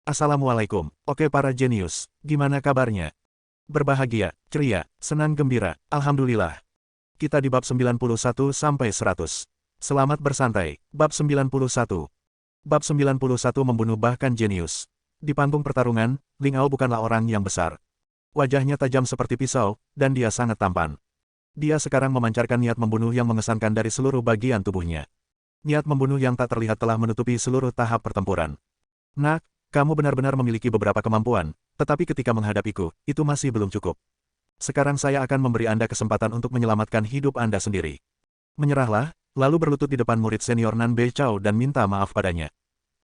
Assalamualaikum. Oke para jenius, gimana kabarnya? Berbahagia, ceria, senang gembira, alhamdulillah. Kita di bab 91 sampai 100. Selamat bersantai. Bab 91. Bab 91 membunuh bahkan jenius. Di panggung pertarungan, Ling Ao bukanlah orang yang besar. Wajahnya tajam seperti pisau, dan dia sangat tampan. Dia sekarang memancarkan niat membunuh yang mengesankan dari seluruh bagian tubuhnya. Niat membunuh yang tak terlihat telah menutupi seluruh tahap pertempuran. Nak, kamu benar-benar memiliki beberapa kemampuan, tetapi ketika menghadapiku, itu masih belum cukup. Sekarang saya akan memberi Anda kesempatan untuk menyelamatkan hidup Anda sendiri. Menyerahlah, lalu berlutut di depan murid senior Nan Bei Chao dan minta maaf padanya.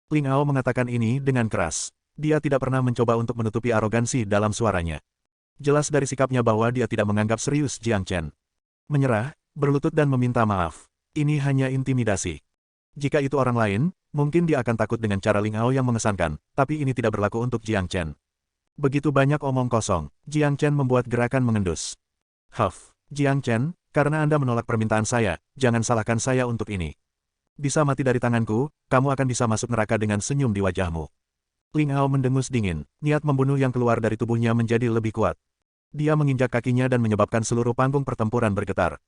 Ling Ao mengatakan ini dengan keras. Dia tidak pernah mencoba untuk menutupi arogansi dalam suaranya. Jelas dari sikapnya bahwa dia tidak menganggap serius Jiang Chen. Menyerah, berlutut dan meminta maaf. Ini hanya intimidasi. Jika itu orang lain, mungkin dia akan takut dengan cara Ling Ao yang mengesankan, tapi ini tidak berlaku untuk Jiang Chen. Begitu banyak omong kosong, Jiang Chen membuat gerakan mengendus. Huff, Jiang Chen, karena Anda menolak permintaan saya, jangan salahkan saya untuk ini. Bisa mati dari tanganku, kamu akan bisa masuk neraka dengan senyum di wajahmu. Ling Ao mendengus dingin, niat membunuh yang keluar dari tubuhnya menjadi lebih kuat. Dia menginjak kakinya dan menyebabkan seluruh panggung pertempuran bergetar.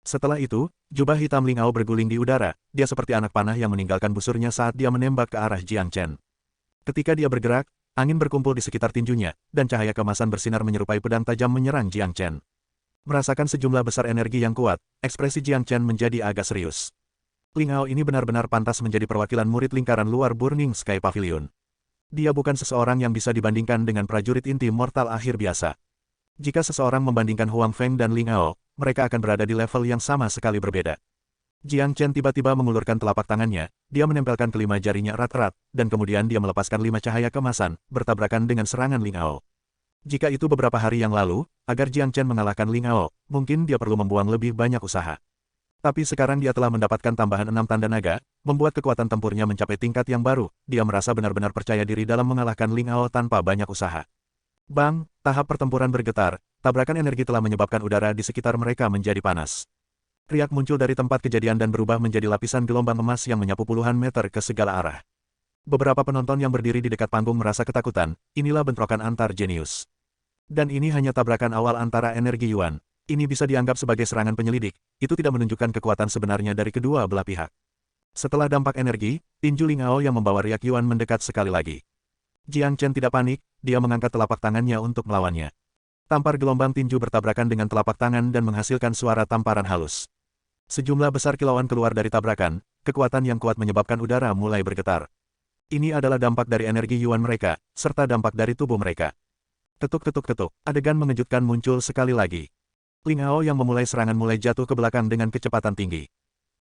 Setelah itu, jubah hitam Ling Ao berguling di udara, dia seperti anak panah yang meninggalkan busurnya saat dia menembak ke arah Jiang Chen. Ketika dia bergerak, angin berkumpul di sekitar tinjunya, dan cahaya kemasan bersinar menyerupai pedang tajam menyerang Jiang Chen. Merasakan sejumlah besar energi yang kuat, ekspresi Jiang Chen menjadi agak serius. Ling Ao ini benar-benar pantas menjadi perwakilan murid lingkaran luar Burning Sky Pavilion. Dia bukan seseorang yang bisa dibandingkan dengan prajurit inti mortal akhir biasa. Jika seseorang membandingkan Huang Feng dan Ling Ao, mereka akan berada di level yang sama sekali berbeda. Jiang Chen tiba-tiba mengulurkan telapak tangannya, dia menempelkan kelima jarinya erat-erat, dan kemudian dia melepaskan 5 cahaya kemasan, bertabrakan dengan serangan Ling Ao. Jika itu beberapa hari yang lalu, agar Jiang Chen mengalahkan Ling Ao, mungkin dia perlu membuang lebih banyak usaha. Tapi sekarang dia telah mendapatkan tambahan 6 tanda naga, membuat kekuatan tempurnya mencapai tingkat yang baru, dia merasa benar-benar percaya diri dalam mengalahkan Ling Ao tanpa banyak usaha. Bang, tahap pertempuran bergetar, tabrakan energi telah menyebabkan udara di sekitar mereka menjadi panas. Riak muncul dari tempat kejadian dan berubah menjadi lapisan gelombang emas yang menyapu puluhan meter ke segala arah. Beberapa penonton yang berdiri di dekat panggung merasa ketakutan, inilah bentrokan antar jenius. Dan ini hanya tabrakan awal antara energi Yuan. Ini bisa dianggap sebagai serangan penyelidik, itu tidak menunjukkan kekuatan sebenarnya dari kedua belah pihak. Setelah dampak energi, tinju Ling Ao yang membawa riak Yuan mendekat sekali lagi. Jiang Chen tidak panik, dia mengangkat telapak tangannya untuk melawannya. Tampar gelombang tinju bertabrakan dengan telapak tangan dan menghasilkan suara tamparan halus. Sejumlah besar kilauan keluar dari tabrakan, kekuatan yang kuat menyebabkan udara mulai bergetar. Ini adalah dampak dari energi Yuan mereka, serta dampak dari tubuh mereka. Ketuk-ketuk-ketuk, adegan mengejutkan muncul sekali lagi. Ling Ao yang memulai serangan mulai jatuh ke belakang dengan kecepatan tinggi.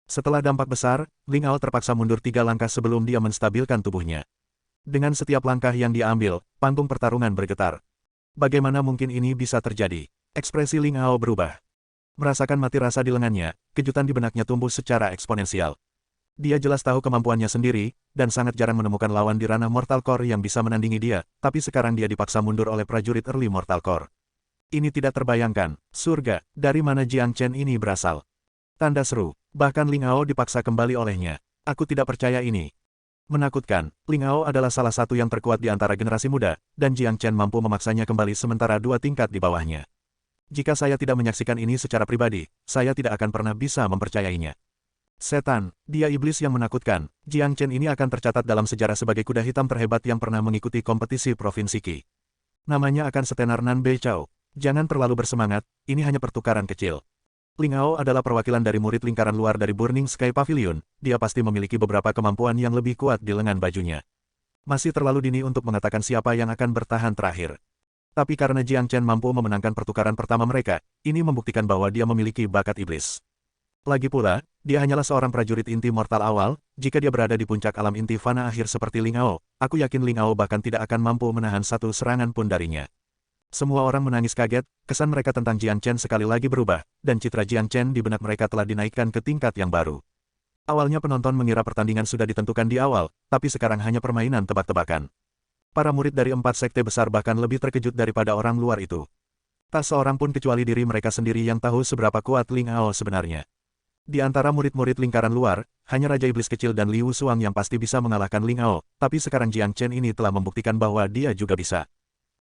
Setelah dampak besar, Ling Ao terpaksa mundur 3 langkah sebelum dia menstabilkan tubuhnya. Dengan setiap langkah yang dia ambil, panggung pertarungan bergetar. Bagaimana mungkin ini bisa terjadi? Ekspresi Ling Ao berubah. Merasakan mati rasa di lengannya, kejutan di benaknya tumbuh secara eksponensial. Dia jelas tahu kemampuannya sendiri, dan sangat jarang menemukan lawan di ranah Mortal Core yang bisa menandingi dia, tapi sekarang dia dipaksa mundur oleh prajurit early Mortal Core. Ini tidak terbayangkan, surga, dari mana Jiang Chen ini berasal? Tanda seru, bahkan Ling Ao dipaksa kembali olehnya. Aku tidak percaya ini. Menakutkan, Ling Ao adalah salah satu yang terkuat di antara generasi muda, dan Jiang Chen mampu memaksanya kembali sementara 2 tingkat di bawahnya. Jika saya tidak menyaksikan ini secara pribadi, saya tidak akan pernah bisa mempercayainya. Setan, dia iblis yang menakutkan, Jiang Chen ini akan tercatat dalam sejarah sebagai kuda hitam terhebat yang pernah mengikuti kompetisi Provinsi Qi. Namanya akan setenar Nan Bei Chao. Jangan terlalu bersemangat, ini hanya pertukaran kecil. Ling Ao adalah perwakilan dari murid lingkaran luar dari Burning Sky Pavilion, dia pasti memiliki beberapa kemampuan yang lebih kuat di lengan bajunya. Masih terlalu dini untuk mengatakan siapa yang akan bertahan terakhir. Tapi karena Jiang Chen mampu memenangkan pertukaran pertama mereka, ini membuktikan bahwa dia memiliki bakat iblis. Lagi pula, dia hanyalah seorang prajurit inti mortal awal, jika dia berada di puncak alam inti fana akhir seperti Ling Ao, aku yakin Ling Ao bahkan tidak akan mampu menahan satu serangan pun darinya. Semua orang menangis kaget, kesan mereka tentang Jiang Chen sekali lagi berubah, dan citra Jiang Chen di benak mereka telah dinaikkan ke tingkat yang baru. Awalnya penonton mengira pertandingan sudah ditentukan di awal, tapi sekarang hanya permainan tebak-tebakan. Para murid dari 4 sekte besar bahkan lebih terkejut daripada orang luar itu. Tak seorang pun kecuali diri mereka sendiri yang tahu seberapa kuat Ling Ao sebenarnya. Di antara murid-murid lingkaran luar, hanya Raja Iblis kecil dan Liu Suang yang pasti bisa mengalahkan Ling Ao, tapi sekarang Jiang Chen ini telah membuktikan bahwa dia juga bisa.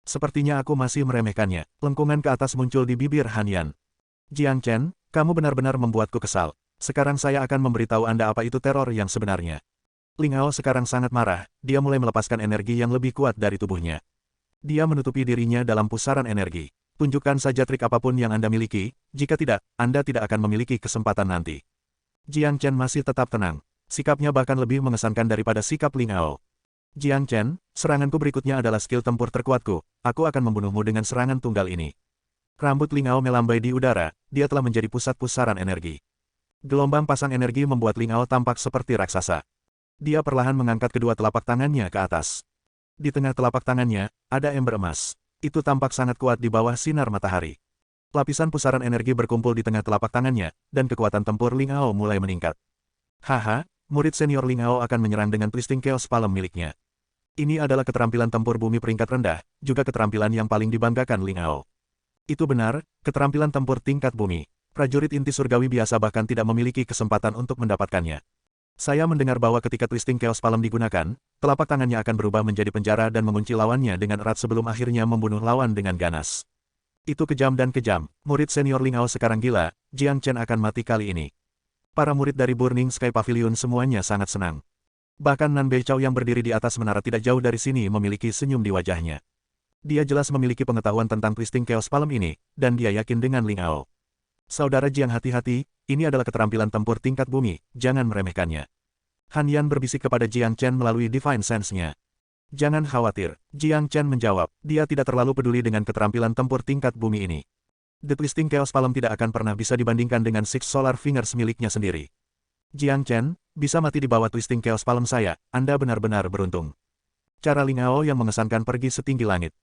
Sepertinya aku masih meremehkannya. Lengkungan ke atas muncul di bibir Han Yan. Jiang Chen, kamu benar-benar membuatku kesal. Sekarang saya akan memberitahu Anda apa itu teror yang sebenarnya. Ling Ao sekarang sangat marah, dia mulai melepaskan energi yang lebih kuat dari tubuhnya. Dia menutupi dirinya dalam pusaran energi. Tunjukkan saja trik apapun yang Anda miliki, jika tidak, Anda tidak akan memiliki kesempatan nanti. Jiang Chen masih tetap tenang. Sikapnya bahkan lebih mengesankan daripada sikap Ling Ao. Jiang Chen, seranganku berikutnya adalah skill tempur terkuatku, aku akan membunuhmu dengan serangan tunggal ini. Rambut Ling Ao melambai di udara, dia telah menjadi pusat pusaran energi. Gelombang pasang energi membuat Ling Ao tampak seperti raksasa. Dia perlahan mengangkat kedua telapak tangannya ke atas. Di tengah telapak tangannya, ada ember emas. Itu tampak sangat kuat di bawah sinar matahari. Lapisan pusaran energi berkumpul di tengah telapak tangannya, dan kekuatan tempur Ling Ao mulai meningkat. Haha, murid senior Ling Ao akan menyerang dengan Twisting Chaos Palm miliknya. Ini adalah keterampilan tempur bumi peringkat rendah, juga keterampilan yang paling dibanggakan Ling Ao. Itu benar, keterampilan tempur tingkat bumi. Prajurit inti surgawi biasa bahkan tidak memiliki kesempatan untuk mendapatkannya. Saya mendengar bahwa ketika Twisting Chaos Palm digunakan, telapak tangannya akan berubah menjadi penjara dan mengunci lawannya dengan erat sebelum akhirnya membunuh lawan dengan ganas. Itu kejam dan kejam. Murid senior Ling Ao sekarang gila, Jiang Chen akan mati kali ini. Para murid dari Burning Sky Pavilion semuanya sangat senang. Bahkan Nan Beichao yang berdiri di atas menara tidak jauh dari sini memiliki senyum di wajahnya. Dia jelas memiliki pengetahuan tentang Twisting Chaos Palm ini, dan dia yakin dengan Ling Ao. Saudara Jiang hati-hati, ini adalah keterampilan tempur tingkat bumi, jangan meremehkannya. Han Yan berbisik kepada Jiang Chen melalui Divine Sense-nya. Jangan khawatir, Jiang Chen menjawab, dia tidak terlalu peduli dengan keterampilan tempur tingkat bumi ini. The Twisting Chaos Palm tidak akan pernah bisa dibandingkan dengan Six Solar Fingers miliknya sendiri. Jiang Chen, bisa mati di bawah Twisting Chaos Palm saya, Anda benar-benar beruntung. Cara Ling Ao yang mengesankan pergi setinggi langit.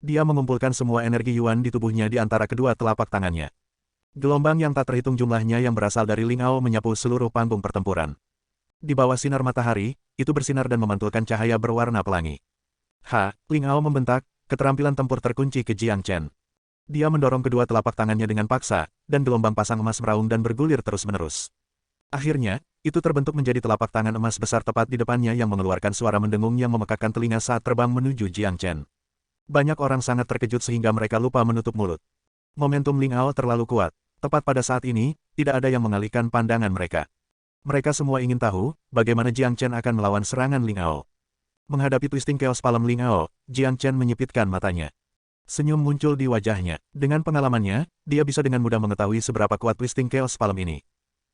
Dia mengumpulkan semua energi Yuan di tubuhnya di antara kedua telapak tangannya. Gelombang yang tak terhitung jumlahnya yang berasal dari Ling Ao menyapu seluruh panggung pertempuran. Di bawah sinar matahari, itu bersinar dan memantulkan cahaya berwarna pelangi. Ling Ao membentak, keterampilan tempur terkunci ke Jiang Chen. Dia mendorong kedua telapak tangannya dengan paksa, dan gelombang pasang emas meraung dan bergulir terus-menerus. Akhirnya, itu terbentuk menjadi telapak tangan emas besar tepat di depannya yang mengeluarkan suara mendengung yang memekakkan telinga saat terbang menuju Jiang Chen. Banyak orang sangat terkejut sehingga mereka lupa menutup mulut. Momentum Ling Ao terlalu kuat. Tepat pada saat ini, tidak ada yang mengalihkan pandangan mereka. Mereka semua ingin tahu, bagaimana Jiang Chen akan melawan serangan Ling Ao. Menghadapi Twisting Chaos Palm Ling Ao, Jiang Chen menyipitkan matanya. Senyum muncul di wajahnya. Dengan pengalamannya, dia bisa dengan mudah mengetahui seberapa kuat Twisting Chaos Palm ini.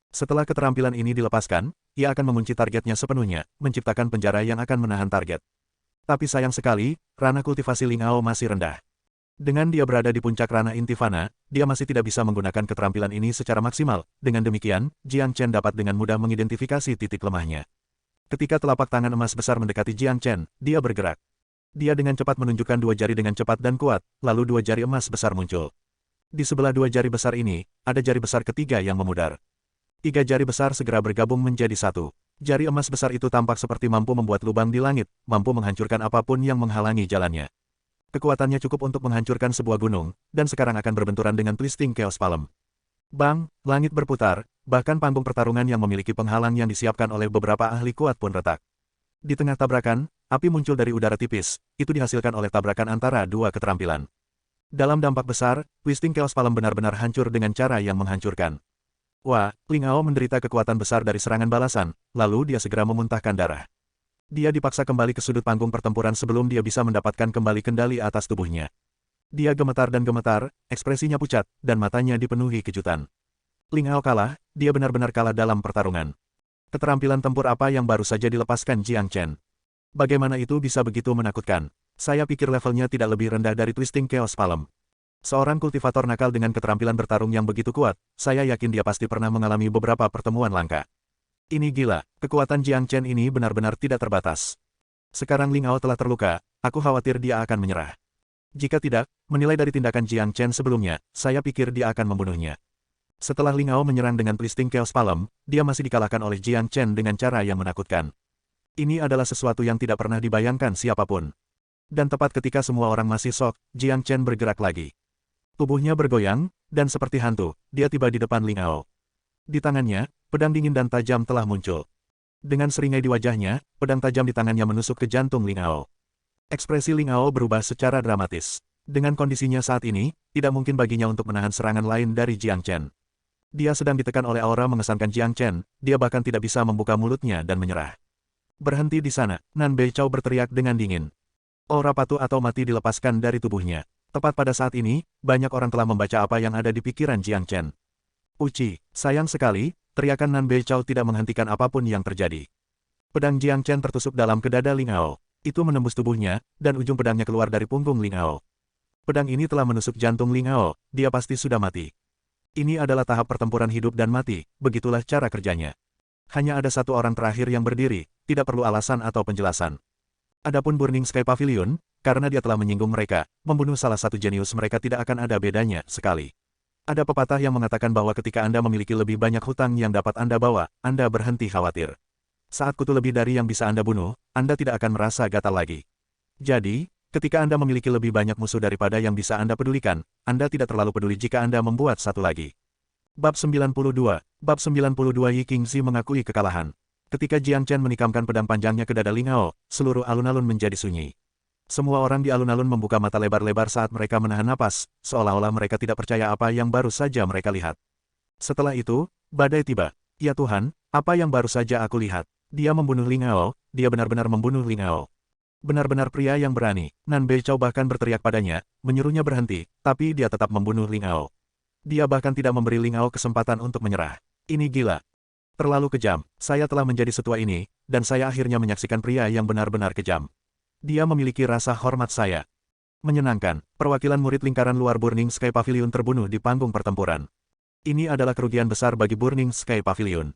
Setelah keterampilan ini dilepaskan, ia akan mengunci targetnya sepenuhnya, menciptakan penjara yang akan menahan target. Tapi sayang sekali, ranah kultivasi Ling Ao masih rendah. Dengan dia berada di puncak ranah Intifana, dia masih tidak bisa menggunakan keterampilan ini secara maksimal. Dengan demikian, Jiang Chen dapat dengan mudah mengidentifikasi titik lemahnya. Ketika telapak tangan emas besar mendekati Jiang Chen, dia bergerak. Dia dengan cepat menunjukkan dua jari dengan cepat dan kuat, lalu dua jari emas besar muncul. Di sebelah dua jari besar ini, ada jari besar ketiga yang memudar. Tiga jari besar segera bergabung menjadi satu. Jari emas besar itu tampak seperti mampu membuat lubang di langit, mampu menghancurkan apapun yang menghalangi jalannya. Kekuatannya cukup untuk menghancurkan sebuah gunung, dan sekarang akan berbenturan dengan Twisting Chaos Palm. Bang, langit berputar, bahkan panggung pertarungan yang memiliki penghalang yang disiapkan oleh beberapa ahli kuat pun retak. Di tengah tabrakan, api muncul dari udara tipis, itu dihasilkan oleh tabrakan antara dua keterampilan. Dalam dampak besar, Twisting Chaos Palm benar-benar hancur dengan cara yang menghancurkan. Wah, Ling Ao menderita kekuatan besar dari serangan balasan, lalu dia segera memuntahkan darah. Dia dipaksa kembali ke sudut panggung pertempuran sebelum dia bisa mendapatkan kembali kendali atas tubuhnya. Dia gemetar dan gemetar, ekspresinya pucat, dan matanya dipenuhi kejutan. Ling Ao kalah, dia benar-benar kalah dalam pertarungan. Keterampilan tempur apa yang baru saja dilepaskan Jiang Chen? Bagaimana itu bisa begitu menakutkan? Saya pikir levelnya tidak lebih rendah dari Twisting Chaos Palm. Seorang kultivator nakal dengan keterampilan bertarung yang begitu kuat, saya yakin dia pasti pernah mengalami beberapa pertemuan langka. Ini gila, kekuatan Jiang Chen ini benar-benar tidak terbatas. Sekarang Ling Ao telah terluka, aku khawatir dia akan menyerah. Jika tidak, menilai dari tindakan Jiang Chen sebelumnya, saya pikir dia akan membunuhnya. Setelah Ling Ao menyerang dengan Twisting Chaos Palm, dia masih dikalahkan oleh Jiang Chen dengan cara yang menakutkan. Ini adalah sesuatu yang tidak pernah dibayangkan siapapun. Dan tepat ketika semua orang masih shock, Jiang Chen bergerak lagi. Tubuhnya bergoyang, dan seperti hantu, dia tiba di depan Ling Ao. Di tangannya, pedang dingin dan tajam telah muncul. Dengan seringai di wajahnya, pedang tajam di tangannya menusuk ke jantung Ling Ao. Ekspresi Ling Ao berubah secara dramatis. Dengan kondisinya saat ini, tidak mungkin baginya untuk menahan serangan lain dari Jiang Chen. Dia sedang ditekan oleh aura mengesankan Jiang Chen, dia bahkan tidak bisa membuka mulutnya dan menyerah. Berhenti di sana, Nan Beichao berteriak dengan dingin. Aura patuh atau mati dilepaskan dari tubuhnya. Tepat pada saat ini, banyak orang telah membaca apa yang ada di pikiran Jiang Chen. Uci, sayang sekali, teriakan Nan Beichao tidak menghentikan apapun yang terjadi. Pedang Jiang Chen tertusuk dalam ke dada Ling Ao. Itu menembus tubuhnya, dan ujung pedangnya keluar dari punggung Ling Ao. Pedang ini telah menusuk jantung Ling Ao, dia pasti sudah mati. Ini adalah tahap pertempuran hidup dan mati, begitulah cara kerjanya. Hanya ada satu orang terakhir yang berdiri, tidak perlu alasan atau penjelasan. Adapun Burning Sky Pavilion, karena dia telah menyinggung mereka, membunuh salah satu jenius mereka tidak akan ada bedanya sekali. Ada pepatah yang mengatakan bahwa ketika Anda memiliki lebih banyak hutang yang dapat Anda bawa, Anda berhenti khawatir. Saat kutu lebih dari yang bisa Anda bunuh, Anda tidak akan merasa gatal lagi. Jadi, ketika Anda memiliki lebih banyak musuh daripada yang bisa Anda pedulikan, Anda tidak terlalu peduli jika Anda membuat satu lagi. Bab 92, Bab 92 Yi Qingzi mengakui kekalahan. Ketika Jiang Chen menikamkan pedang panjangnya ke dada Ling Ao, seluruh alun-alun menjadi sunyi. Semua orang di alun-alun membuka mata lebar-lebar saat mereka menahan napas, seolah-olah mereka tidak percaya apa yang baru saja mereka lihat. Setelah itu, badai tiba. Ya Tuhan, apa yang baru saja aku lihat? Dia membunuh Ling Ao, dia benar-benar membunuh Ling Ao. Benar-benar pria yang berani. Nan Beichao bahkan berteriak padanya, menyuruhnya berhenti, tapi dia tetap membunuh Ling Ao. Dia bahkan tidak memberi Ling Ao kesempatan untuk menyerah. Ini gila. Terlalu kejam. Saya telah menjadi setua ini, dan saya akhirnya menyaksikan pria yang benar-benar kejam. Dia memiliki rasa hormat saya. Menyenangkan, perwakilan murid lingkaran luar Burning Sky Pavilion terbunuh di panggung pertempuran. Ini adalah kerugian besar bagi Burning Sky Pavilion.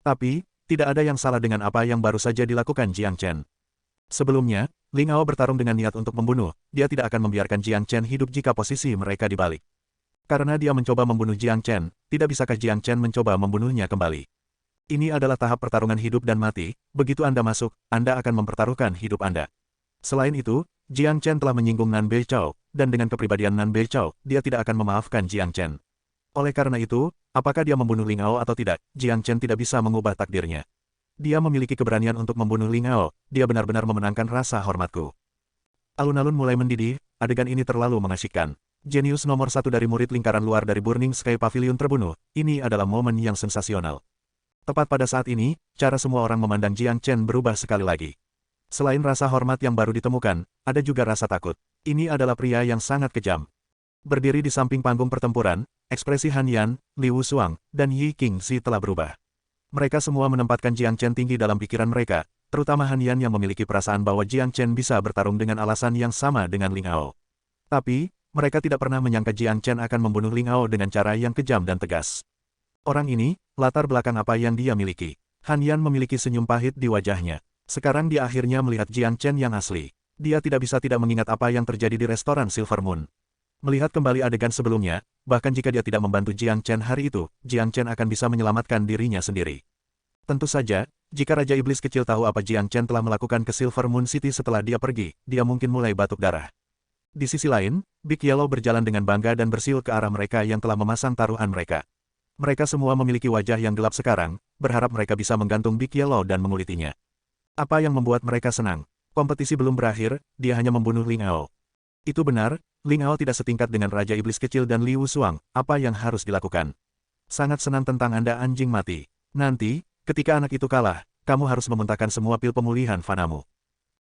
Tapi, tidak ada yang salah dengan apa yang baru saja dilakukan Jiang Chen. Sebelumnya, Ling Ao bertarung dengan niat untuk membunuh, dia tidak akan membiarkan Jiang Chen hidup jika posisi mereka dibalik. Karena dia mencoba membunuh Jiang Chen, tidak bisakah Jiang Chen mencoba membunuhnya kembali? Ini adalah tahap pertarungan hidup dan mati, begitu Anda masuk, Anda akan mempertaruhkan hidup Anda. Selain itu, Jiang Chen telah menyinggung Nan Beichao, dan dengan kepribadian Nan Beichao, dia tidak akan memaafkan Jiang Chen. Oleh karena itu, apakah dia membunuh Ling Ao atau tidak, Jiang Chen tidak bisa mengubah takdirnya. Dia memiliki keberanian untuk membunuh Ling Ao, dia benar-benar memenangkan rasa hormatku. Alun-alun mulai mendidih, adegan ini terlalu mengasyikkan. Jenius nomor 1 dari murid lingkaran luar dari Burning Sky Pavilion terbunuh, ini adalah momen yang sensasional. Tepat pada saat ini, cara semua orang memandang Jiang Chen berubah sekali lagi. Selain rasa hormat yang baru ditemukan, ada juga rasa takut. Ini adalah pria yang sangat kejam. Berdiri di samping panggung pertempuran, ekspresi Han Yan, Li Wushuang, dan Yi Qingzi telah berubah. Mereka semua menempatkan Jiang Chen tinggi dalam pikiran mereka, terutama Han Yan yang memiliki perasaan bahwa Jiang Chen bisa bertarung dengan alasan yang sama dengan Ling Ao. Tapi, mereka tidak pernah menyangka Jiang Chen akan membunuh Ling Ao dengan cara yang kejam dan tegas. Orang ini, latar belakang apa yang dia miliki. Han Yan memiliki senyum pahit di wajahnya. Sekarang dia akhirnya melihat Jiang Chen yang asli. Dia tidak bisa tidak mengingat apa yang terjadi di restoran Silver Moon. Melihat kembali adegan sebelumnya, bahkan jika dia tidak membantu Jiang Chen hari itu, Jiang Chen akan bisa menyelamatkan dirinya sendiri. Tentu saja, jika Raja Iblis kecil tahu apa Jiang Chen telah melakukan ke Silver Moon City setelah dia pergi, dia mungkin mulai batuk darah. Di sisi lain, Big Yellow berjalan dengan bangga dan bersiul ke arah mereka yang telah memasang taruhan mereka. Mereka semua memiliki wajah yang gelap sekarang, berharap mereka bisa menggantung Big Yellow dan mengulitinya. Apa yang membuat mereka senang? Kompetisi belum berakhir, dia hanya membunuh Ling Ao. Itu benar, Ling Ao tidak setingkat dengan Raja Iblis kecil dan Li Wushuang, apa yang harus dilakukan? Sangat senang tentang Anda anjing mati. Nanti, ketika anak itu kalah, kamu harus memuntahkan semua pil pemulihan fanamu.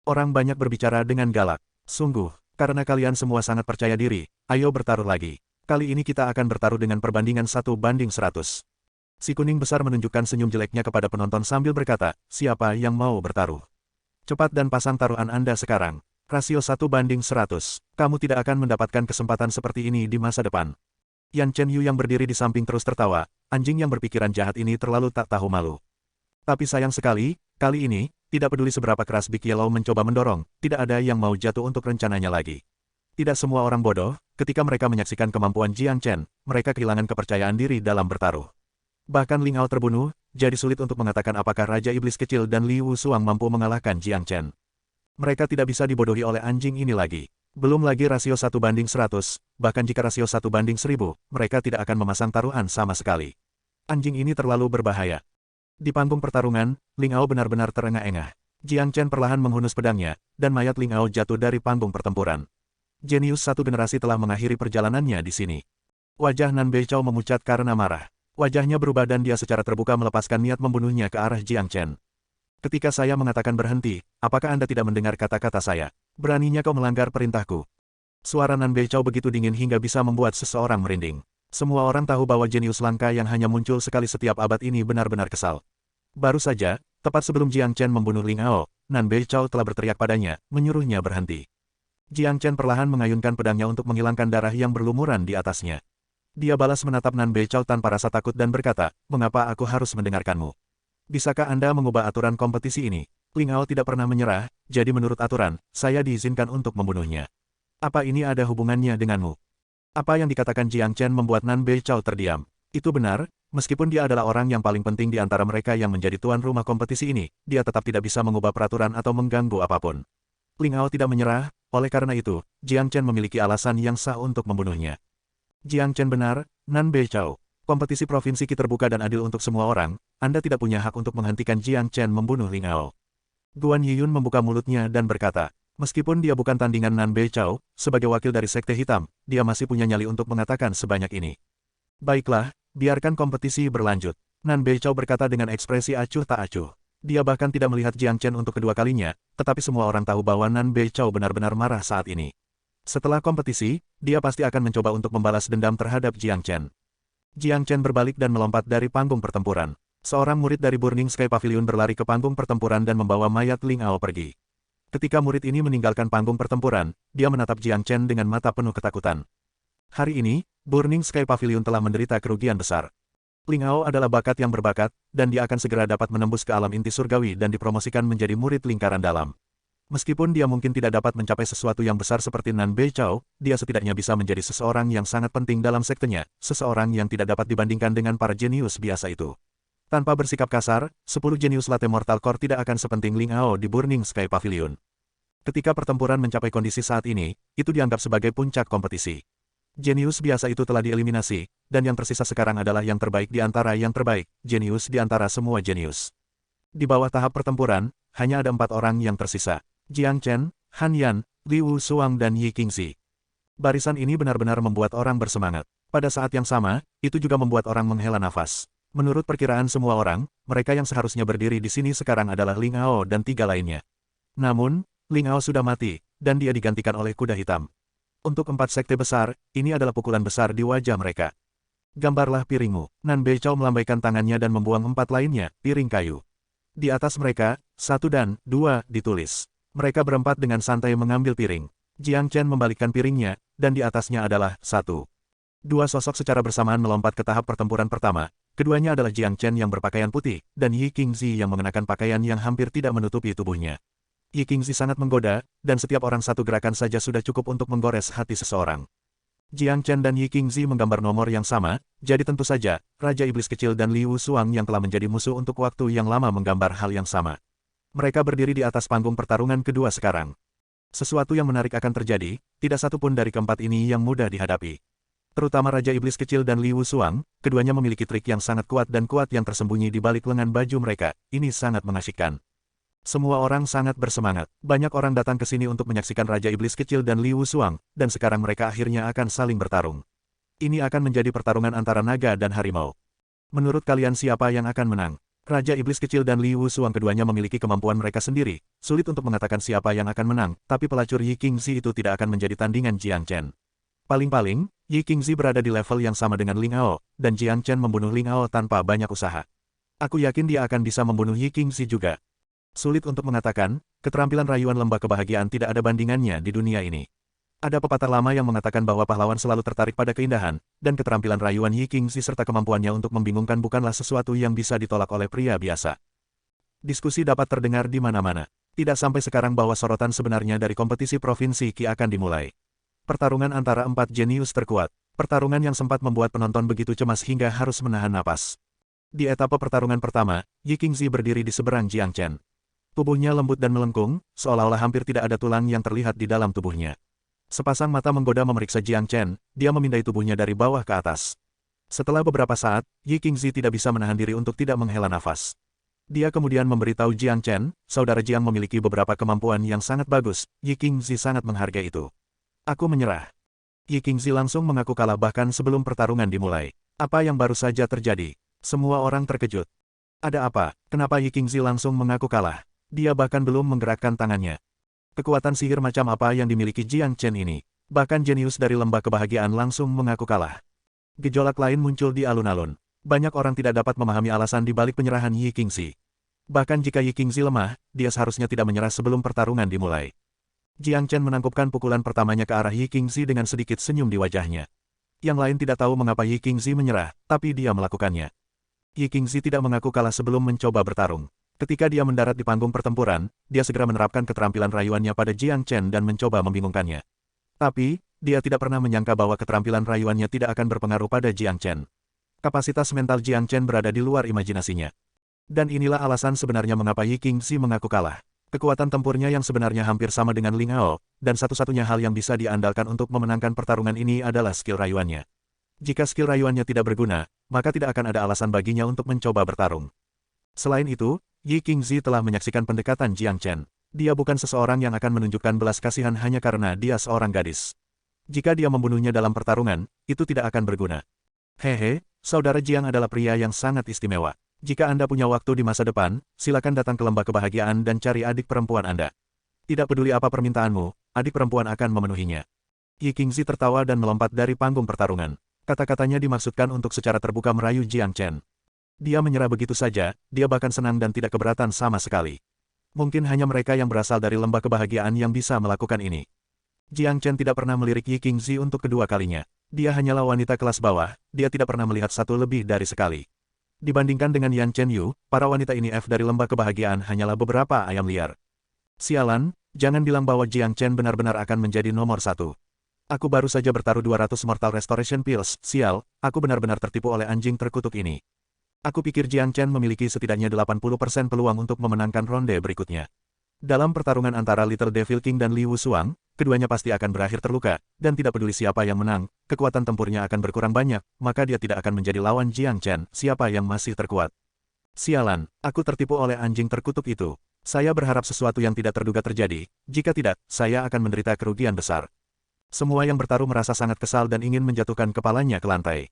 Orang banyak berbicara dengan galak. Sungguh, karena kalian semua sangat percaya diri, ayo bertaruh lagi. Kali ini kita akan bertaruh dengan perbandingan 1:100. Si kuning besar menunjukkan senyum jeleknya kepada penonton sambil berkata, siapa yang mau bertaruh? Cepat dan pasang taruhan Anda sekarang. Rasio 1:100. Kamu tidak akan mendapatkan kesempatan seperti ini di masa depan. Yan Chen Yu yang berdiri di samping terus tertawa, anjing yang berpikiran jahat ini terlalu tak tahu malu. Tapi sayang sekali, kali ini, tidak peduli seberapa keras Big Yellow mencoba mendorong, tidak ada yang mau jatuh untuk rencananya lagi. Tidak semua orang bodoh, ketika mereka menyaksikan kemampuan Jiang Chen, mereka kehilangan kepercayaan diri dalam bertaruh. Bahkan Ling Ao terbunuh, jadi sulit untuk mengatakan apakah Raja Iblis kecil dan Li Wushuang mampu mengalahkan Jiang Chen. Mereka tidak bisa dibodohi oleh anjing ini lagi. Belum lagi rasio 1:100, bahkan jika rasio 1:1000, mereka tidak akan memasang taruhan sama sekali. Anjing ini terlalu berbahaya. Di panggung pertarungan, Ling Ao benar-benar terengah-engah. Jiang Chen perlahan menghunus pedangnya, dan mayat Ling Ao jatuh dari panggung pertempuran. Jenius satu generasi telah mengakhiri perjalanannya di sini. Wajah Nan Beichao memucat karena marah. Wajahnya berubah dan dia secara terbuka melepaskan niat membunuhnya ke arah Jiang Chen. Ketika saya mengatakan berhenti, apakah Anda tidak mendengar kata-kata saya? Beraninya kau melanggar perintahku. Suara Nan Beichao begitu dingin hingga bisa membuat seseorang merinding. Semua orang tahu bahwa jenius langka yang hanya muncul sekali setiap abad ini benar-benar kesal. Baru saja, tepat sebelum Jiang Chen membunuh Ling Ao, Nan Beichao telah berteriak padanya, menyuruhnya berhenti. Jiang Chen perlahan mengayunkan pedangnya untuk menghilangkan darah yang berlumuran di atasnya. Dia balas menatap Nan Beichao tanpa rasa takut dan berkata, "Mengapa aku harus mendengarkanmu? Bisakah Anda mengubah aturan kompetisi ini?" Ling Ao tidak pernah menyerah, jadi menurut aturan, saya diizinkan untuk membunuhnya. Apa ini ada hubungannya denganmu? Apa yang dikatakan Jiang Chen membuat Nan Beichao terdiam. Itu benar, meskipun dia adalah orang yang paling penting di antara mereka yang menjadi tuan rumah kompetisi ini, dia tetap tidak bisa mengubah peraturan atau mengganggu apapun. Ling Ao tidak menyerah, oleh karena itu, Jiang Chen memiliki alasan yang sah untuk membunuhnya. Jiang Chen benar, Nan Beichao. Kompetisi provinsi Qi terbuka dan adil untuk semua orang, Anda tidak punya hak untuk menghentikan Jiang Chen membunuh Ling Ao. Guan Yiyun membuka mulutnya dan berkata, meskipun dia bukan tandingan Nan Beichao, sebagai wakil dari Sekte Hitam, dia masih punya nyali untuk mengatakan sebanyak ini. Baiklah, biarkan kompetisi berlanjut. Nan Beichao berkata dengan ekspresi acuh tak acuh. Dia bahkan tidak melihat Jiang Chen untuk kedua kalinya, tetapi semua orang tahu bahwa Nan Beichao benar-benar marah saat ini. Setelah kompetisi, dia pasti akan mencoba untuk membalas dendam terhadap Jiang Chen. Jiang Chen berbalik dan melompat dari panggung pertempuran. Seorang murid dari Burning Sky Pavilion berlari ke panggung pertempuran dan membawa mayat Ling Ao pergi. Ketika murid ini meninggalkan panggung pertempuran, dia menatap Jiang Chen dengan mata penuh ketakutan. Hari ini, Burning Sky Pavilion telah menderita kerugian besar. Ling Ao adalah bakat yang berbakat, dan dia akan segera dapat menembus ke alam inti surgawi dan dipromosikan menjadi murid lingkaran dalam. Meskipun dia mungkin tidak dapat mencapai sesuatu yang besar seperti Nan Beichao, dia setidaknya bisa menjadi seseorang yang sangat penting dalam sektenya, seseorang yang tidak dapat dibandingkan dengan para jenius biasa itu. Tanpa bersikap kasar, 10 jenius latte Mortal Core tidak akan sepenting Ling Ao di Burning Sky Pavilion. Ketika pertempuran mencapai kondisi saat ini, itu dianggap sebagai puncak kompetisi. Jenius biasa itu telah dieliminasi, dan yang tersisa sekarang adalah yang terbaik di antara yang terbaik, jenius di antara semua jenius. Di bawah tahap pertempuran, hanya ada 4 orang yang tersisa. Jiang Chen, Han Yan, Liu Suang dan Yi Qingzi. Barisan ini benar-benar membuat orang bersemangat. Pada saat yang sama, itu juga membuat orang menghela nafas. Menurut perkiraan semua orang, mereka yang seharusnya berdiri di sini sekarang adalah Ling Ao dan 3 lainnya. Namun, Ling Ao sudah mati, dan dia digantikan oleh kuda hitam. Untuk 4 sekte besar, ini adalah pukulan besar di wajah mereka. Gambarlah piringmu. Nan Beichao melambaikan tangannya dan membuang 4 lainnya, piring kayu. Di atas mereka, 1 dan 2 ditulis. Mereka berempat dengan santai mengambil piring. Jiang Chen membalikkan piringnya, dan di atasnya adalah 1. 2 sosok secara bersamaan melompat ke tahap pertempuran pertama. Keduanya adalah Jiang Chen yang berpakaian putih, dan Yi Qingzi yang mengenakan pakaian yang hampir tidak menutupi tubuhnya. Yi Qingzi sangat menggoda, dan setiap orang satu gerakan saja sudah cukup untuk menggores hati seseorang. Jiang Chen dan Yi Qingzi menggambar nomor yang sama, jadi tentu saja, Raja Iblis Kecil dan Liu Suang yang telah menjadi musuh untuk waktu yang lama menggambar hal yang sama. Mereka berdiri di atas panggung pertarungan kedua sekarang. Sesuatu yang menarik akan terjadi, tidak satu pun dari keempat ini yang mudah dihadapi. Terutama Raja Iblis Kecil dan Liu Suang, keduanya memiliki trik yang sangat kuat dan kuat yang tersembunyi di balik lengan baju mereka, ini sangat mengasyikkan. Semua orang sangat bersemangat, banyak orang datang ke sini untuk menyaksikan Raja Iblis Kecil dan Liu Suang, dan sekarang mereka akhirnya akan saling bertarung. Ini akan menjadi pertarungan antara naga dan harimau. Menurut kalian siapa yang akan menang? Raja Iblis Kecil dan Liu Suang keduanya memiliki kemampuan mereka sendiri, sulit untuk mengatakan siapa yang akan menang, tapi pelacur Yi Qingzi itu tidak akan menjadi tandingan Jiang Chen. Paling-paling, Yi Qingzi berada di level yang sama dengan Ling Ao, dan Jiang Chen membunuh Ling Ao tanpa banyak usaha. Aku yakin dia akan bisa membunuh Yi Qingzi juga. Sulit untuk mengatakan, keterampilan rayuan lembah kebahagiaan tidak ada bandingannya di dunia ini. Ada pepatah lama yang mengatakan bahwa pahlawan selalu tertarik pada keindahan, dan keterampilan rayuan Yi Qingzi serta kemampuannya untuk membingungkan bukanlah sesuatu yang bisa ditolak oleh pria biasa. Diskusi dapat terdengar di mana-mana. Tidak sampai sekarang bahwa sorotan sebenarnya dari kompetisi provinsi Qi akan dimulai. Pertarungan antara 4 jenius terkuat. Pertarungan yang sempat membuat penonton begitu cemas hingga harus menahan napas. Di etapa pertarungan pertama, Yi Qingzi berdiri di seberang Jiang Chen. Tubuhnya lembut dan melengkung, seolah-olah hampir tidak ada tulang yang terlihat di dalam tubuhnya. Sepasang mata menggoda memeriksa Jiang Chen, dia memindai tubuhnya dari bawah ke atas. Setelah beberapa saat, Yi Qingzi tidak bisa menahan diri untuk tidak menghela nafas. Dia kemudian memberitahu Jiang Chen, saudara Jiang memiliki beberapa kemampuan yang sangat bagus, Yi Qingzi sangat menghargai itu. Aku menyerah. Yi Qingzi langsung mengaku kalah bahkan sebelum pertarungan dimulai. Apa yang baru saja terjadi? Semua orang terkejut. Ada apa? Kenapa Yi Qingzi langsung mengaku kalah? Dia bahkan belum menggerakkan tangannya. Kekuatan sihir macam apa yang dimiliki Jiang Chen ini? Bahkan jenius dari lembah kebahagiaan langsung mengaku kalah. Gejolak lain muncul di alun-alun. Banyak orang tidak dapat memahami alasan di balik penyerahan Yi Qingzi. Bahkan jika Yi Qingzi lemah, dia seharusnya tidak menyerah sebelum pertarungan dimulai. Jiang Chen menangkupkan pukulan pertamanya ke arah Yi Qingzi dengan sedikit senyum di wajahnya. Yang lain tidak tahu mengapa Yi Qingzi menyerah, tapi dia melakukannya. Yi Qingzi tidak mengaku kalah sebelum mencoba bertarung. Ketika dia mendarat di panggung pertempuran, dia segera menerapkan keterampilan rayuannya pada Jiang Chen dan mencoba membingungkannya. Tapi, dia tidak pernah menyangka bahwa keterampilan rayuannya tidak akan berpengaruh pada Jiang Chen. Kapasitas mental Jiang Chen berada di luar imajinasinya. Dan inilah alasan sebenarnya mengapa Yi Qingzi mengaku kalah. Kekuatan tempurnya yang sebenarnya hampir sama dengan Ling Hao, dan satu-satunya hal yang bisa diandalkan untuk memenangkan pertarungan ini adalah skill rayuannya. Jika skill rayuannya tidak berguna, maka tidak akan ada alasan baginya untuk mencoba bertarung. Selain itu, Yi Qingzi telah menyaksikan pendekatan Jiang Chen. Dia bukan seseorang yang akan menunjukkan belas kasihan hanya karena dia seorang gadis. Jika dia membunuhnya dalam pertarungan, itu tidak akan berguna. Hehe, saudara Jiang adalah pria yang sangat istimewa. Jika Anda punya waktu di masa depan, silakan datang ke lembah kebahagiaan dan cari adik perempuan Anda. Tidak peduli apa permintaanmu, adik perempuan akan memenuhinya. Yi Qingzi tertawa dan melompat dari panggung pertarungan. Kata-katanya dimaksudkan untuk secara terbuka merayu Jiang Chen. Dia menyerah begitu saja, dia bahkan senang dan tidak keberatan sama sekali. Mungkin hanya mereka yang berasal dari lembah kebahagiaan yang bisa melakukan ini. Jiang Chen tidak pernah melirik Yi Qingzi untuk kedua kalinya. Dia hanyalah wanita kelas bawah, dia tidak pernah melihat satu lebih dari sekali. Dibandingkan dengan Yan Chen Yu, para wanita ini dari lembah kebahagiaan hanyalah beberapa ayam liar. Sialan, jangan bilang bahwa Jiang Chen benar-benar akan menjadi nomor satu. Aku baru saja bertaruh 200 Mortal Restoration Pills, sial, aku benar-benar tertipu oleh anjing terkutuk ini. Aku pikir Jiang Chen memiliki setidaknya 80% peluang untuk memenangkan ronde berikutnya. Dalam pertarungan antara Little Devil King dan Li Wusuang, keduanya pasti akan berakhir terluka, dan tidak peduli siapa yang menang, kekuatan tempurnya akan berkurang banyak, maka dia tidak akan menjadi lawan Jiang Chen, siapa yang masih terkuat. Sialan, aku tertipu oleh anjing terkutuk itu. Saya berharap sesuatu yang tidak terduga terjadi, jika tidak, saya akan menderita kerugian besar. Semua yang bertaruh merasa sangat kesal dan ingin menjatuhkan kepalanya ke lantai.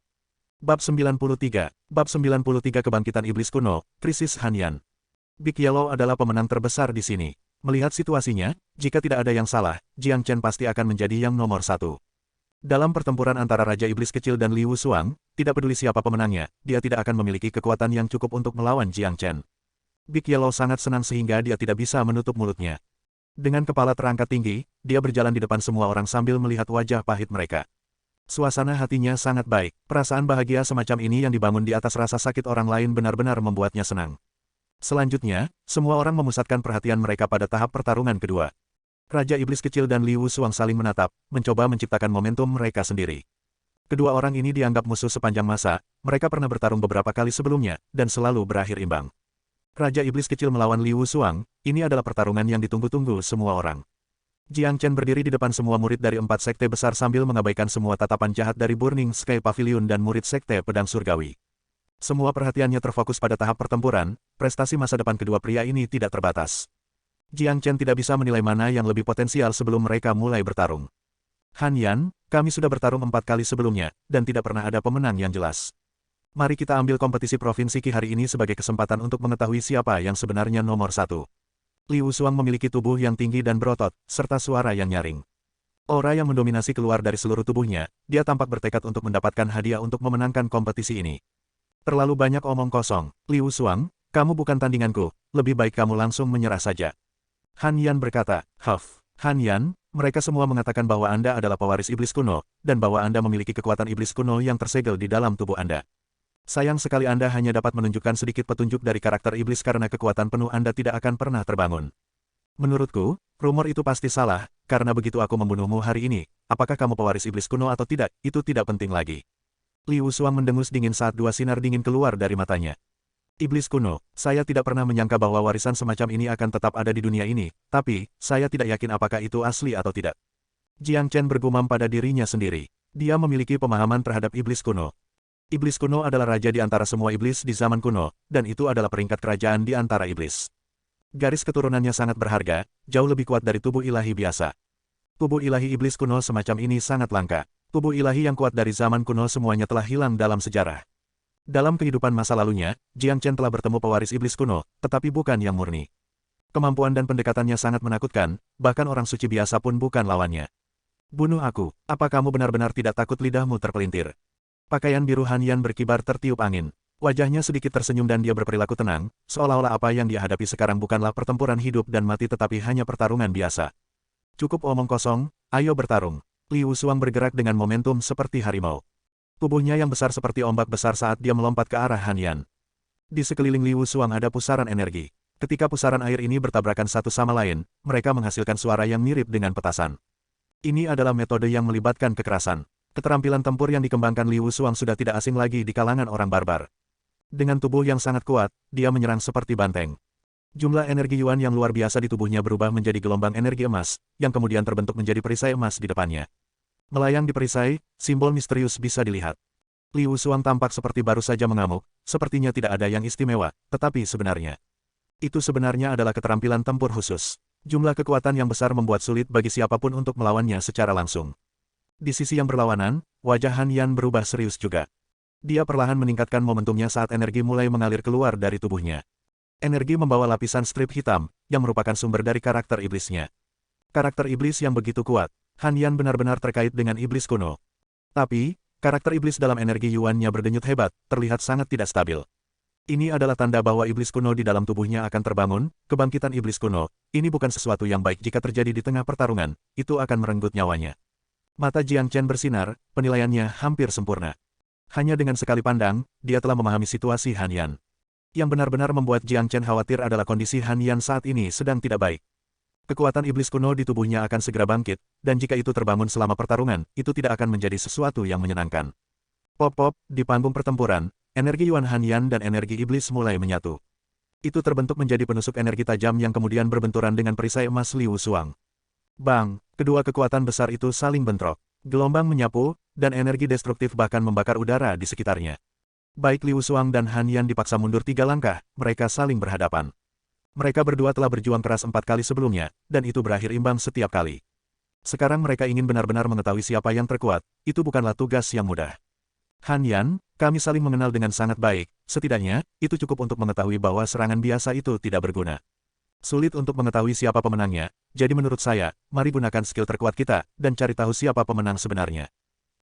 Bab 93 Kebangkitan Iblis Kuno, Krisis Hanyan. Big Yellow adalah pemenang terbesar di sini. Melihat situasinya, jika tidak ada yang salah, Jiang Chen pasti akan menjadi yang nomor satu. Dalam pertempuran antara Raja Iblis Kecil dan Li Wusuang, tidak peduli siapa pemenangnya, dia tidak akan memiliki kekuatan yang cukup untuk melawan Jiang Chen. Big Yellow sangat senang sehingga dia tidak bisa menutup mulutnya. Dengan kepala terangkat tinggi, dia berjalan di depan semua orang sambil melihat wajah pahit mereka. Suasana hatinya sangat baik, perasaan bahagia semacam ini yang dibangun di atas rasa sakit orang lain benar-benar membuatnya senang. Selanjutnya, semua orang memusatkan perhatian mereka pada tahap pertarungan kedua. Raja Iblis Kecil dan Li Wusuang saling menatap, mencoba menciptakan momentum mereka sendiri. Kedua orang ini dianggap musuh sepanjang masa, mereka pernah bertarung beberapa kali sebelumnya, dan selalu berakhir imbang. Raja Iblis Kecil melawan Li Wusuang, ini adalah pertarungan yang ditunggu-tunggu semua orang. Jiang Chen berdiri di depan semua murid dari 4 sekte besar sambil mengabaikan semua tatapan jahat dari Burning Sky Pavilion dan murid sekte pedang surgawi. Semua perhatiannya terfokus pada tahap pertempuran, prestasi masa depan kedua pria ini tidak terbatas. Jiang Chen tidak bisa menilai mana yang lebih potensial sebelum mereka mulai bertarung. Han Yan, kami sudah bertarung 4 kali sebelumnya, dan tidak pernah ada pemenang yang jelas. Mari kita ambil kompetisi Provinsi Qi hari ini sebagai kesempatan untuk mengetahui siapa yang sebenarnya nomor satu. Li Wusuang memiliki tubuh yang tinggi dan berotot, serta suara yang nyaring. Aura yang mendominasi keluar dari seluruh tubuhnya, dia tampak bertekad untuk mendapatkan hadiah untuk memenangkan kompetisi ini. Terlalu banyak omong kosong, Li Wusuang, kamu bukan tandinganku, lebih baik kamu langsung menyerah saja. Han Yan berkata, Huff, Han Yan, mereka semua mengatakan bahwa Anda adalah pewaris iblis kuno, dan bahwa Anda memiliki kekuatan iblis kuno yang tersegel di dalam tubuh Anda. Sayang sekali Anda hanya dapat menunjukkan sedikit petunjuk dari karakter iblis karena kekuatan penuh Anda tidak akan pernah terbangun. Menurutku, rumor itu pasti salah, karena begitu aku membunuhmu hari ini, apakah kamu pewaris iblis kuno atau tidak, itu tidak penting lagi. Li Wusuang mendengus dingin saat dua sinar dingin keluar dari matanya. Iblis kuno, saya tidak pernah menyangka bahwa warisan semacam ini akan tetap ada di dunia ini, tapi, saya tidak yakin apakah itu asli atau tidak. Jiang Chen bergumam pada dirinya sendiri. Dia memiliki pemahaman terhadap iblis kuno. Iblis kuno adalah raja di antara semua iblis di zaman kuno, dan itu adalah peringkat kerajaan di antara iblis. Garis keturunannya sangat berharga, jauh lebih kuat dari tubuh ilahi biasa. Tubuh ilahi iblis kuno semacam ini sangat langka. Tubuh ilahi yang kuat dari zaman kuno semuanya telah hilang dalam sejarah. Dalam kehidupan masa lalunya, Jiang Chen telah bertemu pewaris iblis kuno, tetapi bukan yang murni. Kemampuan dan pendekatannya sangat menakutkan, bahkan orang suci biasa pun bukan lawannya. Bunuh aku, apa kamu benar-benar tidak takut lidahmu terpelintir? Pakaian biru Han Yan berkibar tertiup angin. Wajahnya sedikit tersenyum dan dia berperilaku tenang, seolah-olah apa yang dia hadapi sekarang bukanlah pertempuran hidup dan mati tetapi hanya pertarungan biasa. Cukup omong kosong, ayo bertarung. Liu Shuang bergerak dengan momentum seperti harimau. Tubuhnya yang besar seperti ombak besar saat dia melompat ke arah Han Yan. Di sekeliling Liu Shuang ada pusaran energi. Ketika pusaran air ini bertabrakan satu sama lain, mereka menghasilkan suara yang mirip dengan petasan. Ini adalah metode yang melibatkan kekerasan. Keterampilan tempur yang dikembangkan Liu Shuang sudah tidak asing lagi di kalangan orang barbar. Dengan tubuh yang sangat kuat, dia menyerang seperti banteng. Jumlah energi Yuan yang luar biasa di tubuhnya berubah menjadi gelombang energi emas, yang kemudian terbentuk menjadi perisai emas di depannya. Melayang di perisai, simbol misterius bisa dilihat. Liu Shuang tampak seperti baru saja mengamuk, sepertinya tidak ada yang istimewa, tetapi sebenarnya. Itu sebenarnya adalah keterampilan tempur khusus. Jumlah kekuatan yang besar membuat sulit bagi siapapun untuk melawannya secara langsung. Di sisi yang berlawanan, wajah Han Yan berubah serius juga. Dia perlahan meningkatkan momentumnya saat energi mulai mengalir keluar dari tubuhnya. Energi membawa lapisan strip hitam, yang merupakan sumber dari karakter iblisnya. Karakter iblis yang begitu kuat, Han Yan benar-benar terkait dengan iblis kuno. Tapi, karakter iblis dalam energi Yuan-nya berdenyut hebat, terlihat sangat tidak stabil. Ini adalah tanda bahwa iblis kuno di dalam tubuhnya akan terbangun, kebangkitan iblis kuno. Ini bukan sesuatu yang baik jika terjadi di tengah pertarungan, itu akan merenggut nyawanya. Mata Jiang Chen bersinar, penilaiannya hampir sempurna. Hanya dengan sekali pandang, dia telah memahami situasi Han Yan. Yang benar-benar membuat Jiang Chen khawatir adalah kondisi Han Yan saat ini sedang tidak baik. Kekuatan iblis kuno di tubuhnya akan segera bangkit, dan jika itu terbangun selama pertarungan, itu tidak akan menjadi sesuatu yang menyenangkan. Pop-pop, di panggung pertempuran, energi Yuan Han Yan dan energi iblis mulai menyatu. Itu terbentuk menjadi penusuk energi tajam yang kemudian berbenturan dengan perisai emas Liu Shuang. Bang, kedua kekuatan besar itu saling bentrok. Gelombang menyapu, dan energi destruktif bahkan membakar udara di sekitarnya. Baik Liu Shuang dan Han Yan dipaksa mundur 3 langkah, mereka saling berhadapan. Mereka berdua telah berjuang keras 4 kali sebelumnya, dan itu berakhir imbang setiap kali. Sekarang mereka ingin benar-benar mengetahui siapa yang terkuat, itu bukanlah tugas yang mudah. Han Yan, kami saling mengenal dengan sangat baik, setidaknya, itu cukup untuk mengetahui bahwa serangan biasa itu tidak berguna. Sulit untuk mengetahui siapa pemenangnya, jadi menurut saya, mari gunakan skill terkuat kita, dan cari tahu siapa pemenang sebenarnya.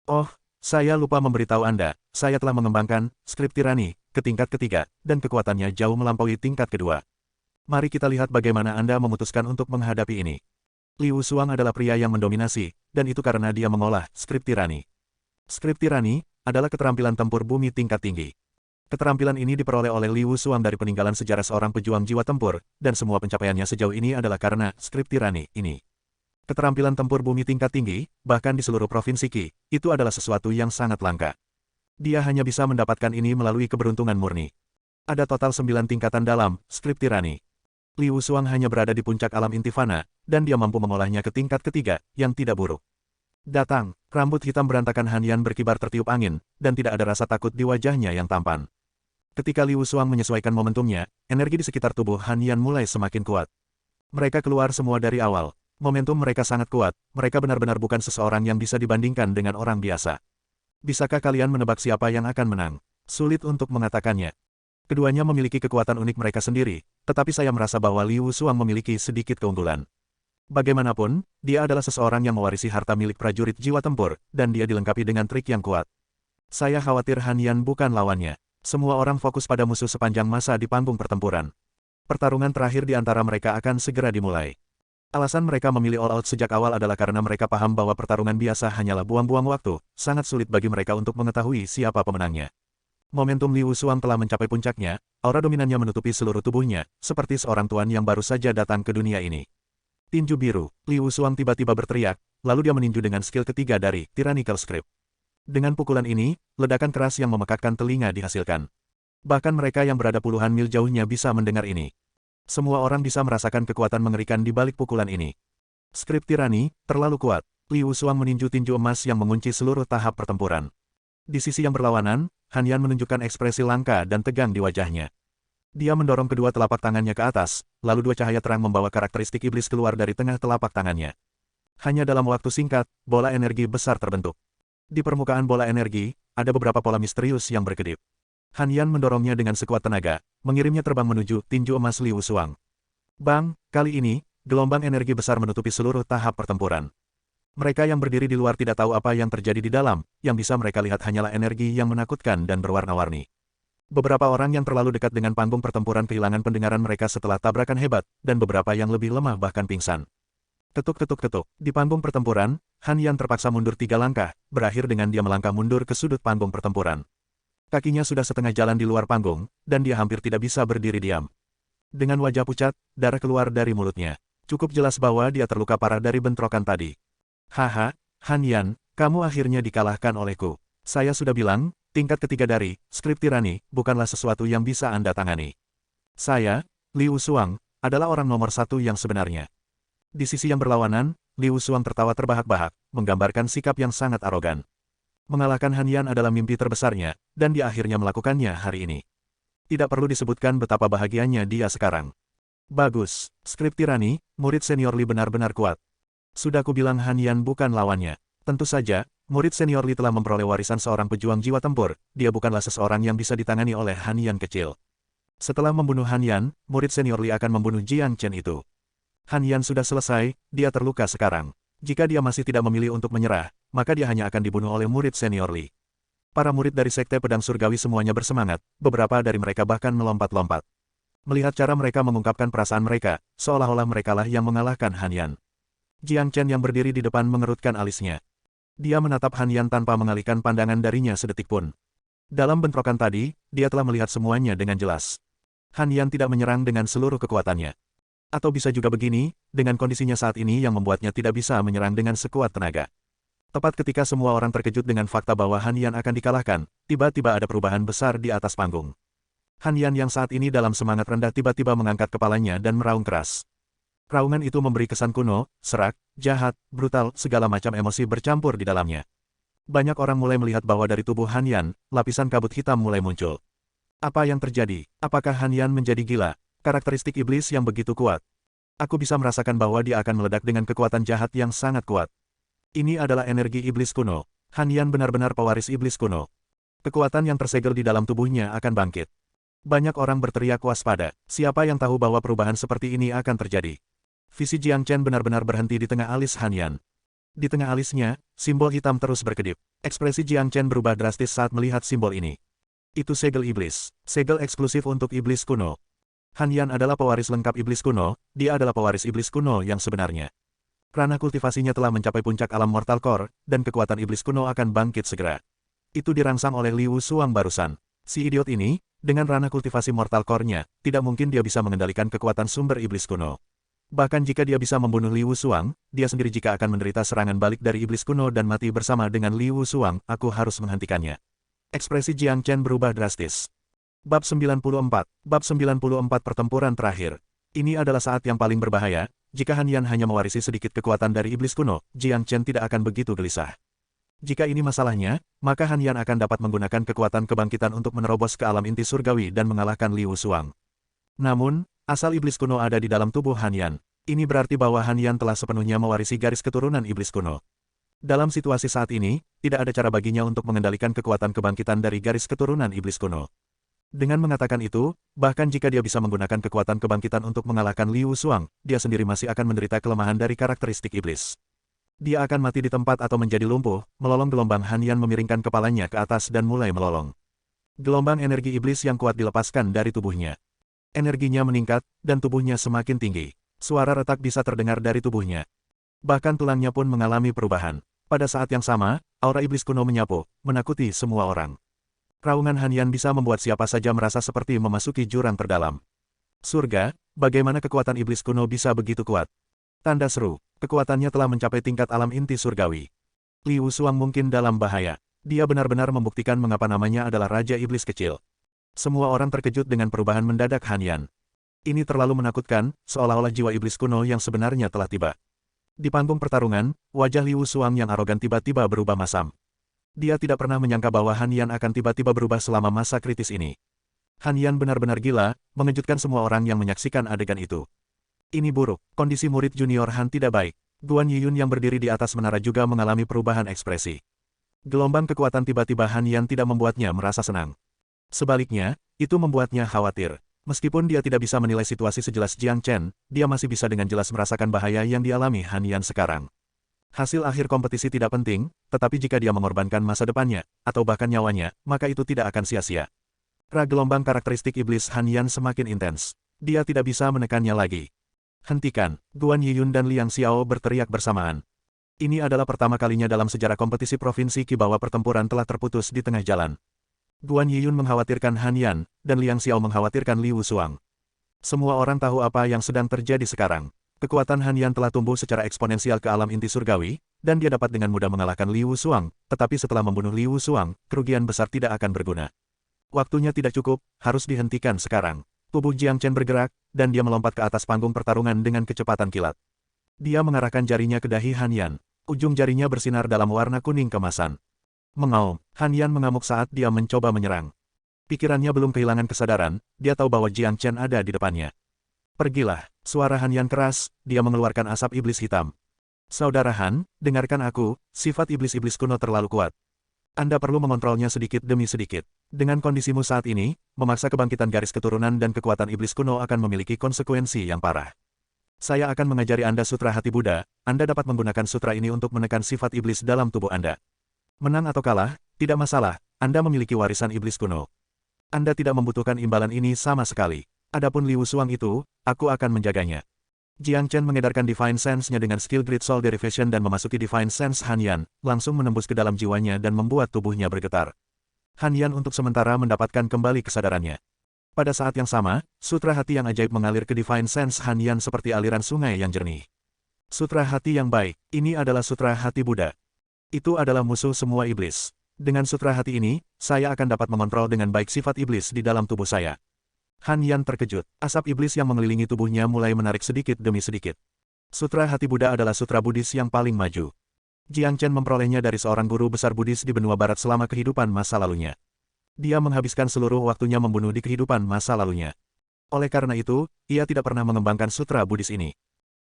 Oh, saya lupa memberitahu Anda, saya telah mengembangkan skrip tirani ke tingkat ketiga, dan kekuatannya jauh melampaui tingkat kedua. Mari kita lihat bagaimana Anda memutuskan untuk menghadapi ini. Liu Shuang adalah pria yang mendominasi, dan itu karena dia mengolah skrip tirani. Skrip tirani adalah keterampilan tempur bumi tingkat tinggi. Keterampilan ini diperoleh oleh Liu Shuang dari peninggalan sejarah seorang pejuang jiwa tempur, dan semua pencapaiannya sejauh ini adalah karena skrip tirani ini. Keterampilan tempur bumi tingkat tinggi, bahkan di seluruh provinsi Qi, itu adalah sesuatu yang sangat langka. Dia hanya bisa mendapatkan ini melalui keberuntungan murni. Ada total 9 tingkatan dalam skrip tirani. Liu Shuang hanya berada di puncak alam intifana, dan dia mampu mengolahnya ke tingkat ketiga, yang tidak buruk. Datang, rambut hitam berantakan Han Yan berkibar tertiup angin, dan tidak ada rasa takut di wajahnya yang tampan. Ketika Liu Shuang menyesuaikan momentumnya, energi di sekitar tubuh Han Yan mulai semakin kuat. Mereka keluar semua dari awal. Momentum mereka sangat kuat, mereka benar-benar bukan seseorang yang bisa dibandingkan dengan orang biasa. Bisakah kalian menebak siapa yang akan menang? Sulit untuk mengatakannya. Keduanya memiliki kekuatan unik mereka sendiri, tetapi saya merasa bahwa Liu Shuang memiliki sedikit keunggulan. Bagaimanapun, dia adalah seseorang yang mewarisi harta milik prajurit jiwa tempur, dan dia dilengkapi dengan trik yang kuat. Saya khawatir Han Yan bukan lawannya. Semua orang fokus pada musuh sepanjang masa di panggung pertempuran. Pertarungan terakhir di antara mereka akan segera dimulai. Alasan mereka memilih all out sejak awal adalah karena mereka paham bahwa pertarungan biasa hanyalah buang-buang waktu, sangat sulit bagi mereka untuk mengetahui siapa pemenangnya. Momentum Liu Shuang telah mencapai puncaknya, aura dominannya menutupi seluruh tubuhnya, seperti seorang tuan yang baru saja datang ke dunia ini. Tinju biru, Liu Shuang tiba-tiba berteriak, lalu dia meninju dengan skill ketiga dari Tyrannical Script. Dengan pukulan ini, ledakan keras yang memekakkan telinga dihasilkan. Bahkan mereka yang berada puluhan mil jauhnya bisa mendengar ini. Semua orang bisa merasakan kekuatan mengerikan di balik pukulan ini. Skrip tirani, terlalu kuat. Liu Shuang meninju tinju emas yang mengunci seluruh tahap pertempuran. Di sisi yang berlawanan, Han Yan menunjukkan ekspresi langka dan tegang di wajahnya. Dia mendorong kedua telapak tangannya ke atas, lalu dua cahaya terang membawa karakteristik iblis keluar dari tengah telapak tangannya. Hanya dalam waktu singkat, bola energi besar terbentuk. Di permukaan bola energi, ada beberapa pola misterius yang berkedip. Han Yan mendorongnya dengan sekuat tenaga, mengirimnya terbang menuju tinju emas Liu Xuang. Bang, kali ini, gelombang energi besar menutupi seluruh tahap pertempuran. Mereka yang berdiri di luar tidak tahu apa yang terjadi di dalam, yang bisa mereka lihat hanyalah energi yang menakutkan dan berwarna-warni. Beberapa orang yang terlalu dekat dengan panggung pertempuran kehilangan pendengaran mereka setelah tabrakan hebat, dan beberapa yang lebih lemah bahkan pingsan. Ketuk-ketuk-ketuk, di panggung pertempuran, Han Yan terpaksa mundur 3 langkah, berakhir dengan dia melangkah mundur ke sudut panggung pertempuran. Kakinya sudah setengah jalan di luar panggung, dan dia hampir tidak bisa berdiri diam. Dengan wajah pucat, darah keluar dari mulutnya. Cukup jelas bahwa dia terluka parah dari bentrokan tadi. Haha, Han Yan, kamu akhirnya dikalahkan olehku. Saya sudah bilang, tingkat ketiga dari skrip tirani bukanlah sesuatu yang bisa Anda tangani. Saya, Liu Xuang, adalah orang nomor 1 yang sebenarnya. Di sisi yang berlawanan, Liu Xuang tertawa terbahak-bahak, menggambarkan sikap yang sangat arogan. Mengalahkan Han Yan adalah mimpi terbesarnya, dan dia akhirnya melakukannya hari ini. Tidak perlu disebutkan betapa bahagianya dia sekarang. Bagus, skrip tirani, murid senior Li benar-benar kuat. Sudah kubilang Han Yan bukan lawannya. Tentu saja, murid senior Li telah memperoleh warisan seorang pejuang jiwa tempur, dia bukanlah seseorang yang bisa ditangani oleh Han Yan kecil. Setelah membunuh Han Yan, murid senior Li akan membunuh Jiang Chen itu. Han Yan sudah selesai, dia terluka sekarang. Jika dia masih tidak memilih untuk menyerah, maka dia hanya akan dibunuh oleh murid senior Li. Para murid dari Sekte Pedang Surgawi semuanya bersemangat, beberapa dari mereka bahkan melompat-lompat. Melihat cara mereka mengungkapkan perasaan mereka, seolah-olah merekalah yang mengalahkan Han Yan. Jiang Chen yang berdiri di depan mengerutkan alisnya. Dia menatap Han Yan tanpa mengalihkan pandangan darinya sedetik pun. Dalam bentrokan tadi, dia telah melihat semuanya dengan jelas. Han Yan tidak menyerang dengan seluruh kekuatannya. Atau bisa juga begini, dengan kondisinya saat ini yang membuatnya tidak bisa menyerang dengan sekuat tenaga. Tepat ketika semua orang terkejut dengan fakta bahwa Han Yan akan dikalahkan, tiba-tiba ada perubahan besar di atas panggung. Han Yan yang saat ini dalam semangat rendah tiba-tiba mengangkat kepalanya dan meraung keras. Raungan itu memberi kesan kuno, serak, jahat, brutal, segala macam emosi bercampur di dalamnya. Banyak orang mulai melihat bahwa dari tubuh Han Yan, lapisan kabut hitam mulai muncul. Apa yang terjadi? Apakah Han Yan menjadi gila? Karakteristik iblis yang begitu kuat. Aku bisa merasakan bahwa dia akan meledak dengan kekuatan jahat yang sangat kuat. Ini adalah energi iblis kuno. Han Yan benar-benar pewaris iblis kuno. Kekuatan yang tersegel di dalam tubuhnya akan bangkit. Banyak orang berteriak waspada. Siapa yang tahu bahwa perubahan seperti ini akan terjadi? Visi Jiang Chen benar-benar berhenti di tengah alis Han Yan. Di tengah alisnya, simbol hitam terus berkedip. Ekspresi Jiang Chen berubah drastis saat melihat simbol ini. Itu segel iblis. Segel eksklusif untuk iblis kuno. Han Yan adalah pewaris lengkap iblis kuno, dia adalah pewaris iblis kuno yang sebenarnya. Ranah kultivasinya telah mencapai puncak alam Mortal Core, dan kekuatan iblis kuno akan bangkit segera. Itu dirangsang oleh Liu Xuang barusan. Si idiot ini, dengan ranah kultivasi Mortal Core-nya, tidak mungkin dia bisa mengendalikan kekuatan sumber iblis kuno. Bahkan jika dia bisa membunuh Liu Xuang, dia sendiri jika akan menderita serangan balik dari iblis kuno dan mati bersama dengan Liu Xuang, aku harus menghentikannya. Ekspresi Jiang Chen berubah drastis. Bab 94. Bab 94 Pertempuran Terakhir. Ini adalah saat yang paling berbahaya. Jika Han Yan hanya mewarisi sedikit kekuatan dari iblis kuno, Jiang Chen tidak akan begitu gelisah. Jika ini masalahnya, maka Han Yan akan dapat menggunakan kekuatan kebangkitan untuk menerobos ke alam inti surgawi dan mengalahkan Liu Xuang. Namun, asal iblis kuno ada di dalam tubuh Han Yan. Ini berarti bahwa Han Yan telah sepenuhnya mewarisi garis keturunan iblis kuno. Dalam situasi saat ini, tidak ada cara baginya untuk mengendalikan kekuatan kebangkitan dari garis keturunan iblis kuno. Dengan mengatakan itu, bahkan jika dia bisa menggunakan kekuatan kebangkitan untuk mengalahkan Liu Xuang, dia sendiri masih akan menderita kelemahan dari karakteristik iblis. Dia akan mati di tempat atau menjadi lumpuh. Melolong gelombang Han Yan memiringkan kepalanya ke atas dan mulai melolong. Gelombang energi iblis yang kuat dilepaskan dari tubuhnya. Energinya meningkat, dan tubuhnya semakin tinggi. Suara retak bisa terdengar dari tubuhnya. Bahkan tulangnya pun mengalami perubahan. Pada saat yang sama, aura iblis kuno menyapu, menakuti semua orang. Raungan Han Yan bisa membuat siapa saja merasa seperti memasuki jurang terdalam. Surga, bagaimana kekuatan iblis kuno bisa begitu kuat? Tanda seru, kekuatannya telah mencapai tingkat alam inti surgawi. Liu Xuang mungkin dalam bahaya. Dia benar-benar membuktikan mengapa namanya adalah Raja Iblis Kecil. Semua orang terkejut dengan perubahan mendadak Han Yan. Ini terlalu menakutkan, seolah-olah jiwa iblis kuno yang sebenarnya telah tiba. Di panggung pertarungan, wajah Liu Xuang yang arogan tiba-tiba berubah masam. Dia tidak pernah menyangka bahwa Han Yan akan tiba-tiba berubah selama masa kritis ini. Han Yan benar-benar gila, mengejutkan semua orang yang menyaksikan adegan itu. Ini buruk, kondisi murid junior Han tidak baik. Guan Yiyun yang berdiri di atas menara juga mengalami perubahan ekspresi. Gelombang kekuatan tiba-tiba Han Yan tidak membuatnya merasa senang. Sebaliknya, itu membuatnya khawatir. Meskipun dia tidak bisa menilai situasi sejelas Jiang Chen, dia masih bisa dengan jelas merasakan bahaya yang dialami Han Yan sekarang. Hasil akhir kompetisi tidak penting, tetapi jika dia mengorbankan masa depannya, atau bahkan nyawanya, maka itu tidak akan sia-sia. Gelombang karakteristik iblis Han Yan semakin intens. Dia tidak bisa menekannya lagi. Hentikan, Guan Yiyun dan Liang Xiao berteriak bersamaan. Ini adalah pertama kalinya dalam sejarah kompetisi provinsi Qi bahwa pertempuran telah terputus di tengah jalan. Guan Yiyun mengkhawatirkan Han Yan, dan Liang Xiao mengkhawatirkan Li Wusuang. Semua orang tahu apa yang sedang terjadi sekarang. Kekuatan Han Yan telah tumbuh secara eksponensial ke alam inti surgawi, dan dia dapat dengan mudah mengalahkan Li Wusuang, tetapi setelah membunuh Li Wusuang, kerugian besar tidak akan berguna. Waktunya tidak cukup, harus dihentikan sekarang. Tubuh Jiang Chen bergerak, dan dia melompat ke atas panggung pertarungan dengan kecepatan kilat. Dia mengarahkan jarinya ke dahi Han Yan. Ujung jarinya bersinar dalam warna kuning kemasan. Mengaum, Han Yan mengamuk saat dia mencoba menyerang. Pikirannya belum kehilangan kesadaran, dia tahu bahwa Jiang Chen ada di depannya. Pergilah, suara Han Yan keras, dia mengeluarkan asap iblis hitam. Saudara Han, dengarkan aku, sifat iblis-iblis kuno terlalu kuat. Anda perlu mengontrolnya sedikit demi sedikit. Dengan kondisimu saat ini, memaksa kebangkitan garis keturunan dan kekuatan iblis kuno akan memiliki konsekuensi yang parah. Saya akan mengajari Anda sutra hati Buddha, Anda dapat menggunakan sutra ini untuk menekan sifat iblis dalam tubuh Anda. Menang atau kalah, tidak masalah, Anda memiliki warisan iblis kuno. Anda tidak membutuhkan imbalan ini sama sekali. Adapun Li Wusuang itu, aku akan menjaganya. Jiang Chen mengedarkan Divine Sense-nya dengan skill Great Soul Derivation dan memasuki Divine Sense Han Yan, langsung menembus ke dalam jiwanya dan membuat tubuhnya bergetar. Han Yan untuk sementara mendapatkan kembali kesadarannya. Pada saat yang sama, sutra hati yang ajaib mengalir ke Divine Sense Han Yan seperti aliran sungai yang jernih. Sutra hati yang baik, ini adalah sutra hati Buddha. Itu adalah musuh semua iblis. Dengan sutra hati ini, saya akan dapat mengontrol dengan baik sifat iblis di dalam tubuh saya. Han Yan terkejut. Asap iblis yang mengelilingi tubuhnya mulai menarik sedikit demi sedikit. Sutra hati Buddha adalah sutra Buddhis yang paling maju. Jiang Chen memperolehnya dari seorang guru besar Buddhis di benua barat selama kehidupan masa lalunya. Dia menghabiskan seluruh waktunya membunuh di kehidupan masa lalunya. Oleh karena itu, ia tidak pernah mengembangkan sutra Buddhis ini.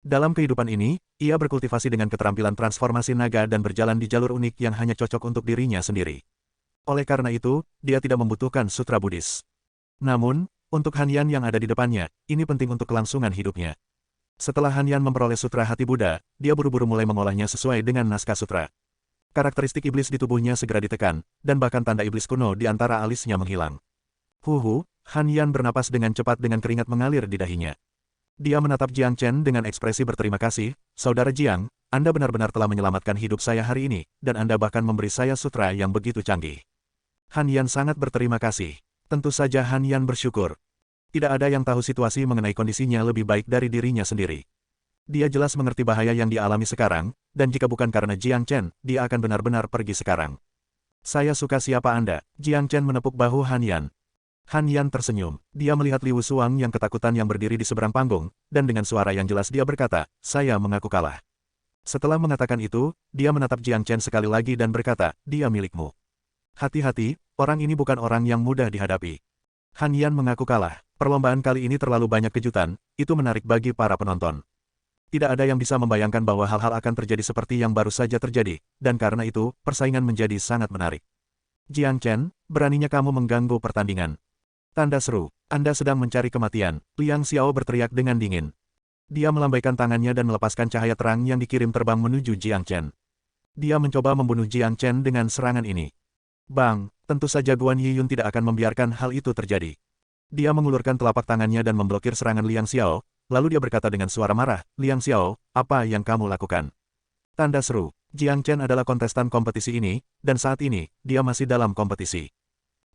Dalam kehidupan ini, ia berkultivasi dengan keterampilan transformasi naga dan berjalan di jalur unik yang hanya cocok untuk dirinya sendiri. Oleh karena itu, dia tidak membutuhkan sutra Buddhis. Namun, untuk Han Yan yang ada di depannya, ini penting untuk kelangsungan hidupnya. Setelah Han Yan memperoleh sutra hati Buddha, dia buru-buru mulai mengolahnya sesuai dengan naskah sutra. Karakteristik iblis di tubuhnya segera ditekan, dan bahkan tanda iblis kuno di antara alisnya menghilang. Han Yan bernapas dengan cepat dengan keringat mengalir di dahinya. Dia menatap Jiang Chen dengan ekspresi berterima kasih, Saudara Jiang, Anda benar-benar telah menyelamatkan hidup saya hari ini, dan Anda bahkan memberi saya sutra yang begitu canggih. Han Yan sangat berterima kasih. Tentu saja Han Yan bersyukur. Tidak ada yang tahu situasi mengenai kondisinya lebih baik dari dirinya sendiri. Dia jelas mengerti bahaya yang dialami sekarang, dan jika bukan karena Jiang Chen, dia akan benar-benar pergi sekarang. Saya suka siapa Anda, Jiang Chen menepuk bahu Han Yan. Han Yan tersenyum. Dia melihat Li Wusuang yang ketakutan yang berdiri di seberang panggung, dan dengan suara yang jelas dia berkata, saya mengaku kalah. Setelah mengatakan itu, dia menatap Jiang Chen sekali lagi dan berkata, dia milikmu. Hati-hati, orang ini bukan orang yang mudah dihadapi. Han Yan mengaku kalah. Perlombaan kali ini terlalu banyak kejutan, itu menarik bagi para penonton. Tidak ada yang bisa membayangkan bahwa hal-hal akan terjadi seperti yang baru saja terjadi, dan karena itu, persaingan menjadi sangat menarik. Jiang Chen, beraninya kamu mengganggu pertandingan. Tanda seru, Anda sedang mencari kematian, Liang Xiao berteriak dengan dingin. Dia melambaikan tangannya dan melepaskan cahaya terang yang dikirim terbang menuju Jiang Chen. Dia mencoba membunuh Jiang Chen dengan serangan ini. Bang, tentu saja Guan Yiyun tidak akan membiarkan hal itu terjadi. Dia mengulurkan telapak tangannya dan memblokir serangan Liang Xiao, lalu dia berkata dengan suara marah, Liang Xiao, apa yang kamu lakukan? Tanda seru, Jiang Chen adalah kontestan kompetisi ini, dan saat ini, dia masih dalam kompetisi.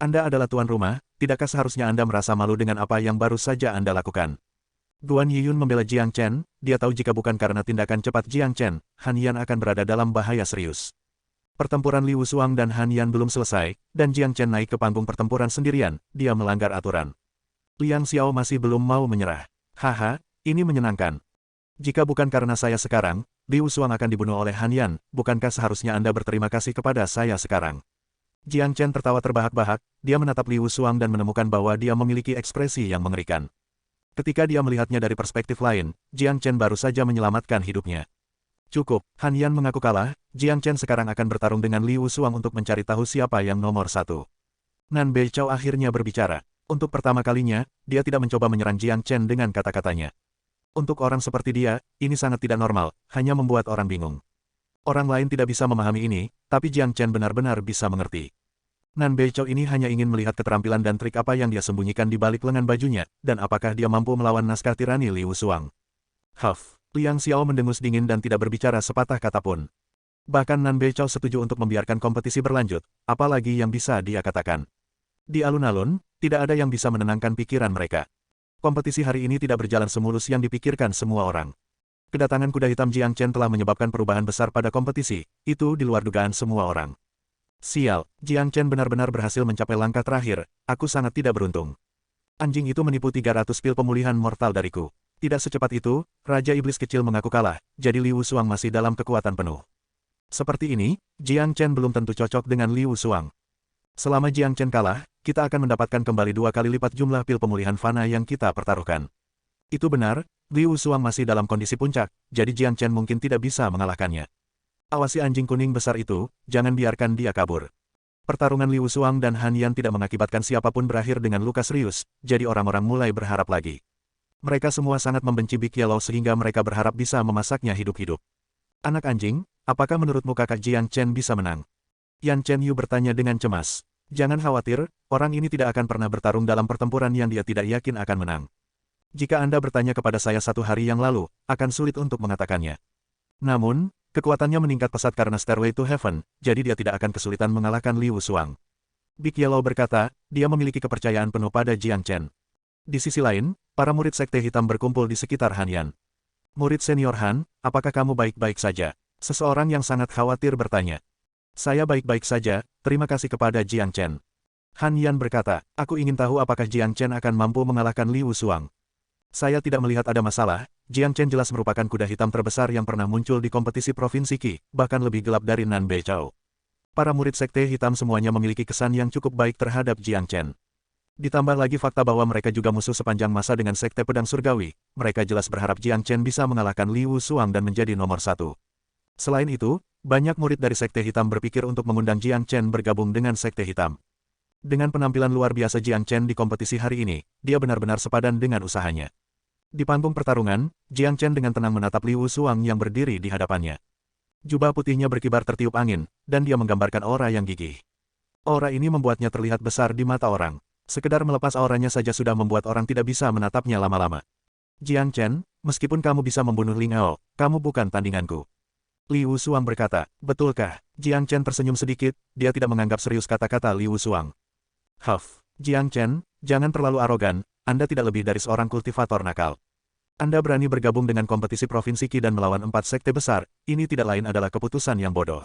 Anda adalah tuan rumah, tidakkah seharusnya Anda merasa malu dengan apa yang baru saja Anda lakukan? Guan Yiyun membela Jiang Chen, dia tahu jika bukan karena tindakan cepat Jiang Chen, Han Yan akan berada dalam bahaya serius. Pertempuran Li Wusuang dan Han Yan belum selesai, dan Jiang Chen naik ke panggung pertempuran sendirian, dia melanggar aturan. Liang Xiao masih belum mau menyerah. Haha, ini menyenangkan. Jika bukan karena saya sekarang, Liu Xuang akan dibunuh oleh Han Yan, bukankah seharusnya Anda berterima kasih kepada saya sekarang? Jiang Chen tertawa terbahak-bahak, dia menatap Liu Xuang dan menemukan bahwa dia memiliki ekspresi yang mengerikan. Ketika dia melihatnya dari perspektif lain, Jiang Chen baru saja menyelamatkan hidupnya. Cukup, Han Yan mengaku kalah, Jiang Chen sekarang akan bertarung dengan Liu Xuang untuk mencari tahu siapa yang nomor satu. Nan Beichao akhirnya berbicara. Untuk pertama kalinya, dia tidak mencoba menyerang Jiang Chen dengan kata-katanya. Untuk orang seperti dia, ini sangat tidak normal, hanya membuat orang bingung. Orang lain tidak bisa memahami ini, tapi Jiang Chen benar-benar bisa mengerti. Nan Beichao ini hanya ingin melihat keterampilan dan trik apa yang dia sembunyikan di balik lengan bajunya, dan apakah dia mampu melawan naskah tirani Liu Xuang. Huff, Liang Xiao mendengus dingin dan tidak berbicara sepatah kata pun. Bahkan Nan Beichao setuju untuk membiarkan kompetisi berlanjut, apalagi yang bisa dia katakan. Di alun-alun, tidak ada yang bisa menenangkan pikiran mereka. Kompetisi hari ini tidak berjalan semulus yang dipikirkan semua orang. Kedatangan kuda hitam Jiang Chen telah menyebabkan perubahan besar pada kompetisi, itu di luar dugaan semua orang. Sial, Jiang Chen benar-benar berhasil mencapai langkah terakhir, aku sangat tidak beruntung. Anjing itu menipu 300 pil pemulihan mortal dariku. Tidak secepat itu, Raja Iblis Kecil mengaku kalah, jadi Liu Xuang masih dalam kekuatan penuh. Seperti ini, Jiang Chen belum tentu cocok dengan Liu Xuang. Selama Jiang Chen kalah, kita akan mendapatkan kembali 2 kali lipat jumlah pil pemulihan fana yang kita pertaruhkan. Itu benar, Liu Xuang masih dalam kondisi puncak, jadi Jiang Chen mungkin tidak bisa mengalahkannya. Awasi anjing kuning besar itu, jangan biarkan dia kabur. Pertarungan Liu Xuang dan Han Yan tidak mengakibatkan siapapun berakhir dengan luka serius, jadi orang-orang mulai berharap lagi. Mereka semua sangat membenci Big Yellow sehingga mereka berharap bisa memasaknya hidup-hidup. Anak anjing, apakah menurutmu kakak Jiang Chen bisa menang? Yan Chen Yu bertanya dengan cemas. Jangan khawatir, orang ini tidak akan pernah bertarung dalam pertempuran yang dia tidak yakin akan menang. Jika Anda bertanya kepada saya 1 hari yang lalu, akan sulit untuk mengatakannya. Namun, kekuatannya meningkat pesat karena Stairway to Heaven, jadi dia tidak akan kesulitan mengalahkan Liu Xuang. Big Yellow berkata, dia memiliki kepercayaan penuh pada Jiang Chen. Di sisi lain, para murid Sekte Hitam berkumpul di sekitar Han Yan. Murid senior Han, apakah kamu baik-baik saja? Seseorang yang sangat khawatir bertanya. Saya baik-baik saja, terima kasih kepada Jiang Chen. Han Yan berkata, aku ingin tahu apakah Jiang Chen akan mampu mengalahkan Liu Xuang. Saya tidak melihat ada masalah, Jiang Chen jelas merupakan kuda hitam terbesar yang pernah muncul di kompetisi Provinsi Qi, bahkan lebih gelap dari Nan Beichao. Para murid Sekte Hitam semuanya memiliki kesan yang cukup baik terhadap Jiang Chen. Ditambah lagi fakta bahwa mereka juga musuh sepanjang masa dengan Sekte Pedang Surgawi, mereka jelas berharap Jiang Chen bisa mengalahkan Liu Xuang dan menjadi nomor 1. Selain itu, banyak murid dari Sekte Hitam berpikir untuk mengundang Jiang Chen bergabung dengan Sekte Hitam. Dengan penampilan luar biasa Jiang Chen di kompetisi hari ini, dia benar-benar sepadan dengan usahanya. Di panggung pertarungan, Jiang Chen dengan tenang menatap Liu Xuang yang berdiri di hadapannya. Jubah putihnya berkibar tertiup angin, dan dia menggambarkan aura yang gigih. Aura ini membuatnya terlihat besar di mata orang. Sekedar melepas auranya saja sudah membuat orang tidak bisa menatapnya lama-lama. Jiang Chen, meskipun kamu bisa membunuh Ling Hao, kamu bukan tandinganku. Liu Xuang berkata, betulkah? Jiang Chen tersenyum sedikit, dia tidak menganggap serius kata-kata Liu Xuang. Huff, Jiang Chen, jangan terlalu arogan, Anda tidak lebih dari seorang kultivator nakal. Anda berani bergabung dengan kompetisi Provinsi Qi dan melawan 4 sekte besar, ini tidak lain adalah keputusan yang bodoh.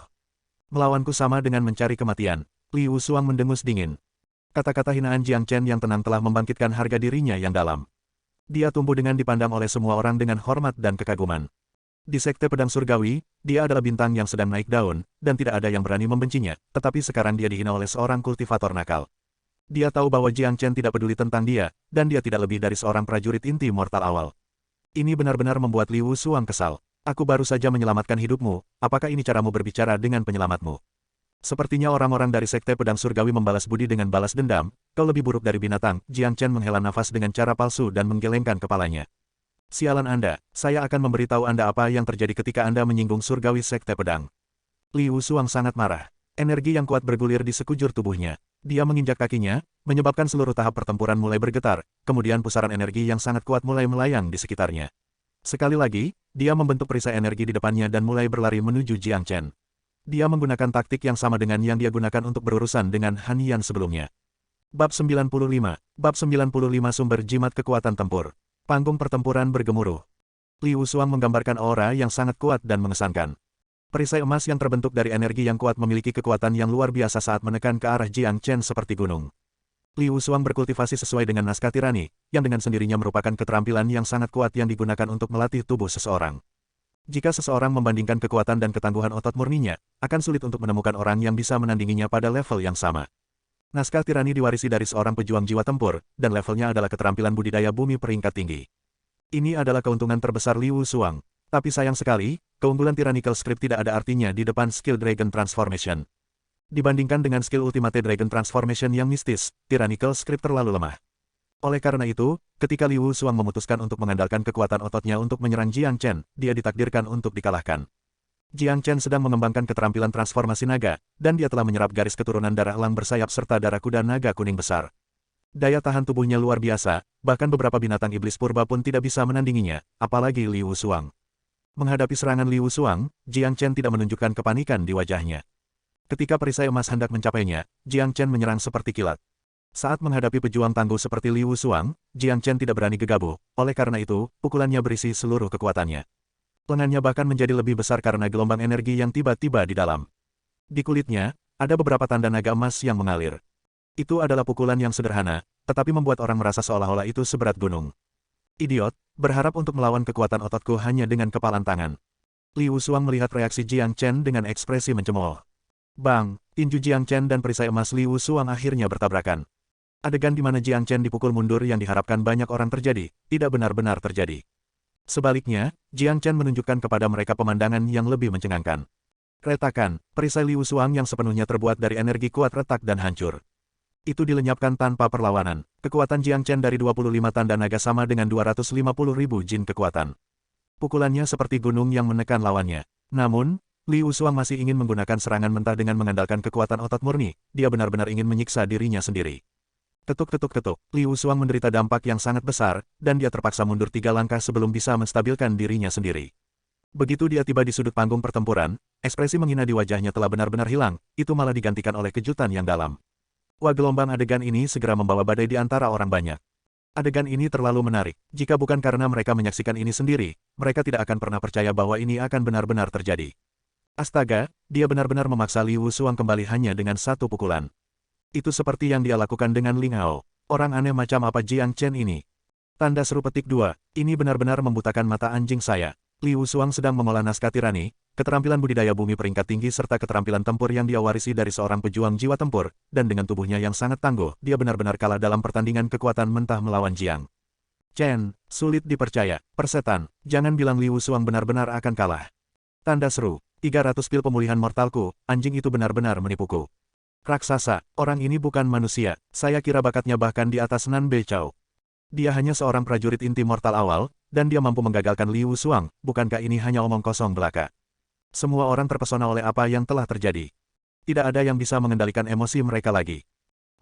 Melawanku sama dengan mencari kematian. Liu Xuang mendengus dingin. Kata-kata hinaan Jiang Chen yang tenang telah membangkitkan harga dirinya yang dalam. Dia tumbuh dengan dipandang oleh semua orang dengan hormat dan kekaguman. Di Sekte Pedang Surgawi, dia adalah bintang yang sedang naik daun, dan tidak ada yang berani membencinya, tetapi sekarang dia dihina oleh seorang kultivator nakal. Dia tahu bahwa Jiang Chen tidak peduli tentang dia, dan dia tidak lebih dari seorang prajurit inti mortal awal. Ini benar-benar membuat Liu Xuang kesal. Aku baru saja menyelamatkan hidupmu, apakah ini caramu berbicara dengan penyelamatmu? Sepertinya orang-orang dari Sekte Pedang Surgawi membalas budi dengan balas dendam, kau lebih buruk dari binatang. Jiang Chen menghela nafas dengan cara palsu dan menggelengkan kepalanya. Sialan Anda, saya akan memberitahu Anda apa yang terjadi ketika Anda menyinggung surgawi Sekte Pedang. Liu Xuang sangat marah. Energi yang kuat bergulir di sekujur tubuhnya. Dia menginjak kakinya, menyebabkan seluruh tahap pertempuran mulai bergetar, kemudian pusaran energi yang sangat kuat mulai melayang di sekitarnya. Sekali lagi, dia membentuk perisai energi di depannya dan mulai berlari menuju Jiang Chen. Dia menggunakan taktik yang sama dengan yang dia gunakan untuk berurusan dengan Han Yan sebelumnya. Bab 95. Bab 95 Sumber Jimat Kekuatan Tempur. Panggung pertempuran bergemuruh. Liu Xuang menggambarkan aura yang sangat kuat dan mengesankan. Perisai emas yang terbentuk dari energi yang kuat memiliki kekuatan yang luar biasa saat menekan ke arah Jiang Chen seperti gunung. Liu Xuang berkultivasi sesuai dengan naskah tirani, yang dengan sendirinya merupakan keterampilan yang sangat kuat yang digunakan untuk melatih tubuh seseorang. Jika seseorang membandingkan kekuatan dan ketangguhan otot murninya, akan sulit untuk menemukan orang yang bisa menandinginya pada level yang sama. Naskah tirani diwarisi dari seorang pejuang jiwa tempur, dan levelnya adalah keterampilan budidaya bumi peringkat tinggi. Ini adalah keuntungan terbesar Liu Xuang. Tapi sayang sekali, keunggulan Tyrannical Script tidak ada artinya di depan skill Dragon Transformation. Dibandingkan dengan skill Ultimate Dragon Transformation yang mistis, Tyrannical Script terlalu lemah. Oleh karena itu, ketika Liu Xuang memutuskan untuk mengandalkan kekuatan ototnya untuk menyerang Jiang Chen, dia ditakdirkan untuk dikalahkan. Jiang Chen sedang mengembangkan keterampilan transformasi naga, dan dia telah menyerap garis keturunan darah elang bersayap serta darah kuda naga kuning besar. Daya tahan tubuhnya luar biasa, bahkan beberapa binatang iblis purba pun tidak bisa menandinginya, apalagi Liu Xuang. Menghadapi serangan Liu Xuang, Jiang Chen tidak menunjukkan kepanikan di wajahnya. Ketika perisai emas hendak mencapainya, Jiang Chen menyerang seperti kilat. Saat menghadapi pejuang tangguh seperti Liu Xuang, Jiang Chen tidak berani gegabah, oleh karena itu, pukulannya berisi seluruh kekuatannya. Lengannya bahkan menjadi lebih besar karena gelombang energi yang tiba-tiba di dalam. Di kulitnya, ada beberapa tanda naga emas yang mengalir. Itu adalah pukulan yang sederhana, tetapi membuat orang merasa seolah-olah itu seberat gunung. Idiot, berharap untuk melawan kekuatan ototku hanya dengan kepalan tangan. Liu Xuang melihat reaksi Jiang Chen dengan ekspresi mencemooh. Bang, tinju Jiang Chen dan perisai emas Liu Xuang akhirnya bertabrakan. Adegan di mana Jiang Chen dipukul mundur yang diharapkan banyak orang terjadi, tidak benar-benar terjadi. Sebaliknya, Jiang Chen menunjukkan kepada mereka pemandangan yang lebih mencengangkan. Retakan, perisai Liu Xuang yang sepenuhnya terbuat dari energi kuat retak dan hancur. Itu dilenyapkan tanpa perlawanan. Kekuatan Jiang Chen dari 25 tanda naga sama dengan 250.000 jin kekuatan. Pukulannya seperti gunung yang menekan lawannya. Namun, Liu Xuang masih ingin menggunakan serangan mentah dengan mengandalkan kekuatan otot murni. Dia benar-benar ingin menyiksa dirinya sendiri. Ketuk-ketuk-ketuk, Liu Xuang menderita dampak yang sangat besar, dan dia terpaksa mundur 3 langkah sebelum bisa menstabilkan dirinya sendiri. Begitu dia tiba di sudut panggung pertempuran, ekspresi menghina di wajahnya telah benar-benar hilang, itu malah digantikan oleh kejutan yang dalam. Wah, gelombang adegan ini segera membawa badai di antara orang banyak. Adegan ini terlalu menarik. Jika bukan karena mereka menyaksikan ini sendiri, mereka tidak akan pernah percaya bahwa ini akan benar-benar terjadi. Astaga, dia benar-benar memaksa Liu Xuang kembali hanya dengan satu pukulan. Itu seperti yang dia lakukan dengan Ling Hao. Orang aneh macam apa Jiang Chen ini? Tanda seru petik 2, ini benar-benar membutakan mata anjing saya. Liu Xuang sedang mengolah naskah tirani, keterampilan budidaya bumi peringkat tinggi serta keterampilan tempur yang dia warisi dari seorang pejuang jiwa tempur, dan dengan tubuhnya yang sangat tangguh, dia benar-benar kalah dalam pertandingan kekuatan mentah melawan Jiang Chen. Sulit dipercaya, persetan, jangan bilang Liu Xuang benar-benar akan kalah. Tanda seru, 300 pil pemulihan mortalku, anjing itu benar-benar menipuku. Raksasa, orang ini bukan manusia, saya kira bakatnya bahkan di atas Nan Beichao. Dia hanya seorang prajurit inti mortal awal, dan dia mampu menggagalkan Liu Xuang, bukankah ini hanya omong kosong belaka? Semua orang terpesona oleh apa yang telah terjadi. Tidak ada yang bisa mengendalikan emosi mereka lagi.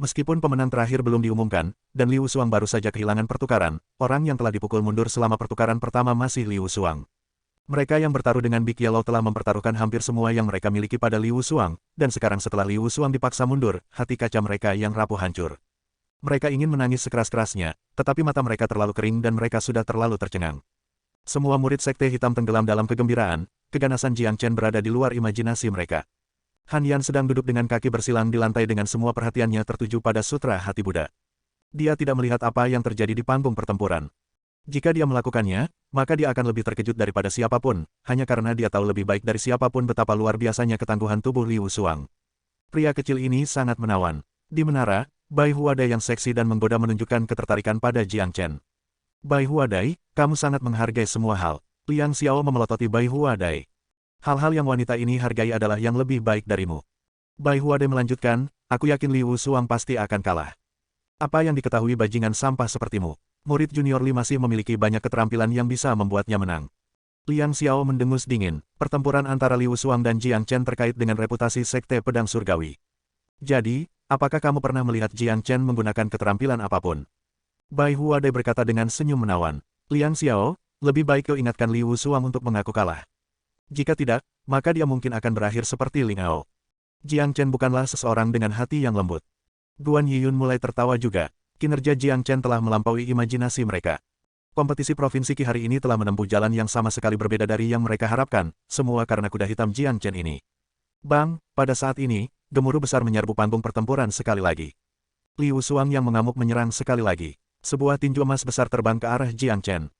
Meskipun pemenang terakhir belum diumumkan, dan Liu Xuang baru saja kehilangan pertukaran, orang yang telah dipukul mundur selama pertukaran pertama masih Liu Xuang. Mereka yang bertaruh dengan Big Yellow telah mempertaruhkan hampir semua yang mereka miliki pada Liu Xuang, dan sekarang setelah Liu Xuang dipaksa mundur, hati kaca mereka yang rapuh hancur. Mereka ingin menangis sekeras-kerasnya, tetapi mata mereka terlalu kering dan mereka sudah terlalu tercengang. Semua murid Sekte Hitam tenggelam dalam kegembiraan, keganasan Jiang Chen berada di luar imajinasi mereka. Han Yan sedang duduk dengan kaki bersilang di lantai dengan semua perhatiannya tertuju pada Sutra Hati Buddha. Dia tidak melihat apa yang terjadi di panggung pertempuran. Jika dia melakukannya, maka dia akan lebih terkejut daripada siapapun, hanya karena dia tahu lebih baik dari siapapun betapa luar biasanya ketangguhan tubuh Liu Xuang. Pria kecil ini sangat menawan. Di menara, Bai Huadai yang seksi dan menggoda menunjukkan ketertarikan pada Jiang Chen. Bai Huadai, kamu sangat menghargai semua hal. Liang Xiao memelototi Bai Huadai. Hal-hal yang wanita ini hargai adalah yang lebih baik darimu. Bai Huadai melanjutkan, aku yakin Liu Xuang pasti akan kalah. Apa yang diketahui bajingan sampah sepertimu? Murid junior Li masih memiliki banyak keterampilan yang bisa membuatnya menang. Liang Xiao mendengus dingin, pertempuran antara Liu Xuang dan Jiang Chen terkait dengan reputasi Sekte Pedang Surgawi. Jadi, apakah kamu pernah melihat Jiang Chen menggunakan keterampilan apapun? Bai Huadai berkata dengan senyum menawan. Liang Xiao, lebih baik kau ingatkan Liu Xuang untuk mengaku kalah. Jika tidak, maka dia mungkin akan berakhir seperti Ling Hao. Jiang Chen bukanlah seseorang dengan hati yang lembut. Guan Yiyun mulai tertawa juga. Kinerja Jiang Chen telah melampaui imajinasi mereka. Kompetisi Provinsi Qi hari ini telah menempuh jalan yang sama sekali berbeda dari yang mereka harapkan, semua karena kuda hitam Jiang Chen ini. Bang, pada saat ini, gemuruh besar menyerbu panggung pertempuran sekali lagi. Liu Xuang yang mengamuk menyerang sekali lagi. Sebuah tinju emas besar terbang ke arah Jiang Chen.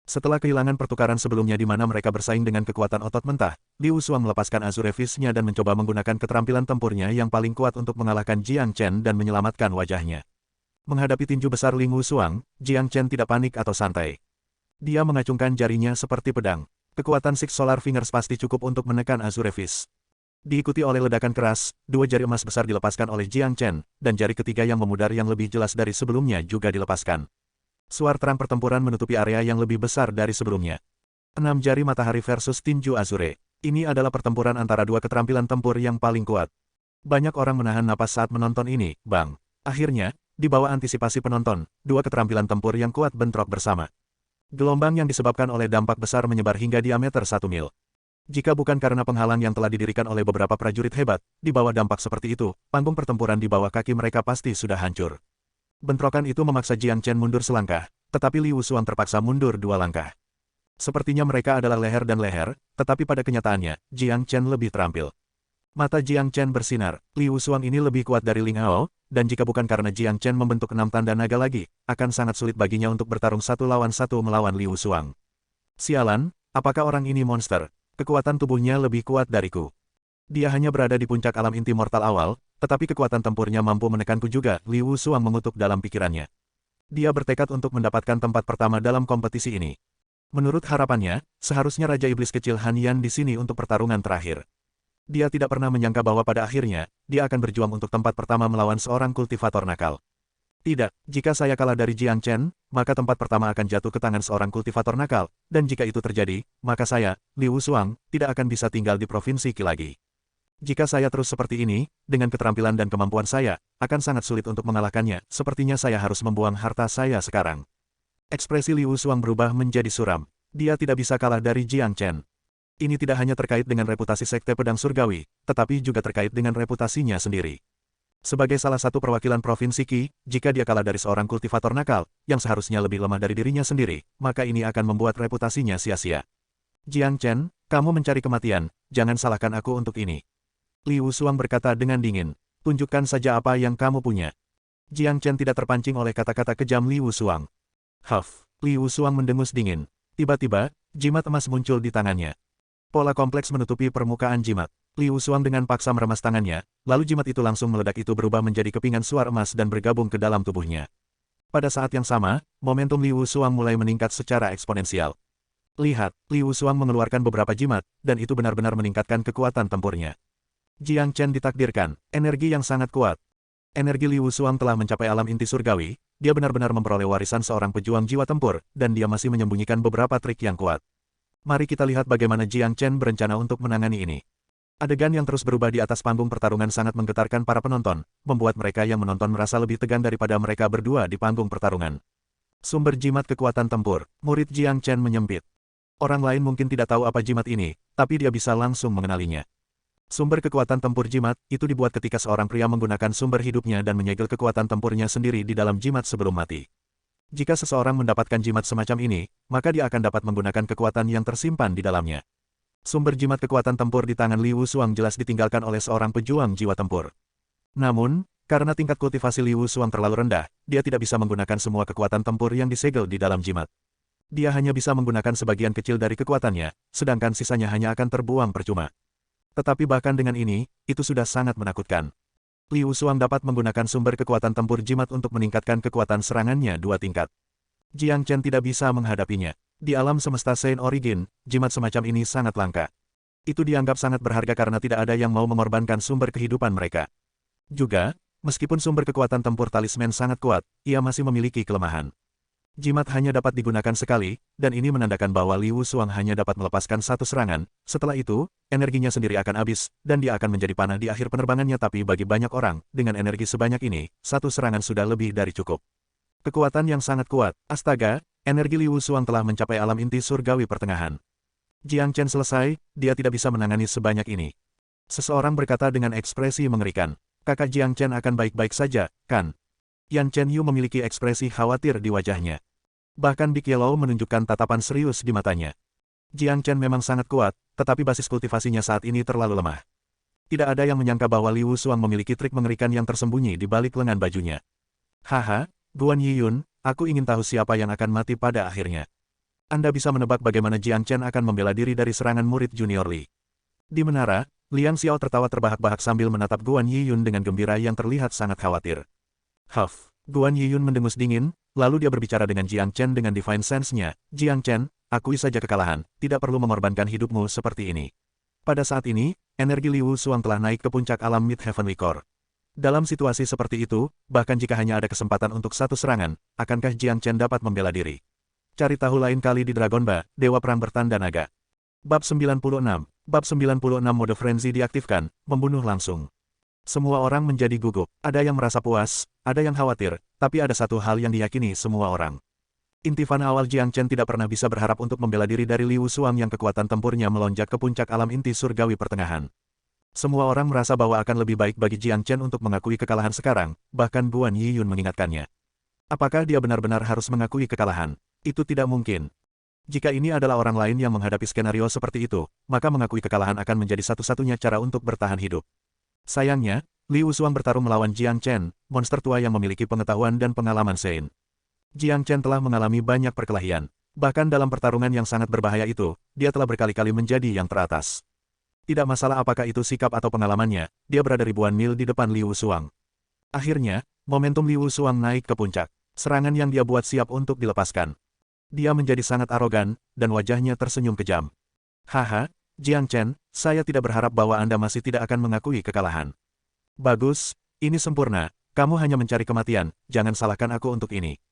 Setelah kehilangan pertukaran sebelumnya di mana mereka bersaing dengan kekuatan otot mentah, Liu Xuang melepaskan Azure Fist-nya dan mencoba menggunakan keterampilan tempurnya yang paling kuat untuk mengalahkan Jiang Chen dan menyelamatkan wajahnya. Menghadapi tinju besar Liu Xuang, Jiang Chen tidak panik atau santai. Dia mengacungkan jarinya seperti pedang. Kekuatan Six Solar Fingers pasti cukup untuk menekan Azure Fist. Diikuti oleh ledakan keras, dua jari emas besar dilepaskan oleh Jiang Chen, dan jari ketiga yang memudar yang lebih jelas dari sebelumnya juga dilepaskan. Suar terang pertempuran menutupi area yang lebih besar dari sebelumnya. 6 jari matahari versus tinju Azure. Ini adalah pertempuran antara dua keterampilan tempur yang paling kuat. Banyak orang menahan napas saat menonton ini, Bang. Akhirnya, di bawah antisipasi penonton, dua keterampilan tempur yang kuat bentrok bersama. Gelombang yang disebabkan oleh dampak besar menyebar hingga diameter 1 mil. Jika bukan karena penghalang yang telah didirikan oleh beberapa prajurit hebat, di bawah dampak seperti itu, panggung pertempuran di bawah kaki mereka pasti sudah hancur. Bentrokan itu memaksa Jiang Chen mundur selangkah, tetapi Liu Xuang terpaksa mundur 2 langkah. Sepertinya mereka adalah leher dan leher, tetapi pada kenyataannya, Jiang Chen lebih terampil. Mata Jiang Chen bersinar, Liu Xuang ini lebih kuat dari Ling Hao, dan jika bukan karena Jiang Chen membentuk 6 tanda naga lagi, akan sangat sulit baginya untuk bertarung 1 lawan 1 melawan Liu Xuang. Sialan, apakah orang ini monster? Kekuatan tubuhnya lebih kuat dariku. Dia hanya berada di puncak alam inti mortal awal, tetapi kekuatan tempurnya mampu menekanku juga, Liu Xuang mengutuk dalam pikirannya. Dia bertekad untuk mendapatkan tempat pertama dalam kompetisi ini. Menurut harapannya, seharusnya Raja Iblis Kecil Han Yan di sini untuk pertarungan terakhir. Dia tidak pernah menyangka bahwa pada akhirnya, dia akan berjuang untuk tempat pertama melawan seorang kultivator nakal. Tidak, jika saya kalah dari Jiang Chen, maka tempat pertama akan jatuh ke tangan seorang kultivator nakal, dan jika itu terjadi, maka saya, Liu Xuang, tidak akan bisa tinggal di Provinsi Qi lagi. Jika saya terus seperti ini, dengan keterampilan dan kemampuan saya, akan sangat sulit untuk mengalahkannya, sepertinya saya harus membuang harta saya sekarang. Ekspresi Liu Xuang berubah menjadi suram. Dia tidak bisa kalah dari Jiang Chen. Ini tidak hanya terkait dengan reputasi Sekte Pedang Surgawi, tetapi juga terkait dengan reputasinya sendiri. Sebagai salah satu perwakilan Provinsi Qi, jika dia kalah dari seorang kultivator nakal, yang seharusnya lebih lemah dari dirinya sendiri, maka ini akan membuat reputasinya sia-sia. Jiang Chen, kamu mencari kematian, jangan salahkan aku untuk ini. Liu Xuang berkata dengan dingin, tunjukkan saja apa yang kamu punya. Jiang Chen tidak terpancing oleh kata-kata kejam Liu Xuang. Huff, Liu Xuang mendengus dingin. Tiba-tiba, jimat emas muncul di tangannya. Pola kompleks menutupi permukaan jimat. Liu Xuang dengan paksa meremas tangannya, lalu jimat itu langsung meledak itu berubah menjadi kepingan suar emas dan bergabung ke dalam tubuhnya. Pada saat yang sama, momentum Liu Xuang mulai meningkat secara eksponensial. Lihat, Liu Xuang mengeluarkan beberapa jimat, dan itu benar-benar meningkatkan kekuatan tempurnya. Jiang Chen ditakdirkan, energi yang sangat kuat. Energi Liu Xuang telah mencapai alam inti surgawi, dia benar-benar memperoleh warisan seorang pejuang jiwa tempur, dan dia masih menyembunyikan beberapa trik yang kuat. Mari kita lihat bagaimana Jiang Chen berencana untuk menangani ini. Adegan yang terus berubah di atas panggung pertarungan sangat menggetarkan para penonton, membuat mereka yang menonton merasa lebih tegang daripada mereka berdua di panggung pertarungan. Sumber jimat kekuatan tempur, murid Jiang Chen menyempit. Orang lain mungkin tidak tahu apa jimat ini, tapi dia bisa langsung mengenalinya. Sumber kekuatan tempur jimat, itu dibuat ketika seorang pria menggunakan sumber hidupnya dan menyegel kekuatan tempurnya sendiri di dalam jimat sebelum mati. Jika seseorang mendapatkan jimat semacam ini, maka dia akan dapat menggunakan kekuatan yang tersimpan di dalamnya. Sumber jimat kekuatan tempur di tangan Liu Xuang jelas ditinggalkan oleh seorang pejuang jiwa tempur. Namun, karena tingkat kultivasi Liu Xuang terlalu rendah, dia tidak bisa menggunakan semua kekuatan tempur yang disegel di dalam jimat. Dia hanya bisa menggunakan sebagian kecil dari kekuatannya, sedangkan sisanya hanya akan terbuang percuma. Tetapi bahkan dengan ini, itu sudah sangat menakutkan. Liu Xuang dapat menggunakan sumber kekuatan tempur jimat untuk meningkatkan kekuatan serangannya 2 tingkat. Jiang Chen tidak bisa menghadapinya. Di alam semesta Saint Origin, jimat semacam ini sangat langka. Itu dianggap sangat berharga karena tidak ada yang mau mengorbankan sumber kehidupan mereka. Juga, meskipun sumber kekuatan tempur talisman sangat kuat, ia masih memiliki kelemahan. Jimat hanya dapat digunakan sekali, dan ini menandakan bahwa Liu Xuang hanya dapat melepaskan 1 serangan. Setelah itu, energinya sendiri akan habis, dan dia akan menjadi panah di akhir penerbangannya. Tapi bagi banyak orang, dengan energi sebanyak ini, 1 serangan sudah lebih dari cukup. Kekuatan yang sangat kuat, astaga, energi Liu Xuang telah mencapai alam inti surgawi pertengahan. Jiang Chen selesai, dia tidak bisa menangani sebanyak ini. Seseorang berkata dengan ekspresi mengerikan, kakak Jiang Chen akan baik-baik saja, kan? Yan Chen Yu memiliki ekspresi khawatir di wajahnya. Bahkan Big Yellow menunjukkan tatapan serius di matanya. Jiang Chen memang sangat kuat, tetapi basis kultivasinya saat ini terlalu lemah. Tidak ada yang menyangka bahwa Liu Xuang memiliki trik mengerikan yang tersembunyi di balik lengan bajunya. Haha, Guan Yiyun, aku ingin tahu siapa yang akan mati pada akhirnya. Anda bisa menebak bagaimana Jiang Chen akan membela diri dari serangan murid junior Li. Di menara, Liang Xiao tertawa terbahak-bahak sambil menatap Guan Yiyun dengan gembira yang terlihat sangat khawatir. Huff, Guan Yiyun mendengus dingin, lalu dia berbicara dengan Jiang Chen dengan Divine Sense-nya. Jiang Chen, akui saja kekalahan, tidak perlu mengorbankan hidupmu seperti ini. Pada saat ini, energi Liu Suang telah naik ke puncak alam Mid Heavenly Core. Dalam situasi seperti itu, bahkan jika hanya ada kesempatan untuk satu serangan, akankah Jiang Chen dapat membela diri? Cari tahu lain kali di Dragon Ba, Dewa Perang Bertanda Naga. Bab 96. Bab 96 mode frenzy diaktifkan, membunuh langsung. Semua orang menjadi gugup, ada yang merasa puas, ada yang khawatir, tapi ada satu hal yang diyakini semua orang. Intifan awal Jiang Chen tidak pernah bisa berharap untuk membela diri dari Liu Suang yang kekuatan tempurnya melonjak ke puncak alam inti surgawi pertengahan. Semua orang merasa bahwa akan lebih baik bagi Jiang Chen untuk mengakui kekalahan sekarang, bahkan Guan Yiyun mengingatkannya. Apakah dia benar-benar harus mengakui kekalahan? Itu tidak mungkin. Jika ini adalah orang lain yang menghadapi skenario seperti itu, maka mengakui kekalahan akan menjadi satu-satunya cara untuk bertahan hidup. Sayangnya, Liu Suang bertarung melawan Jiang Chen, monster tua yang memiliki pengetahuan dan pengalaman Sein. Jiang Chen telah mengalami banyak perkelahian. Bahkan dalam pertarungan yang sangat berbahaya itu, dia telah berkali-kali menjadi yang teratas. Tidak masalah apakah itu sikap atau pengalamannya, dia berada ribuan mil di depan Liu Suang. Akhirnya, momentum Liu Suang naik ke puncak. Serangan yang dia buat siap untuk dilepaskan. Dia menjadi sangat arogan, dan wajahnya tersenyum kejam. Haha, Jiang Chen, saya tidak berharap bahwa Anda masih tidak akan mengakui kekalahan. Bagus, ini sempurna, kamu hanya mencari kematian, jangan salahkan aku untuk ini.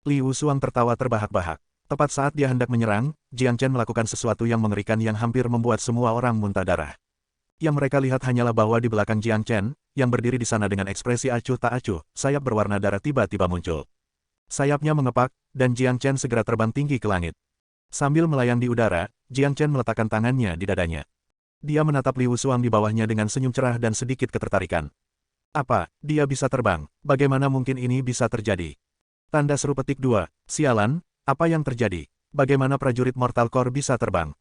Liu Suang tertawa terbahak-bahak. Tepat saat dia hendak menyerang, Jiang Chen melakukan sesuatu yang mengerikan yang hampir membuat semua orang muntah darah. Yang mereka lihat hanyalah bahwa di belakang Jiang Chen, yang berdiri di sana dengan ekspresi acuh tak acuh, sayap berwarna darah tiba-tiba muncul. Sayapnya mengepak, dan Jiang Chen segera terbang tinggi ke langit. Sambil melayang di udara, Jiang Chen meletakkan tangannya di dadanya. Dia menatap Liu Suang di bawahnya dengan senyum cerah dan sedikit ketertarikan. Apa, dia bisa terbang? Bagaimana mungkin ini bisa terjadi? Tanda seru petik 2, sialan. Apa yang terjadi? Bagaimana prajurit Mortal Core bisa terbang?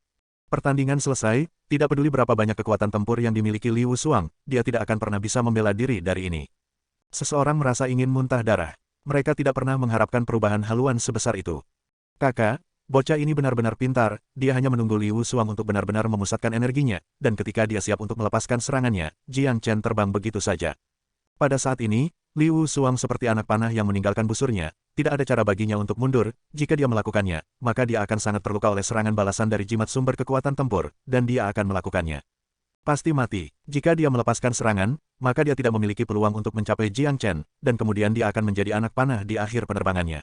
Pertandingan selesai, tidak peduli berapa banyak kekuatan tempur yang dimiliki Liu Suang, dia tidak akan pernah bisa membela diri dari ini. Seseorang merasa ingin muntah darah. Mereka tidak pernah mengharapkan perubahan haluan sebesar itu. Kakak, bocah ini benar-benar pintar, dia hanya menunggu Liu Suang untuk benar-benar memusatkan energinya, dan ketika dia siap untuk melepaskan serangannya, Jiang Chen terbang begitu saja. Pada saat ini, Liu Suang seperti anak panah yang meninggalkan busurnya, tidak ada cara baginya untuk mundur, jika dia melakukannya, maka dia akan sangat terluka oleh serangan balasan dari jimat sumber kekuatan tempur, dan dia akan melakukannya. Pasti mati. Jika dia melepaskan serangan, maka dia tidak memiliki peluang untuk mencapai Jiang Chen, dan kemudian dia akan menjadi anak panah di akhir penerbangannya.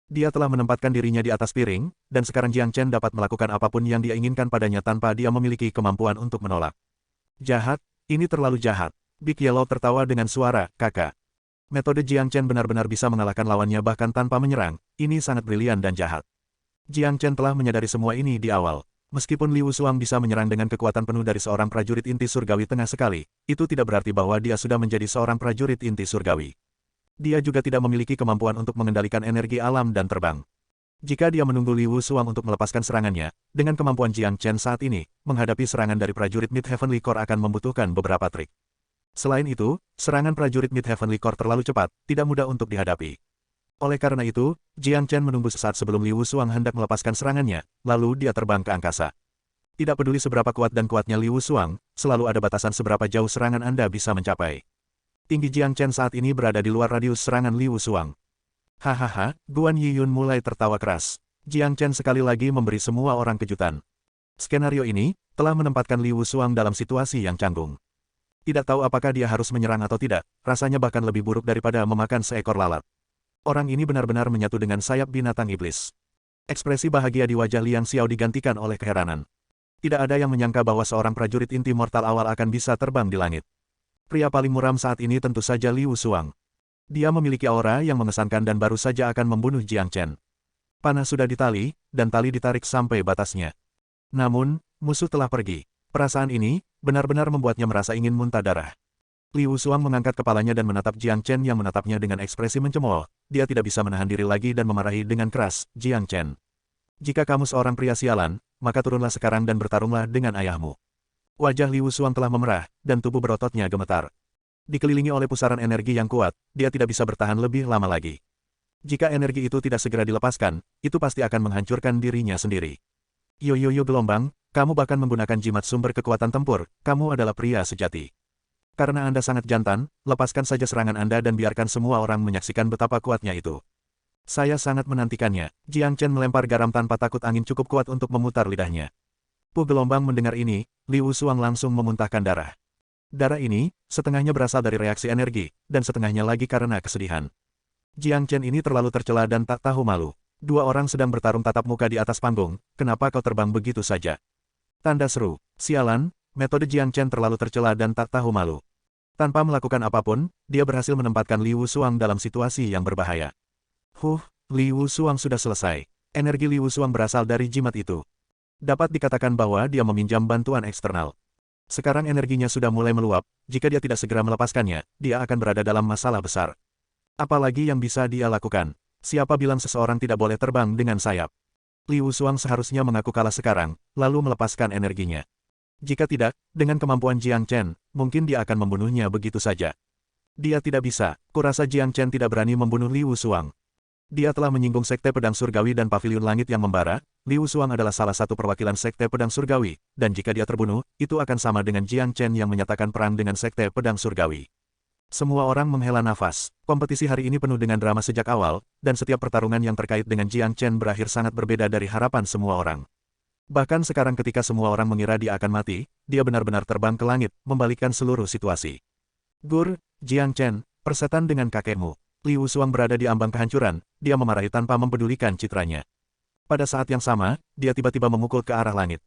Dia telah menempatkan dirinya di atas piring, dan sekarang Jiang Chen dapat melakukan apapun yang dia inginkan padanya tanpa dia memiliki kemampuan untuk menolak. Jahat, ini terlalu jahat. Big Yellow tertawa dengan suara, kakak. Metode Jiang Chen benar-benar bisa mengalahkan lawannya bahkan tanpa menyerang, ini sangat brilian dan jahat. Jiang Chen telah menyadari semua ini di awal. Meskipun Liu Suang bisa menyerang dengan kekuatan penuh dari seorang prajurit inti surgawi tengah sekali, itu tidak berarti bahwa dia sudah menjadi seorang prajurit inti surgawi. Dia juga tidak memiliki kemampuan untuk mengendalikan energi alam dan terbang. Jika dia menunggu Liu Suang untuk melepaskan serangannya, dengan kemampuan Jiang Chen saat ini, menghadapi serangan dari prajurit Mid Heavenly Core akan membutuhkan beberapa trik. Selain itu, serangan prajurit Mid Heavenly Core terlalu cepat, tidak mudah untuk dihadapi. Oleh karena itu, Jiang Chen menunggu sesaat sebelum Liu Suang hendak melepaskan serangannya, lalu dia terbang ke angkasa. Tidak peduli seberapa kuat dan kuatnya Liu Suang, selalu ada batasan seberapa jauh serangan Anda bisa mencapai. Tinggi Jiang Chen saat ini berada di luar radius serangan Liu Suang. Hahaha, Guan Yiyun mulai tertawa keras. Jiang Chen sekali lagi memberi semua orang kejutan. Skenario ini telah menempatkan Liu Suang dalam situasi yang canggung. Tidak tahu apakah dia harus menyerang atau tidak, rasanya bahkan lebih buruk daripada memakan seekor lalat. Orang ini benar-benar menyatu dengan sayap binatang iblis. Ekspresi bahagia di wajah Liang Xiao digantikan oleh keheranan. Tidak ada yang menyangka bahwa seorang prajurit inti mortal awal akan bisa terbang di langit. Pria paling muram saat ini tentu saja Liu Suang. Dia memiliki aura yang mengesankan dan baru saja akan membunuh Jiang Chen. Panah sudah ditali, dan tali ditarik sampai batasnya. Namun, musuh telah pergi. Perasaan ini benar-benar membuatnya merasa ingin muntah darah. Liu Suang mengangkat kepalanya dan menatap Jiang Chen yang menatapnya dengan ekspresi mencemooh. Dia tidak bisa menahan diri lagi dan memarahi dengan keras, Jiang Chen. Jika kamu seorang pria sialan, maka turunlah sekarang dan bertarunglah dengan ayahmu. Wajah Liu Suang telah memerah, dan tubuh berototnya gemetar. Dikelilingi oleh pusaran energi yang kuat, dia tidak bisa bertahan lebih lama lagi. Jika energi itu tidak segera dilepaskan, itu pasti akan menghancurkan dirinya sendiri. Yo gelombang, kamu bahkan menggunakan jimat sumber kekuatan tempur, kamu adalah pria sejati. Karena Anda sangat jantan, lepaskan saja serangan Anda dan biarkan semua orang menyaksikan betapa kuatnya itu. Saya sangat menantikannya. Jiang Chen melempar garam tanpa takut angin cukup kuat untuk memutar lidahnya. Gelombang mendengar ini, Liu Suang langsung memuntahkan darah. Darah ini, setengahnya berasal dari reaksi energi, dan setengahnya lagi karena kesedihan. Jiang Chen ini terlalu tercela dan tak tahu malu. Dua orang sedang bertarung tatap muka di atas panggung, kenapa kau terbang begitu saja? Tanda seru. Sialan, metode Jiang Chen terlalu tercela dan tak tahu malu. Tanpa melakukan apapun, dia berhasil menempatkan Liu Suang dalam situasi yang berbahaya. Liu Suang sudah selesai. Energi Liu Suang berasal dari jimat itu. Dapat dikatakan bahwa dia meminjam bantuan eksternal. Sekarang energinya sudah mulai meluap, jika dia tidak segera melepaskannya, dia akan berada dalam masalah besar. Apalagi yang bisa dia lakukan? Siapa bilang seseorang tidak boleh terbang dengan sayap? Liu Suang seharusnya mengaku kalah sekarang, lalu melepaskan energinya. Jika tidak, dengan kemampuan Jiang Chen, mungkin dia akan membunuhnya begitu saja. Dia tidak bisa, kurasa Jiang Chen tidak berani membunuh Liu Suang. Dia telah menyinggung Sekte Pedang Surgawi dan Paviliun Langit yang membara. Liu Suang adalah salah satu perwakilan Sekte Pedang Surgawi, dan jika dia terbunuh, itu akan sama dengan Jiang Chen yang menyatakan perang dengan Sekte Pedang Surgawi. Semua orang menghela nafas. Kompetisi hari ini penuh dengan drama sejak awal, dan setiap pertarungan yang terkait dengan Jiang Chen berakhir sangat berbeda dari harapan semua orang. Bahkan sekarang ketika semua orang mengira dia akan mati, dia benar-benar terbang ke langit, membalikkan seluruh situasi. Jiang Chen, persetan dengan kakekmu. Liu Suang berada di ambang kehancuran, dia memarahi tanpa mempedulikan citranya. Pada saat yang sama, dia tiba-tiba memukul ke arah langit.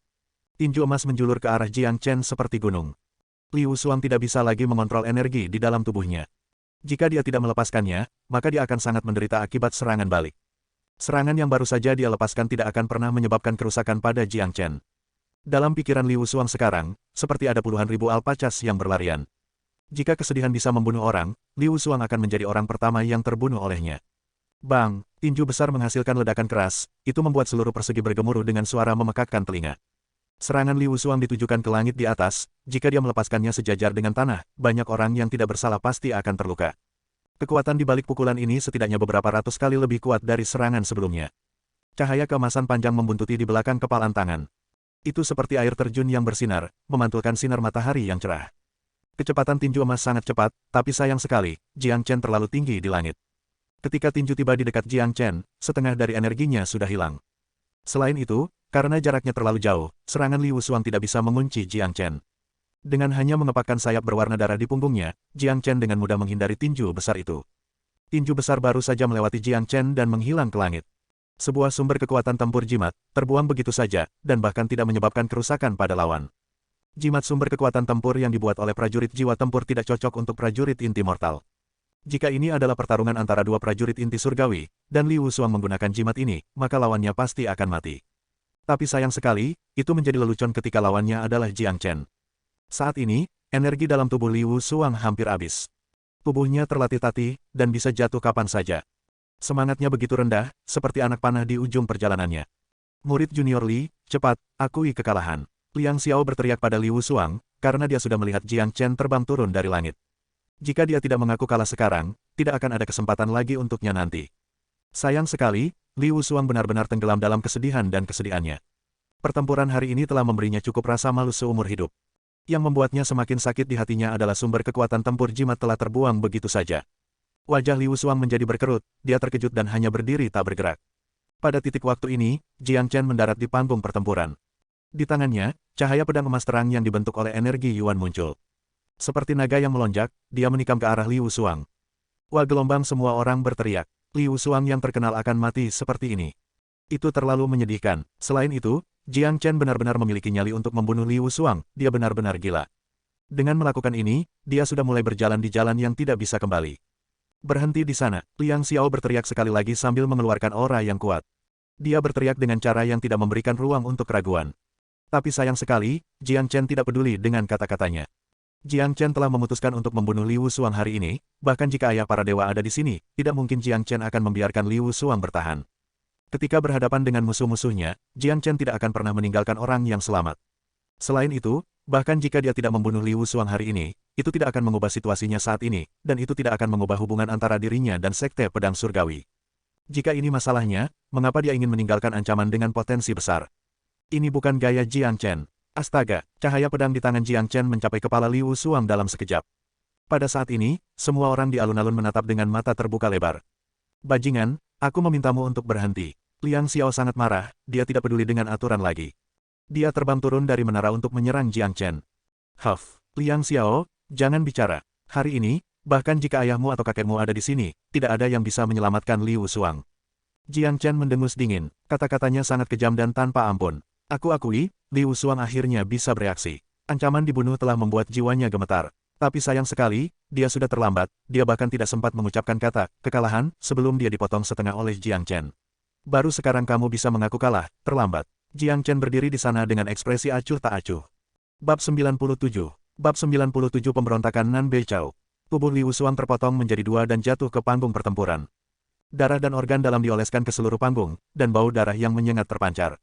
Tinju emas menjulur ke arah Jiang Chen seperti gunung. Liu Suang tidak bisa lagi mengontrol energi di dalam tubuhnya. Jika dia tidak melepaskannya, maka dia akan sangat menderita akibat serangan balik. Serangan yang baru saja dia lepaskan tidak akan pernah menyebabkan kerusakan pada Jiang Chen. Dalam pikiran Liu Suang sekarang, seperti ada puluhan ribu alpacas yang berlarian. Jika kesedihan bisa membunuh orang, Liu Suang akan menjadi orang pertama yang terbunuh olehnya. Bang, tinju besar menghasilkan ledakan keras, itu membuat seluruh persegi bergemuruh dengan suara memekakkan telinga. Serangan Liu Suang ditujukan ke langit di atas, jika dia melepaskannya sejajar dengan tanah, banyak orang yang tidak bersalah pasti akan terluka. Kekuatan di balik pukulan ini setidaknya beberapa ratus kali lebih kuat dari serangan sebelumnya. Cahaya keemasan panjang membuntuti di belakang kepalan tangan. Itu seperti air terjun yang bersinar, memantulkan sinar matahari yang cerah. Kecepatan tinju emas sangat cepat, tapi sayang sekali, Jiang Chen terlalu tinggi di langit. Ketika tinju tiba di dekat Jiang Chen, setengah dari energinya sudah hilang. Selain itu, karena jaraknya terlalu jauh, serangan Liu Suang tidak bisa mengunci Jiang Chen. Dengan hanya mengepakkan sayap berwarna darah di punggungnya, Jiang Chen dengan mudah menghindari tinju besar itu. Tinju besar baru saja melewati Jiang Chen dan menghilang ke langit. Sebuah sumber kekuatan tempur jimat, terbuang begitu saja, dan bahkan tidak menyebabkan kerusakan pada lawan. Jimat sumber kekuatan tempur yang dibuat oleh prajurit jiwa tempur tidak cocok untuk prajurit inti mortal. Jika ini adalah pertarungan antara dua prajurit inti surgawi, dan Liu Suang menggunakan jimat ini, maka lawannya pasti akan mati. Tapi sayang sekali, itu menjadi lelucon ketika lawannya adalah Jiang Chen. Saat ini, energi dalam tubuh Liu Suang hampir habis. Tubuhnya terlatih-tatih, dan bisa jatuh kapan saja. Semangatnya begitu rendah, seperti anak panah di ujung perjalanannya. Murid junior Li, cepat, akui kekalahan. Liang Xiao berteriak pada Liu Suang, karena dia sudah melihat Jiang Chen terbang turun dari langit. Jika dia tidak mengaku kalah sekarang, tidak akan ada kesempatan lagi untuknya nanti. Sayang sekali, Liu Suang benar-benar tenggelam dalam kesedihan dan kesedihannya. Pertempuran hari ini telah memberinya cukup rasa malu seumur hidup. Yang membuatnya semakin sakit di hatinya adalah sumber kekuatan tempur jimat telah terbuang begitu saja. Wajah Liu Suang menjadi berkerut, dia terkejut dan hanya berdiri tak bergerak. Pada titik waktu ini, Jiang Chen mendarat di panggung pertempuran. Di tangannya, cahaya pedang emas terang yang dibentuk oleh energi Yuan muncul. Seperti naga yang melonjak, dia menikam ke arah Liu Suang. Wah, gelombang semua orang berteriak. Liu Suang yang terkenal akan mati seperti ini. Itu terlalu menyedihkan. Selain itu, Jiang Chen benar-benar memiliki nyali untuk membunuh Liu Suang, dia benar-benar gila. Dengan melakukan ini, dia sudah mulai berjalan di jalan yang tidak bisa kembali. Berhenti di sana, Liang Xiao berteriak sekali lagi sambil mengeluarkan aura yang kuat. Dia berteriak dengan cara yang tidak memberikan ruang untuk keraguan. Tapi sayang sekali, Jiang Chen tidak peduli dengan kata-katanya. Jiang Chen telah memutuskan untuk membunuh Liu Suang hari ini, bahkan jika ayah para dewa ada di sini, tidak mungkin Jiang Chen akan membiarkan Liu Suang bertahan. Ketika berhadapan dengan musuh-musuhnya, Jiang Chen tidak akan pernah meninggalkan orang yang selamat. Selain itu, bahkan jika dia tidak membunuh Liu Suang hari ini, itu tidak akan mengubah situasinya saat ini, dan itu tidak akan mengubah hubungan antara dirinya dan Sekte Pedang Surgawi. Jika ini masalahnya, mengapa dia ingin meninggalkan ancaman dengan potensi besar? Ini bukan gaya Jiang Chen. Astaga, cahaya pedang di tangan Jiang Chen mencapai kepala Liu Suang dalam sekejap. Pada saat ini, semua orang di alun-alun menatap dengan mata terbuka lebar. Bajingan, aku memintamu untuk berhenti. Liang Xiao sangat marah, dia tidak peduli dengan aturan lagi. Dia terbang turun dari menara untuk menyerang Jiang Chen. Huff, Liang Xiao, jangan bicara. Hari ini, bahkan jika ayahmu atau kakekmu ada di sini, tidak ada yang bisa menyelamatkan Liu Suang. Jiang Chen mendengus dingin, kata-katanya sangat kejam dan tanpa ampun. Aku akui, Liu Suang akhirnya bisa bereaksi. Ancaman dibunuh telah membuat jiwanya gemetar. Tapi sayang sekali, dia sudah terlambat, dia bahkan tidak sempat mengucapkan kata kekalahan sebelum dia dipotong setengah oleh Jiang Chen. Baru sekarang kamu bisa mengaku kalah, terlambat. Jiang Chen berdiri di sana dengan ekspresi acuh tak acuh. Bab 97. Bab 97 Pemberontakan Nan Beichao. Tubuh Liu Suang terpotong menjadi dua dan jatuh ke panggung pertempuran. Darah dan organ dalam dioleskan ke seluruh panggung, dan bau darah yang menyengat terpancar.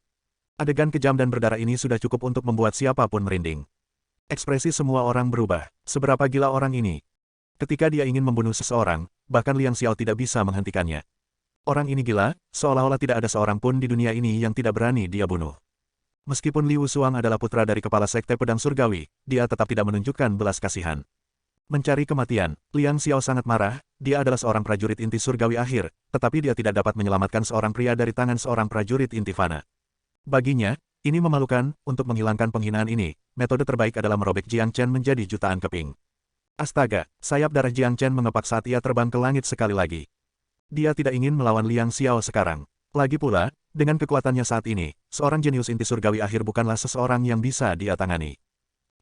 Adegan kejam dan berdarah ini sudah cukup untuk membuat siapapun merinding. Ekspresi semua orang berubah. Seberapa gila orang ini? Ketika dia ingin membunuh seseorang, bahkan Liang Xiao tidak bisa menghentikannya. Orang ini gila, seolah-olah tidak ada seorang pun di dunia ini yang tidak berani dia bunuh. Meskipun Liu Suang adalah putra dari kepala Sekte Pedang Surgawi, dia tetap tidak menunjukkan belas kasihan. Mencari kematian, Liang Xiao sangat marah, dia adalah seorang prajurit inti surgawi akhir, tetapi dia tidak dapat menyelamatkan seorang pria dari tangan seorang prajurit inti fana. Baginya, ini memalukan, untuk menghilangkan penghinaan ini, metode terbaik adalah merobek Jiang Chen menjadi jutaan keping. Astaga, sayap darah Jiang Chen mengepak saat ia terbang ke langit sekali lagi. Dia tidak ingin melawan Liang Xiao sekarang. Lagi pula, dengan kekuatannya saat ini, seorang jenius inti surgawi akhir bukanlah seseorang yang bisa dia tangani.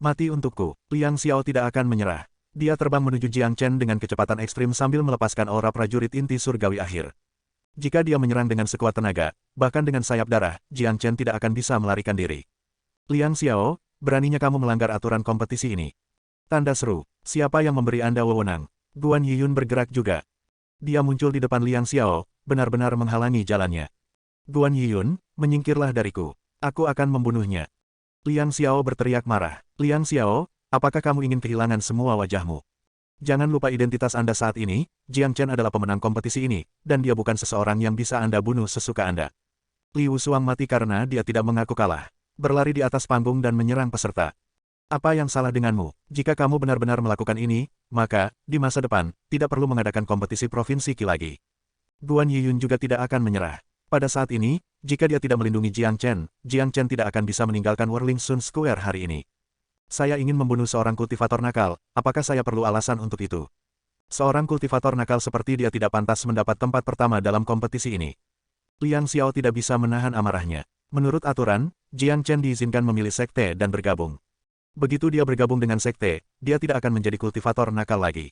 Mati untukku, Liang Xiao tidak akan menyerah. Dia terbang menuju Jiang Chen dengan kecepatan ekstrim sambil melepaskan aura prajurit inti surgawi akhir. Jika dia menyerang dengan sekuat tenaga, bahkan dengan sayap darah, Jiang Chen tidak akan bisa melarikan diri. Liang Xiao, beraninya kamu melanggar aturan kompetisi ini. Tanda seru, siapa yang memberi Anda wewenang? Guan Yiyun bergerak juga. Dia muncul di depan Liang Xiao, benar-benar menghalangi jalannya. Guan Yiyun, menyingkirlah dariku. Aku akan membunuhnya. Liang Xiao berteriak marah. Liang Xiao, apakah kamu ingin kehilangan semua wajahmu? Jangan lupa identitas Anda saat ini, Jiang Chen adalah pemenang kompetisi ini, dan dia bukan seseorang yang bisa Anda bunuh sesuka Anda. Liu Suang mati karena dia tidak mengaku kalah. Berlari di atas panggung dan menyerang peserta. Apa yang salah denganmu? Jika kamu benar-benar melakukan ini, maka, di masa depan, tidak perlu mengadakan kompetisi provinsi Qi lagi. Guan Yiyun juga tidak akan menyerah. Pada saat ini, jika dia tidak melindungi Jiang Chen tidak akan bisa meninggalkan Whirling Sun Square hari ini. Saya ingin membunuh seorang kultivator nakal, apakah saya perlu alasan untuk itu? Seorang kultivator nakal seperti dia tidak pantas mendapat tempat pertama dalam kompetisi ini. Liang Xiao tidak bisa menahan amarahnya. Menurut aturan, Jiang Chen diizinkan memilih sekte dan bergabung. Begitu dia bergabung dengan sekte, dia tidak akan menjadi kultivator nakal lagi.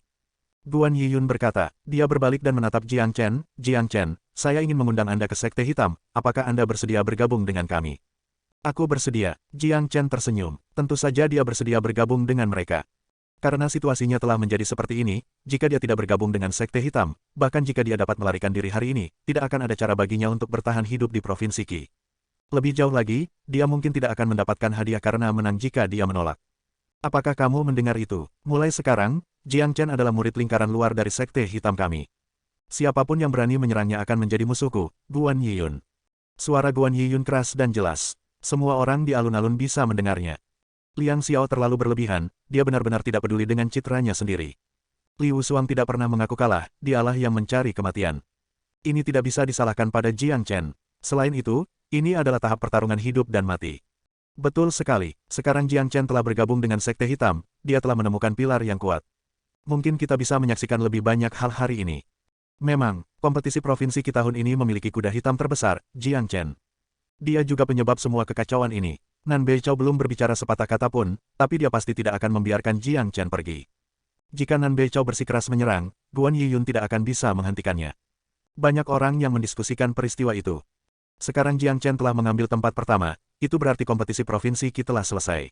Guan Yiyun berkata, dia berbalik dan menatap Jiang Chen, saya ingin mengundang Anda ke sekte hitam, apakah Anda bersedia bergabung dengan kami? Aku bersedia, Jiang Chen tersenyum, tentu saja dia bersedia bergabung dengan mereka. Karena situasinya telah menjadi seperti ini, jika dia tidak bergabung dengan sekte hitam, bahkan jika dia dapat melarikan diri hari ini, tidak akan ada cara baginya untuk bertahan hidup di Provinsi Qi. Lebih jauh lagi, dia mungkin tidak akan mendapatkan hadiah karena menang jika dia menolak. Apakah kamu mendengar itu? Mulai sekarang, Jiang Chen adalah murid lingkaran luar dari sekte hitam kami. Siapapun yang berani menyerangnya akan menjadi musuhku, Guan Yiyun. Suara Guan Yiyun keras dan jelas. Semua orang di alun-alun bisa mendengarnya. Liang Xiao terlalu berlebihan, dia benar-benar tidak peduli dengan citranya sendiri. Liu Suang tidak pernah mengaku kalah, dialah yang mencari kematian. Ini tidak bisa disalahkan pada Jiang Chen. Selain itu, ini adalah tahap pertarungan hidup dan mati. Betul sekali, sekarang Jiang Chen telah bergabung dengan sekte hitam, dia telah menemukan pilar yang kuat. Mungkin kita bisa menyaksikan lebih banyak hal hari ini. Memang, kompetisi provinsi Qi tahun ini memiliki kuda hitam terbesar, Jiang Chen. Dia juga penyebab semua kekacauan ini. Nan Beichao belum berbicara sepatah kata pun, tapi dia pasti tidak akan membiarkan Jiang Chen pergi. Jika Nan Beichao bersikeras menyerang, Guan Yiyun tidak akan bisa menghentikannya. Banyak orang yang mendiskusikan peristiwa itu. Sekarang Jiang Chen telah mengambil tempat pertama, itu berarti kompetisi provinsi Qi telah selesai.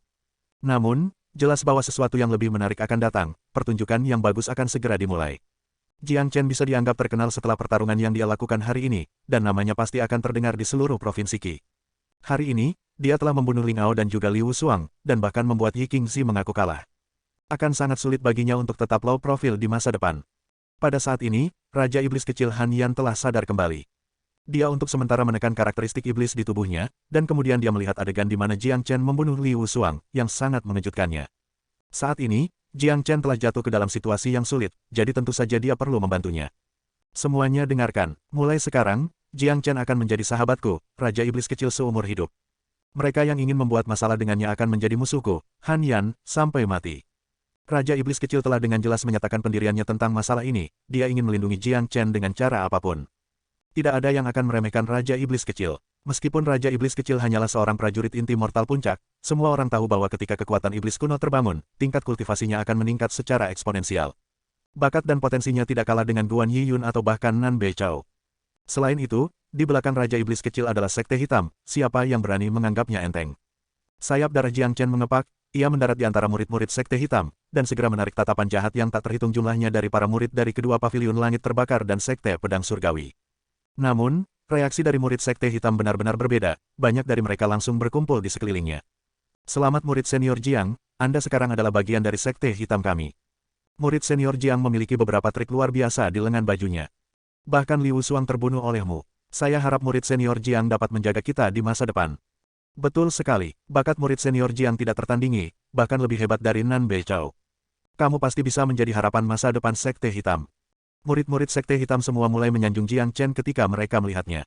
Namun, jelas bahwa sesuatu yang lebih menarik akan datang, pertunjukan yang bagus akan segera dimulai. Jiang Chen bisa dianggap terkenal setelah pertarungan yang dia lakukan hari ini, dan namanya pasti akan terdengar di seluruh provinsi Qi. Hari ini, dia telah membunuh Ling Ao dan juga Liu Suang, dan bahkan membuat Yi Qingxi mengaku kalah. Akan sangat sulit baginya untuk tetap low profile di masa depan. Pada saat ini, Raja Iblis Kecil Han Yan telah sadar kembali. Dia untuk sementara menekan karakteristik iblis di tubuhnya, dan kemudian dia melihat adegan di mana Jiang Chen membunuh Liu Shuang, yang sangat mengejutkannya. Saat ini, Jiang Chen telah jatuh ke dalam situasi yang sulit, jadi tentu saja dia perlu membantunya. Semuanya dengarkan, mulai sekarang, Jiang Chen akan menjadi sahabatku, Raja Iblis Kecil seumur hidup. Mereka yang ingin membuat masalah dengannya akan menjadi musuhku, Han Yan, sampai mati. Raja Iblis Kecil telah dengan jelas menyatakan pendiriannya tentang masalah ini, dia ingin melindungi Jiang Chen dengan cara apapun. Tidak ada yang akan meremehkan Raja Iblis Kecil. Meskipun Raja Iblis Kecil hanyalah seorang prajurit inti mortal puncak, semua orang tahu bahwa ketika kekuatan iblis kuno terbangun, tingkat kultivasinya akan meningkat secara eksponensial. Bakat dan potensinya tidak kalah dengan Guan Yiyun atau bahkan Nan Beichao. Selain itu, di belakang Raja Iblis Kecil adalah Sekte Hitam, siapa yang berani menganggapnya enteng. Sayap darah Jiang Chen mengepak, ia mendarat di antara murid-murid Sekte Hitam, dan segera menarik tatapan jahat yang tak terhitung jumlahnya dari para murid dari kedua paviliun langit terbakar dan Sekte Pedang Surgawi. Namun, reaksi dari murid Sekte Hitam benar-benar berbeda, banyak dari mereka langsung berkumpul di sekelilingnya. Selamat murid senior Jiang, Anda sekarang adalah bagian dari Sekte Hitam kami. Murid senior Jiang memiliki beberapa trik luar biasa di lengan bajunya. Bahkan Liu Shuang terbunuh olehmu. Saya harap murid senior Jiang dapat menjaga kita di masa depan. Betul sekali, bakat murid senior Jiang tidak tertandingi, bahkan lebih hebat dari Nan Beichao. Kamu pasti bisa menjadi harapan masa depan Sekte Hitam. Murid-murid Sekte Hitam semua mulai menyanjung Jiang Chen ketika mereka melihatnya.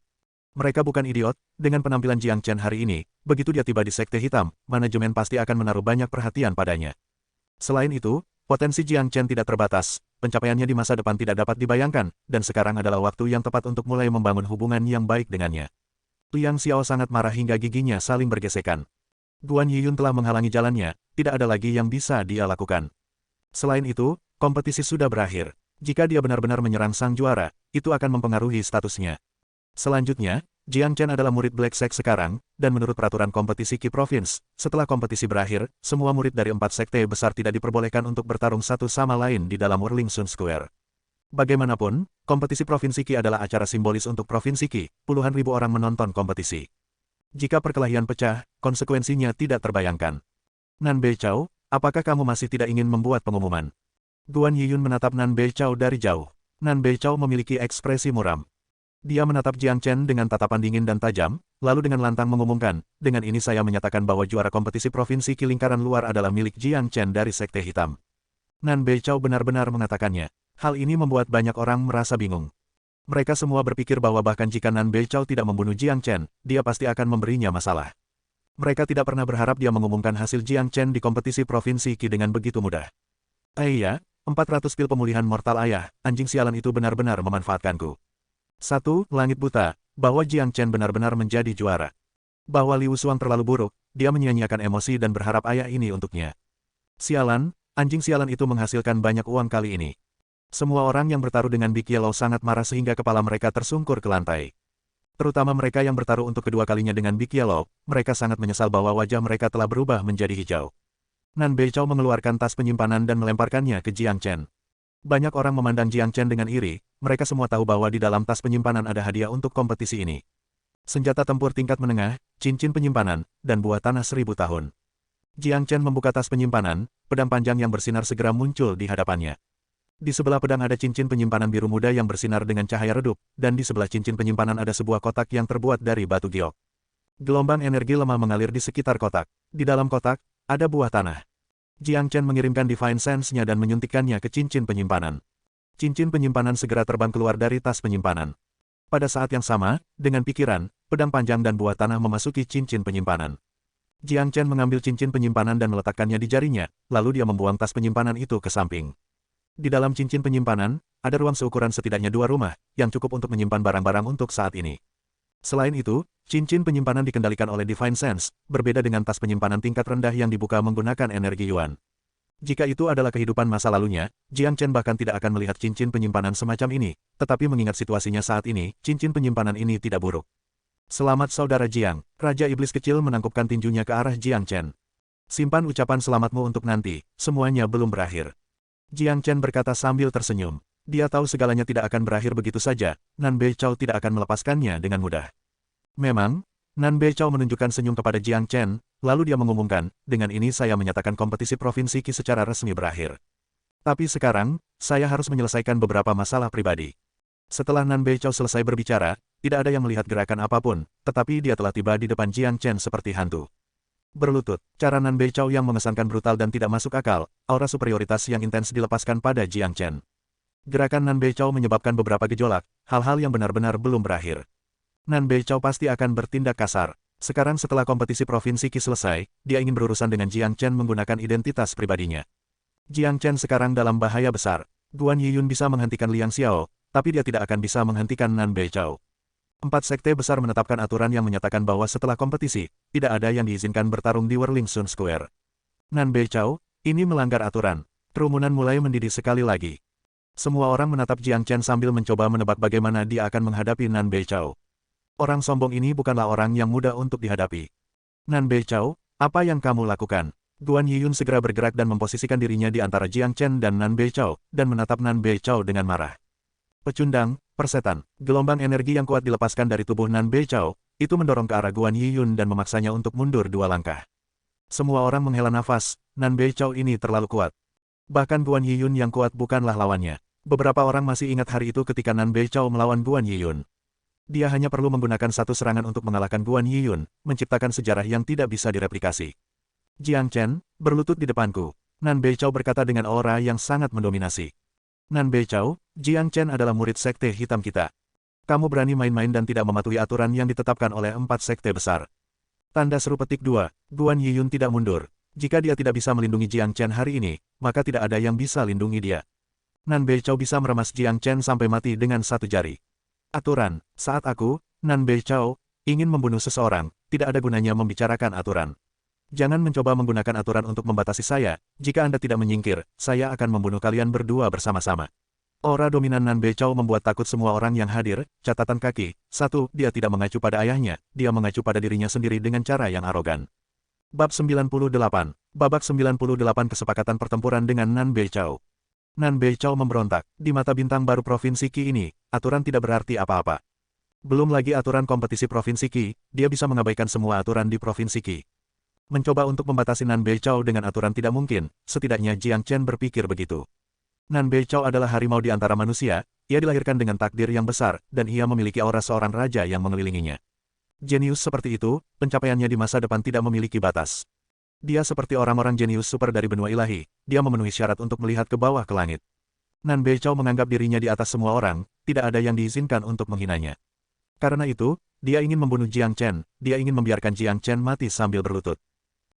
Mereka bukan idiot, dengan penampilan Jiang Chen hari ini, begitu dia tiba di Sekte Hitam, manajemen pasti akan menaruh banyak perhatian padanya. Selain itu, potensi Jiang Chen tidak terbatas, pencapaiannya di masa depan tidak dapat dibayangkan, dan sekarang adalah waktu yang tepat untuk mulai membangun hubungan yang baik dengannya. Liang Xiao sangat marah hingga giginya saling bergesekan. Guan Yiyun telah menghalangi jalannya, tidak ada lagi yang bisa dia lakukan. Selain itu, kompetisi sudah berakhir. Jika dia benar-benar menyerang sang juara, itu akan mempengaruhi statusnya. Selanjutnya, Jiang Chen adalah murid Black Sect sekarang, dan menurut peraturan kompetisi Qi Province, setelah kompetisi berakhir, semua murid dari 4 sekte besar tidak diperbolehkan untuk bertarung satu sama lain di dalam Whirling Sun Square. Bagaimanapun, kompetisi Provinsi Qi adalah acara simbolis untuk Provinsi Qi, puluhan ribu orang menonton kompetisi. Jika perkelahian pecah, konsekuensinya tidak terbayangkan. Nan Beichao, apakah kamu masih tidak ingin membuat pengumuman? Guan Yiyun menatap Nan Beichao dari jauh. Nan Beichao memiliki ekspresi muram. Dia menatap Jiang Chen dengan tatapan dingin dan tajam, lalu dengan lantang mengumumkan, dengan ini saya menyatakan bahwa juara kompetisi Provinsi Qi lingkaran luar adalah milik Jiang Chen dari Sekte Hitam. Nan Beichao benar-benar mengatakannya. Hal ini membuat banyak orang merasa bingung. Mereka semua berpikir bahwa bahkan jika Nan Beichao tidak membunuh Jiang Chen, dia pasti akan memberinya masalah. Mereka tidak pernah berharap dia mengumumkan hasil Jiang Chen di kompetisi Provinsi Qi dengan begitu mudah. Iya, 400 pil pemulihan mortal ayah, anjing sialan itu benar-benar memanfaatkanku. 1. Langit buta, bahwa Jiang Chen benar-benar menjadi juara. Bahwa Liu Shuang terlalu buruk, dia menyia-nyiakan emosi dan berharap ayah ini untuknya. Sialan, anjing sialan itu menghasilkan banyak uang kali ini. Semua orang yang bertaruh dengan Big Yellow sangat marah sehingga kepala mereka tersungkur ke lantai. Terutama mereka yang bertaruh untuk kedua kalinya dengan Big Yellow, mereka sangat menyesal bahwa wajah mereka telah berubah menjadi hijau. Nan Beichao mengeluarkan tas penyimpanan dan melemparkannya ke Jiang Chen. Banyak orang memandang Jiang Chen dengan iri, mereka semua tahu bahwa di dalam tas penyimpanan ada hadiah untuk kompetisi ini. Senjata tempur tingkat menengah, cincin penyimpanan, dan buah tanah 1000 tahun. Jiang Chen membuka tas penyimpanan, pedang panjang yang bersinar segera muncul di hadapannya. Di sebelah pedang ada cincin penyimpanan biru muda yang bersinar dengan cahaya redup, dan di sebelah cincin penyimpanan ada sebuah kotak yang terbuat dari batu giok. Gelombang energi lemah mengalir di sekitar kotak. Di dalam kotak, ada buah tanah. Jiang Chen mengirimkan Divine Sense-nya dan menyuntikkannya ke cincin penyimpanan. Cincin penyimpanan segera terbang keluar dari tas penyimpanan. Pada saat yang sama, dengan pikiran, pedang panjang dan buah tanah memasuki cincin penyimpanan. Jiang Chen mengambil cincin penyimpanan dan meletakkannya di jarinya, lalu dia membuang tas penyimpanan itu ke samping. Di dalam cincin penyimpanan, ada ruang seukuran setidaknya 2 rumah, yang cukup untuk menyimpan barang-barang untuk saat ini. Selain itu, cincin penyimpanan dikendalikan oleh Divine Sense, berbeda dengan tas penyimpanan tingkat rendah yang dibuka menggunakan energi Yuan. Jika itu adalah kehidupan masa lalunya, Jiang Chen bahkan tidak akan melihat cincin penyimpanan semacam ini, tetapi mengingat situasinya saat ini, cincin penyimpanan ini tidak buruk. Selamat saudara Jiang, Raja Iblis Kecil menangkupkan tinjunya ke arah Jiang Chen. Simpan ucapan selamatmu untuk nanti, semuanya belum berakhir. Jiang Chen berkata sambil tersenyum. Dia tahu segalanya tidak akan berakhir begitu saja, Nan Beichao tidak akan melepaskannya dengan mudah. Memang, Nan Beichao menunjukkan senyum kepada Jiang Chen, lalu dia mengumumkan, dengan ini saya menyatakan kompetisi Provinsi Qi secara resmi berakhir. Tapi sekarang, saya harus menyelesaikan beberapa masalah pribadi. Setelah Nan Beichao selesai berbicara, tidak ada yang melihat gerakan apapun, tetapi dia telah tiba di depan Jiang Chen seperti hantu. Berlutut, cara Nan Beichao yang mengesankan brutal dan tidak masuk akal, aura superioritas yang intens dilepaskan pada Jiang Chen. Gerakan Nan Beichao menyebabkan beberapa gejolak, hal-hal yang benar-benar belum berakhir. Nan Beichao pasti akan bertindak kasar. Sekarang setelah kompetisi Provinsi Qi selesai, dia ingin berurusan dengan Jiang Chen menggunakan identitas pribadinya. Jiang Chen sekarang dalam bahaya besar. Guan Yiyun bisa menghentikan Liang Xiao, tapi dia tidak akan bisa menghentikan Nan Beichao. 4 sekte besar menetapkan aturan yang menyatakan bahwa setelah kompetisi, tidak ada yang diizinkan bertarung di Whirling Sun Square. Nan Beichao, ini melanggar aturan. Kerumunan mulai mendidih sekali lagi. Semua orang menatap Jiang Chen sambil mencoba menebak bagaimana dia akan menghadapi Nan Beichao. Orang sombong ini bukanlah orang yang mudah untuk dihadapi. Nan Beichao, apa yang kamu lakukan? Guan Yiyun segera bergerak dan memposisikan dirinya di antara Jiang Chen dan Nan Beichao, dan menatap Nan Beichao dengan marah. Pecundang, persetan, gelombang energi yang kuat dilepaskan dari tubuh Nan Beichao, itu mendorong ke arah Guan Yiyun dan memaksanya untuk mundur 2 langkah. Semua orang menghela nafas, Nan Beichao ini terlalu kuat. Bahkan Guan Yiyun yang kuat bukanlah lawannya. Beberapa orang masih ingat hari itu ketika Nan Beichao melawan Guan Yiyun. Dia hanya perlu menggunakan satu serangan untuk mengalahkan Guan Yiyun, menciptakan sejarah yang tidak bisa direplikasi. Jiang Chen, berlutut di depanku. Nan Beichao berkata dengan aura yang sangat mendominasi. Nan Beichao, Jiang Chen adalah murid sekte hitam kita. Kamu berani main-main dan tidak mematuhi aturan yang ditetapkan oleh 4 sekte besar. Tanda seru petik 2, Guan Yiyun tidak mundur. Jika dia tidak bisa melindungi Jiang Chen hari ini, maka tidak ada yang bisa lindungi dia. Nan Beichao bisa meremas Jiang Chen sampai mati dengan 1 jari. Aturan, saat aku, Nan Beichao, ingin membunuh seseorang, tidak ada gunanya membicarakan aturan. Jangan mencoba menggunakan aturan untuk membatasi saya, jika Anda tidak menyingkir, saya akan membunuh kalian berdua bersama-sama. Aura dominan Nan Beichao membuat takut semua orang yang hadir. Catatan kaki, 1. Dia tidak mengacu pada ayahnya, dia mengacu pada dirinya sendiri dengan cara yang arogan. Bab 98, Babak 98 kesepakatan pertempuran dengan Nan Beichao. Nan Beichao memberontak, di mata bintang baru Provinsi Qi ini, aturan tidak berarti apa-apa. Belum lagi aturan kompetisi Provinsi Qi, dia bisa mengabaikan semua aturan di Provinsi Qi. Mencoba untuk membatasi Nan Beichao dengan aturan tidak mungkin, setidaknya Jiang Chen berpikir begitu. Nan Beichao adalah harimau di antara manusia, ia dilahirkan dengan takdir yang besar, dan ia memiliki aura seorang raja yang mengelilinginya. Jenius seperti itu, pencapaiannya di masa depan tidak memiliki batas. Dia seperti orang-orang jenius super dari benua ilahi, dia memenuhi syarat untuk melihat ke bawah ke langit. Nan Beichao menganggap dirinya di atas semua orang, tidak ada yang diizinkan untuk menghinanya. Karena itu, dia ingin membunuh Jiang Chen, dia ingin membiarkan Jiang Chen mati sambil berlutut.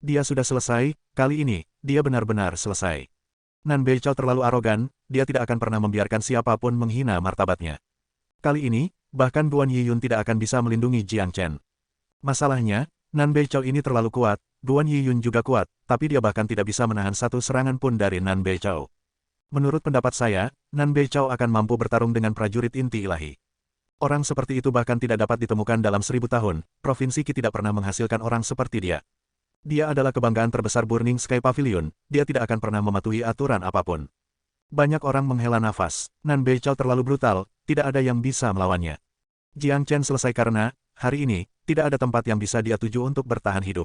Dia sudah selesai, kali ini, dia benar-benar selesai. Nan Beichao terlalu arogan, dia tidak akan pernah membiarkan siapapun menghina martabatnya. Kali ini, bahkan Guan Yiyun tidak akan bisa melindungi Jiang Chen. Masalahnya, Nan Beichao ini terlalu kuat, Guan Yiyun juga kuat, tapi dia bahkan tidak bisa menahan satu serangan pun dari Nan Beichao. Menurut pendapat saya, Nan Beichao akan mampu bertarung dengan prajurit inti ilahi. Orang seperti itu bahkan tidak dapat ditemukan dalam 1000 tahun, Provinsi Qi tidak pernah menghasilkan orang seperti dia. Dia adalah kebanggaan terbesar Burning Sky Pavilion, dia tidak akan pernah mematuhi aturan apapun. Banyak orang menghela nafas, Nan Beichao terlalu brutal, tidak ada yang bisa melawannya. Jiang Chen selesai karena, hari ini, tidak ada tempat yang bisa dia tuju untuk bertahan hidup.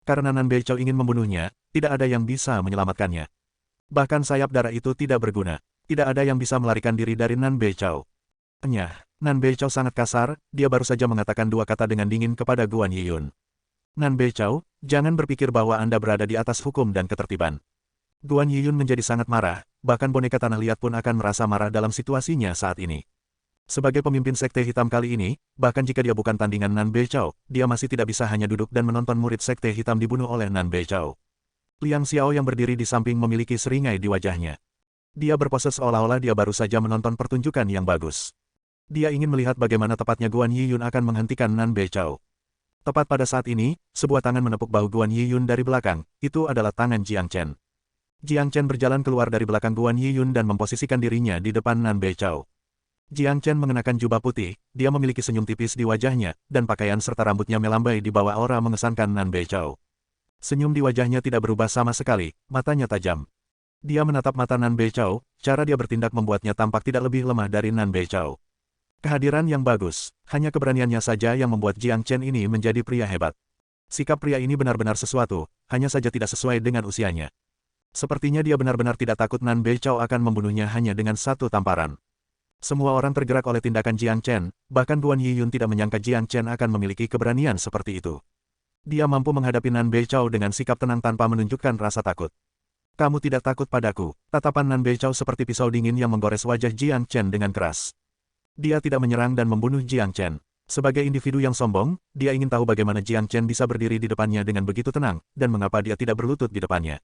Karena Nan Beichao ingin membunuhnya, tidak ada yang bisa menyelamatkannya. Bahkan sayap darah itu tidak berguna. Tidak ada yang bisa melarikan diri dari Nan Beichao. Enyah, Nan Beichao sangat kasar, dia baru saja mengatakan 2 kata dengan dingin kepada Guan Yiyun. Nan Beichao, jangan berpikir bahwa Anda berada di atas hukum dan ketertiban. Guan Yiyun menjadi sangat marah, bahkan boneka tanah liat pun akan merasa marah dalam situasinya saat ini. Sebagai pemimpin sekte hitam kali ini, bahkan jika dia bukan tandingan Nan Beichao, dia masih tidak bisa hanya duduk dan menonton murid sekte hitam dibunuh oleh Nan Beichao. Liang Xiao yang berdiri di samping memiliki seringai di wajahnya. Dia berpose seolah-olah dia baru saja menonton pertunjukan yang bagus. Dia ingin melihat bagaimana tepatnya Guan Yiyun akan menghentikan Nan Beichao. Tepat pada saat ini, sebuah tangan menepuk bahu Guan Yiyun dari belakang, itu adalah tangan Jiang Chen. Jiang Chen berjalan keluar dari belakang Guan Yiyun dan memposisikan dirinya di depan Nan Beichao. Jiang Chen mengenakan jubah putih, dia memiliki senyum tipis di wajahnya, dan pakaian serta rambutnya melambai di bawah aura mengesankan Nan Beichao. Senyum di wajahnya tidak berubah sama sekali, matanya tajam. Dia menatap mata Nan Beichao, cara dia bertindak membuatnya tampak tidak lebih lemah dari Nan Beichao. Kehadiran yang bagus, hanya keberaniannya saja yang membuat Jiang Chen ini menjadi pria hebat. Sikap pria ini benar-benar sesuatu, hanya saja tidak sesuai dengan usianya. Sepertinya dia benar-benar tidak takut Nan Beichao akan membunuhnya hanya dengan satu tamparan. Semua orang tergerak oleh tindakan Jiang Chen, bahkan Duan Yiyun tidak menyangka Jiang Chen akan memiliki keberanian seperti itu. Dia mampu menghadapi Nan Beichao dengan sikap tenang tanpa menunjukkan rasa takut. Kamu tidak takut padaku, tatapan Nan Beichao seperti pisau dingin yang menggores wajah Jiang Chen dengan keras. Dia tidak menyerang dan membunuh Jiang Chen. Sebagai individu yang sombong, dia ingin tahu bagaimana Jiang Chen bisa berdiri di depannya dengan begitu tenang, dan mengapa dia tidak berlutut di depannya.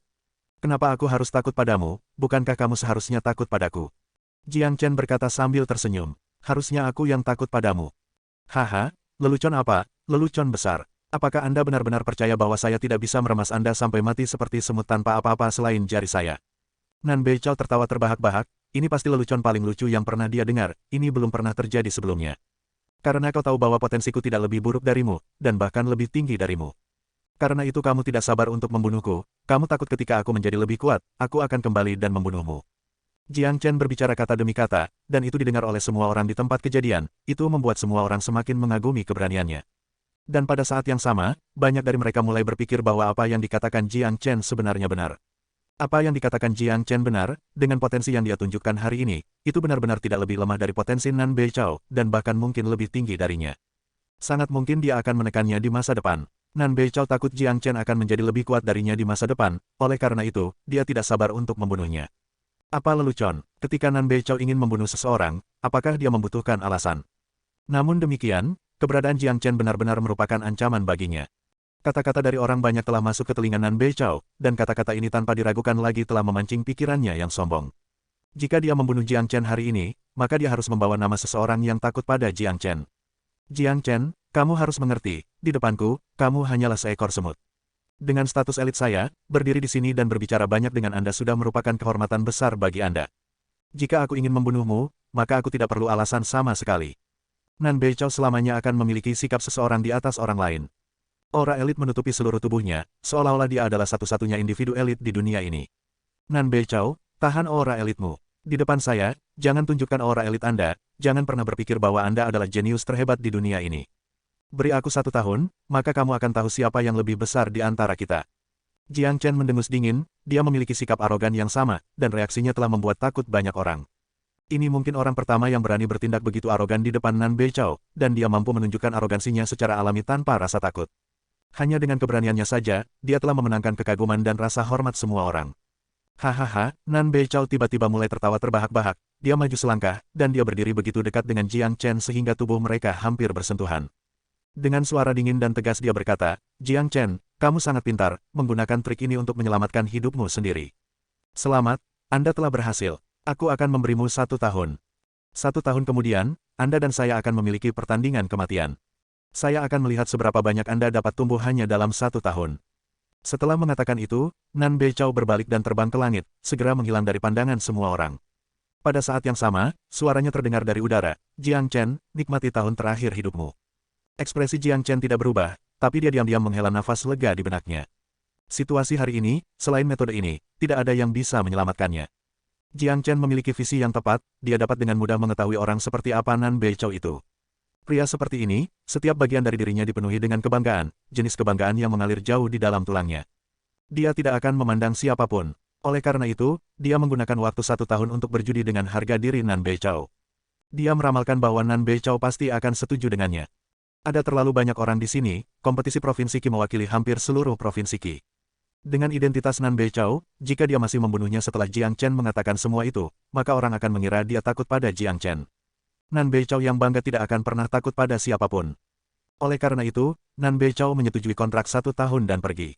Kenapa aku harus takut padamu, bukankah kamu seharusnya takut padaku? Jiang Chen berkata sambil tersenyum. Harusnya aku yang takut padamu. Haha, lelucon apa, lelucon besar. Apakah Anda benar-benar percaya bahwa saya tidak bisa meremas Anda sampai mati seperti semut tanpa apa-apa selain jari saya? Nan Beichao tertawa terbahak-bahak. Ini pasti lelucon paling lucu yang pernah dia dengar, ini belum pernah terjadi sebelumnya. Karena kau tahu bahwa potensiku tidak lebih buruk darimu, dan bahkan lebih tinggi darimu. Karena itu kamu tidak sabar untuk membunuhku, kamu takut ketika aku menjadi lebih kuat, aku akan kembali dan membunuhmu. Jiang Chen berbicara kata demi kata, dan itu didengar oleh semua orang di tempat kejadian, itu membuat semua orang semakin mengagumi keberaniannya. Dan pada saat yang sama, banyak dari mereka mulai berpikir bahwa apa yang dikatakan Jiang Chen sebenarnya benar. Apa yang dikatakan Jiang Chen benar, dengan potensi yang dia tunjukkan hari ini, itu benar-benar tidak lebih lemah dari potensi Nan Beichao, dan bahkan mungkin lebih tinggi darinya. Sangat mungkin dia akan menekannya di masa depan. Nan Beichao takut Jiang Chen akan menjadi lebih kuat darinya di masa depan, oleh karena itu, dia tidak sabar untuk membunuhnya. Apa lelucon, ketika Nan Beichao ingin membunuh seseorang, apakah dia membutuhkan alasan? Namun demikian, keberadaan Jiang Chen benar-benar merupakan ancaman baginya. Kata-kata dari orang banyak telah masuk ke telinga Nan Beichao, dan kata-kata ini tanpa diragukan lagi telah memancing pikirannya yang sombong. Jika dia membunuh Jiang Chen hari ini, maka dia harus membawa nama seseorang yang takut pada Jiang Chen. Jiang Chen, kamu harus mengerti, di depanku, kamu hanyalah seekor semut. Dengan status elit saya, berdiri di sini dan berbicara banyak dengan Anda sudah merupakan kehormatan besar bagi Anda. Jika aku ingin membunuhmu, maka aku tidak perlu alasan sama sekali. Nan Beichao selamanya akan memiliki sikap seseorang di atas orang lain. Aura elit menutupi seluruh tubuhnya, seolah-olah dia adalah satu-satunya individu elit di dunia ini. Nan Beichao, tahan aura elitmu. Di depan saya, jangan tunjukkan aura elit Anda, jangan pernah berpikir bahwa Anda adalah jenius terhebat di dunia ini. Beri aku 1 tahun, maka kamu akan tahu siapa yang lebih besar di antara kita. Jiang Chen mendengus dingin, dia memiliki sikap arogan yang sama, dan reaksinya telah membuat takut banyak orang. Ini mungkin orang pertama yang berani bertindak begitu arogan di depan Nan Beichao, dan dia mampu menunjukkan arogansinya secara alami tanpa rasa takut. Hanya dengan keberaniannya saja, dia telah memenangkan kekaguman dan rasa hormat semua orang. Hahaha, Nan Beichao tiba-tiba mulai tertawa terbahak-bahak, dia maju selangkah, dan dia berdiri begitu dekat dengan Jiang Chen sehingga tubuh mereka hampir bersentuhan. Dengan suara dingin dan tegas dia berkata, Jiang Chen, kamu sangat pintar, menggunakan trik ini untuk menyelamatkan hidupmu sendiri. Selamat, Anda telah berhasil. Aku akan memberimu 1 tahun. 1 tahun kemudian, Anda dan saya akan memiliki pertandingan kematian. Saya akan melihat seberapa banyak Anda dapat tumbuh hanya dalam 1 tahun. Setelah mengatakan itu, Nan Beichao berbalik dan terbang ke langit, segera menghilang dari pandangan semua orang. Pada saat yang sama, suaranya terdengar dari udara, Jiang Chen, nikmati tahun terakhir hidupmu. Ekspresi Jiang Chen tidak berubah, tapi dia diam-diam menghela nafas lega di benaknya. Situasi hari ini, selain metode ini, tidak ada yang bisa menyelamatkannya. Jiang Chen memiliki visi yang tepat, dia dapat dengan mudah mengetahui orang seperti apa Nan Beichao itu. Pria seperti ini, setiap bagian dari dirinya dipenuhi dengan kebanggaan, jenis kebanggaan yang mengalir jauh di dalam tulangnya. Dia tidak akan memandang siapapun. Oleh karena itu, dia menggunakan waktu 1 tahun untuk berjudi dengan harga diri Nan Beichao. Dia meramalkan bahwa Nan Beichao pasti akan setuju dengannya. Ada terlalu banyak orang di sini, kompetisi Provinsi Qi mewakili hampir seluruh Provinsi Qi. Dengan identitas Nan Beichao, jika dia masih membunuhnya setelah Jiang Chen mengatakan semua itu, maka orang akan mengira dia takut pada Jiang Chen. Nan Beichao yang bangga tidak akan pernah takut pada siapapun. Oleh karena itu, Nan Beichao menyetujui kontrak 1 tahun dan pergi.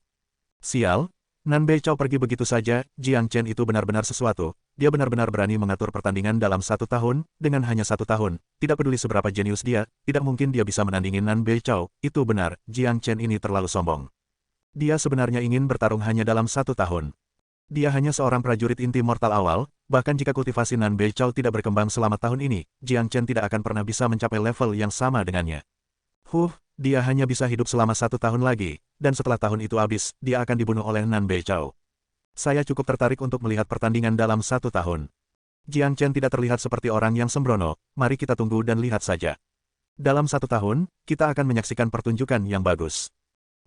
Sial, Nan Beichao pergi begitu saja, Jiang Chen itu benar-benar sesuatu, dia benar-benar berani mengatur pertandingan dalam 1 tahun, dengan hanya 1 tahun, tidak peduli seberapa jenius dia, tidak mungkin dia bisa menandingi Nan Beichao, itu benar, Jiang Chen ini terlalu sombong. Dia sebenarnya ingin bertarung hanya dalam 1 tahun. Dia hanya seorang prajurit inti mortal awal, bahkan jika kultivasi Nan Beichao tidak berkembang selama tahun ini, Jiang Chen tidak akan pernah bisa mencapai level yang sama dengannya. Dia hanya bisa hidup selama 1 tahun lagi, dan setelah tahun itu habis, dia akan dibunuh oleh Nan Beichao. Saya cukup tertarik untuk melihat pertandingan dalam 1 tahun. Jiang Chen tidak terlihat seperti orang yang sembrono, mari kita tunggu dan lihat saja. Dalam 1 tahun, kita akan menyaksikan pertunjukan yang bagus.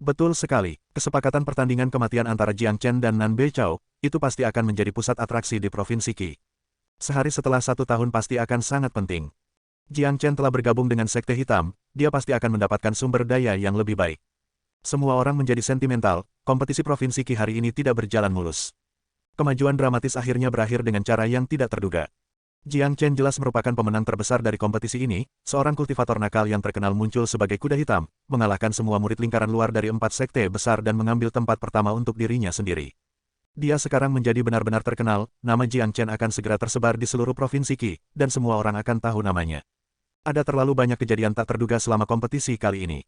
Betul sekali, kesepakatan pertandingan kematian antara Jiang Chen dan Nan Beichao, itu pasti akan menjadi pusat atraksi di Provinsi Qi. Sehari setelah 1 tahun pasti akan sangat penting. Jiang Chen telah bergabung dengan Sekte Hitam, dia pasti akan mendapatkan sumber daya yang lebih baik. Semua orang menjadi sentimental, kompetisi Provinsi Qi hari ini tidak berjalan mulus. Kemajuan dramatis akhirnya berakhir dengan cara yang tidak terduga. Jiang Chen jelas merupakan pemenang terbesar dari kompetisi ini, seorang kultivator nakal yang terkenal muncul sebagai kuda hitam, mengalahkan semua murid lingkaran luar dari 4 sekte besar dan mengambil tempat pertama untuk dirinya sendiri. Dia sekarang menjadi benar-benar terkenal, nama Jiang Chen akan segera tersebar di seluruh provinsi Qi, dan semua orang akan tahu namanya. Ada terlalu banyak kejadian tak terduga selama kompetisi kali ini.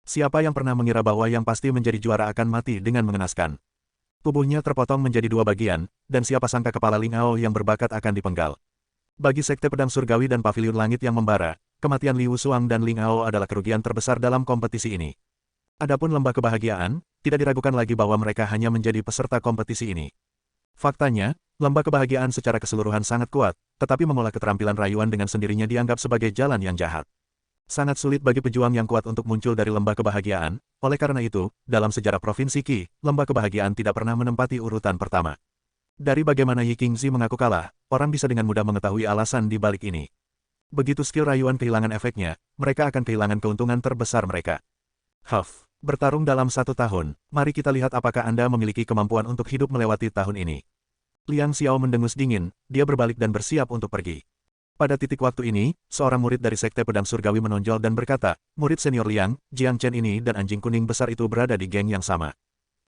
Siapa yang pernah mengira bahwa yang pasti menjadi juara akan mati dengan mengenaskan? Tubuhnya terpotong menjadi 2 bagian, dan siapa sangka kepala Ling Ao yang berbakat akan dipenggal. Bagi Sekte Pedang Surgawi dan Paviliun Langit yang membara, kematian Liu Xuang dan Ling Ao adalah kerugian terbesar dalam kompetisi ini. Adapun lembah kebahagiaan, tidak diragukan lagi bahwa mereka hanya menjadi peserta kompetisi ini. Faktanya, lembah kebahagiaan secara keseluruhan sangat kuat, tetapi mengolah keterampilan rayuan dengan sendirinya dianggap sebagai jalan yang jahat. Sangat sulit bagi pejuang yang kuat untuk muncul dari lembah kebahagiaan, oleh karena itu, dalam sejarah Provinsi Qi, lembah kebahagiaan tidak pernah menempati urutan pertama. Dari bagaimana Yi Qingzi mengaku kalah, orang bisa dengan mudah mengetahui alasan di balik ini. Begitu skill rayuan kehilangan efeknya, mereka akan kehilangan keuntungan terbesar mereka. Bertarung dalam 1 tahun, mari kita lihat apakah Anda memiliki kemampuan untuk hidup melewati tahun ini. Liang Xiao mendengus dingin, dia berbalik dan bersiap untuk pergi. Pada titik waktu ini, seorang murid dari Sekte Pedang Surgawi menonjol dan berkata, murid senior Liang, Jiang Chen ini dan anjing kuning besar itu berada di geng yang sama.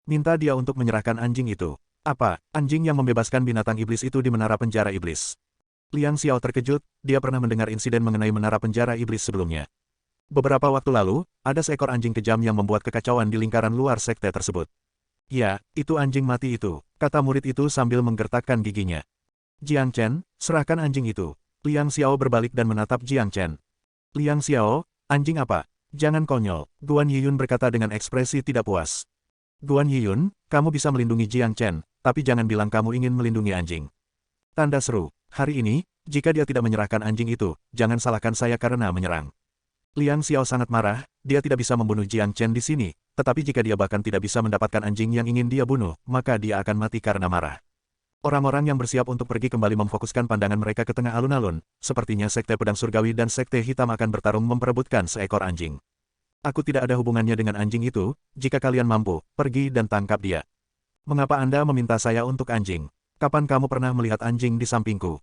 Minta dia untuk menyerahkan anjing itu. Apa, anjing yang membebaskan binatang iblis itu di menara penjara iblis? Liang Xiao terkejut, dia pernah mendengar insiden mengenai menara penjara iblis sebelumnya. Beberapa waktu lalu, ada seekor anjing kejam yang membuat kekacauan di lingkaran luar sekte tersebut. Ya, itu anjing mati itu, kata murid itu sambil menggertakkan giginya. Jiang Chen, serahkan anjing itu. Liang Xiao berbalik dan menatap Jiang Chen. Liang Xiao, anjing apa? Jangan konyol, Guan Yiyun berkata dengan ekspresi tidak puas. Guan Yiyun, kamu bisa melindungi Jiang Chen, tapi jangan bilang kamu ingin melindungi anjing. Tanda seru, hari ini, jika dia tidak menyerahkan anjing itu, jangan salahkan saya karena menyerang. Liang Xiao sangat marah, dia tidak bisa membunuh Jiang Chen di sini, tetapi jika dia bahkan tidak bisa mendapatkan anjing yang ingin dia bunuh, maka dia akan mati karena marah. Orang-orang yang bersiap untuk pergi kembali memfokuskan pandangan mereka ke tengah alun-alun, sepertinya Sekte Pedang Surgawi dan Sekte Hitam akan bertarung memperebutkan seekor anjing. Aku tidak ada hubungannya dengan anjing itu, jika kalian mampu, pergi dan tangkap dia. Mengapa Anda meminta saya untuk anjing? Kapan kamu pernah melihat anjing di sampingku?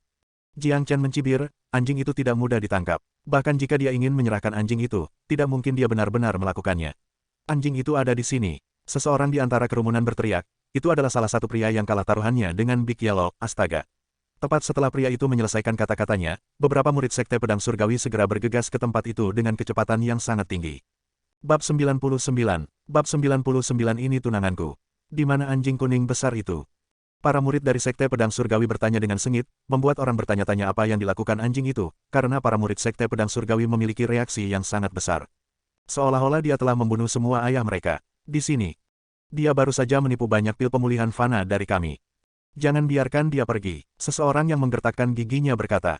Jiang Chen mencibir, anjing itu tidak mudah ditangkap. Bahkan jika dia ingin menyerahkan anjing itu, tidak mungkin dia benar-benar melakukannya. Anjing itu ada di sini. Seseorang di antara kerumunan berteriak, itu adalah salah satu pria yang kalah taruhannya dengan Big Yellow, astaga. Tepat setelah pria itu menyelesaikan kata-katanya, beberapa murid Sekte Pedang Surgawi segera bergegas ke tempat itu dengan kecepatan yang sangat tinggi. Bab 99, Bab 99 ini tunanganku. Di mana anjing kuning besar itu? Para murid dari Sekte Pedang Surgawi bertanya dengan sengit, membuat orang bertanya-tanya apa yang dilakukan anjing itu, karena para murid Sekte Pedang Surgawi memiliki reaksi yang sangat besar. Seolah-olah dia telah membunuh semua ayah mereka. Di sini. Dia baru saja menipu banyak pil pemulihan fana dari kami. Jangan biarkan dia pergi, seseorang yang menggertakkan giginya berkata.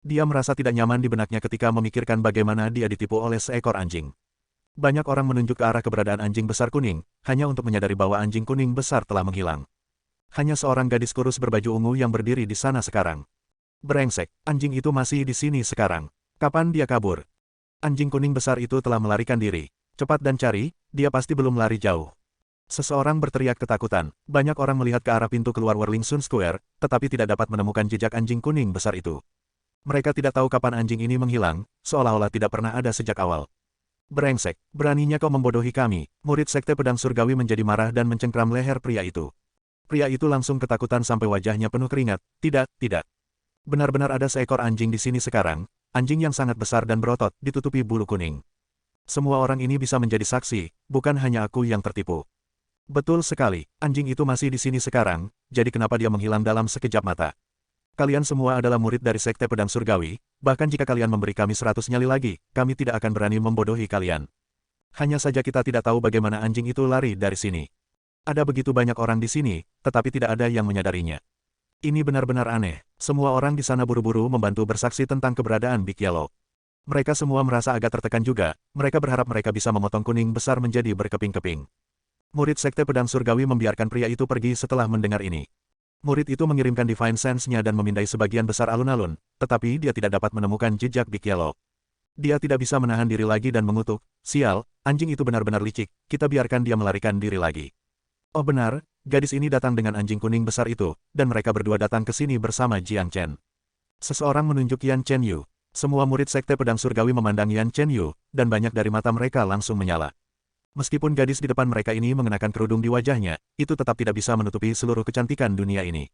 Dia merasa tidak nyaman di benaknya ketika memikirkan bagaimana dia ditipu oleh seekor anjing. Banyak orang menunjuk ke arah keberadaan anjing besar kuning, hanya untuk menyadari bahwa anjing kuning besar telah menghilang. Hanya seorang gadis kurus berbaju ungu yang berdiri di sana sekarang. Brengsek, anjing itu masih di sini sekarang. Kapan dia kabur? Anjing kuning besar itu telah melarikan diri. Cepat dan cari, dia pasti belum lari jauh. Seseorang berteriak ketakutan. Banyak orang melihat ke arah pintu keluar Werlingsun Square, tetapi tidak dapat menemukan jejak anjing kuning besar itu. Mereka tidak tahu kapan anjing ini menghilang, seolah-olah tidak pernah ada sejak awal. Brengsek, beraninya kau membodohi kami. Murid Sekte Pedang Surgawi menjadi marah dan mencengkram leher pria itu. Pria itu langsung ketakutan sampai wajahnya penuh keringat. Tidak, tidak. Benar-benar ada seekor anjing di sini sekarang, anjing yang sangat besar dan berotot, ditutupi bulu kuning. Semua orang ini bisa menjadi saksi, bukan hanya aku yang tertipu. Betul sekali, anjing itu masih di sini sekarang, jadi kenapa dia menghilang dalam sekejap mata? Kalian semua adalah murid dari Sekte Pedang Surgawi, bahkan jika kalian memberi kami 100 nyali lagi, kami tidak akan berani membodohi kalian. Hanya saja kita tidak tahu bagaimana anjing itu lari dari sini. Ada begitu banyak orang di sini, tetapi tidak ada yang menyadarinya. Ini benar-benar aneh. Semua orang di sana buru-buru membantu bersaksi tentang keberadaan Big Yellow. Mereka semua merasa agak tertekan juga, mereka berharap mereka bisa memotong kuning besar menjadi berkeping-keping. Murid Sekte Pedang Surgawi membiarkan pria itu pergi setelah mendengar ini. Murid itu mengirimkan Divine Sense-nya dan memindai sebagian besar alun-alun, tetapi dia tidak dapat menemukan jejak Big Yellow. Dia tidak bisa menahan diri lagi dan mengutuk, "Sial, anjing itu benar-benar licik, kita biarkan dia melarikan diri lagi." Oh benar, gadis ini datang dengan anjing kuning besar itu, dan mereka berdua datang ke sini bersama Jiang Chen. Seseorang menunjuk Yan Chen Yu. Semua murid Sekte Pedang Surgawi memandang Yan Chen Yu, dan banyak dari mata mereka langsung menyala. Meskipun gadis di depan mereka ini mengenakan kerudung di wajahnya, itu tetap tidak bisa menutupi seluruh kecantikan dunia ini.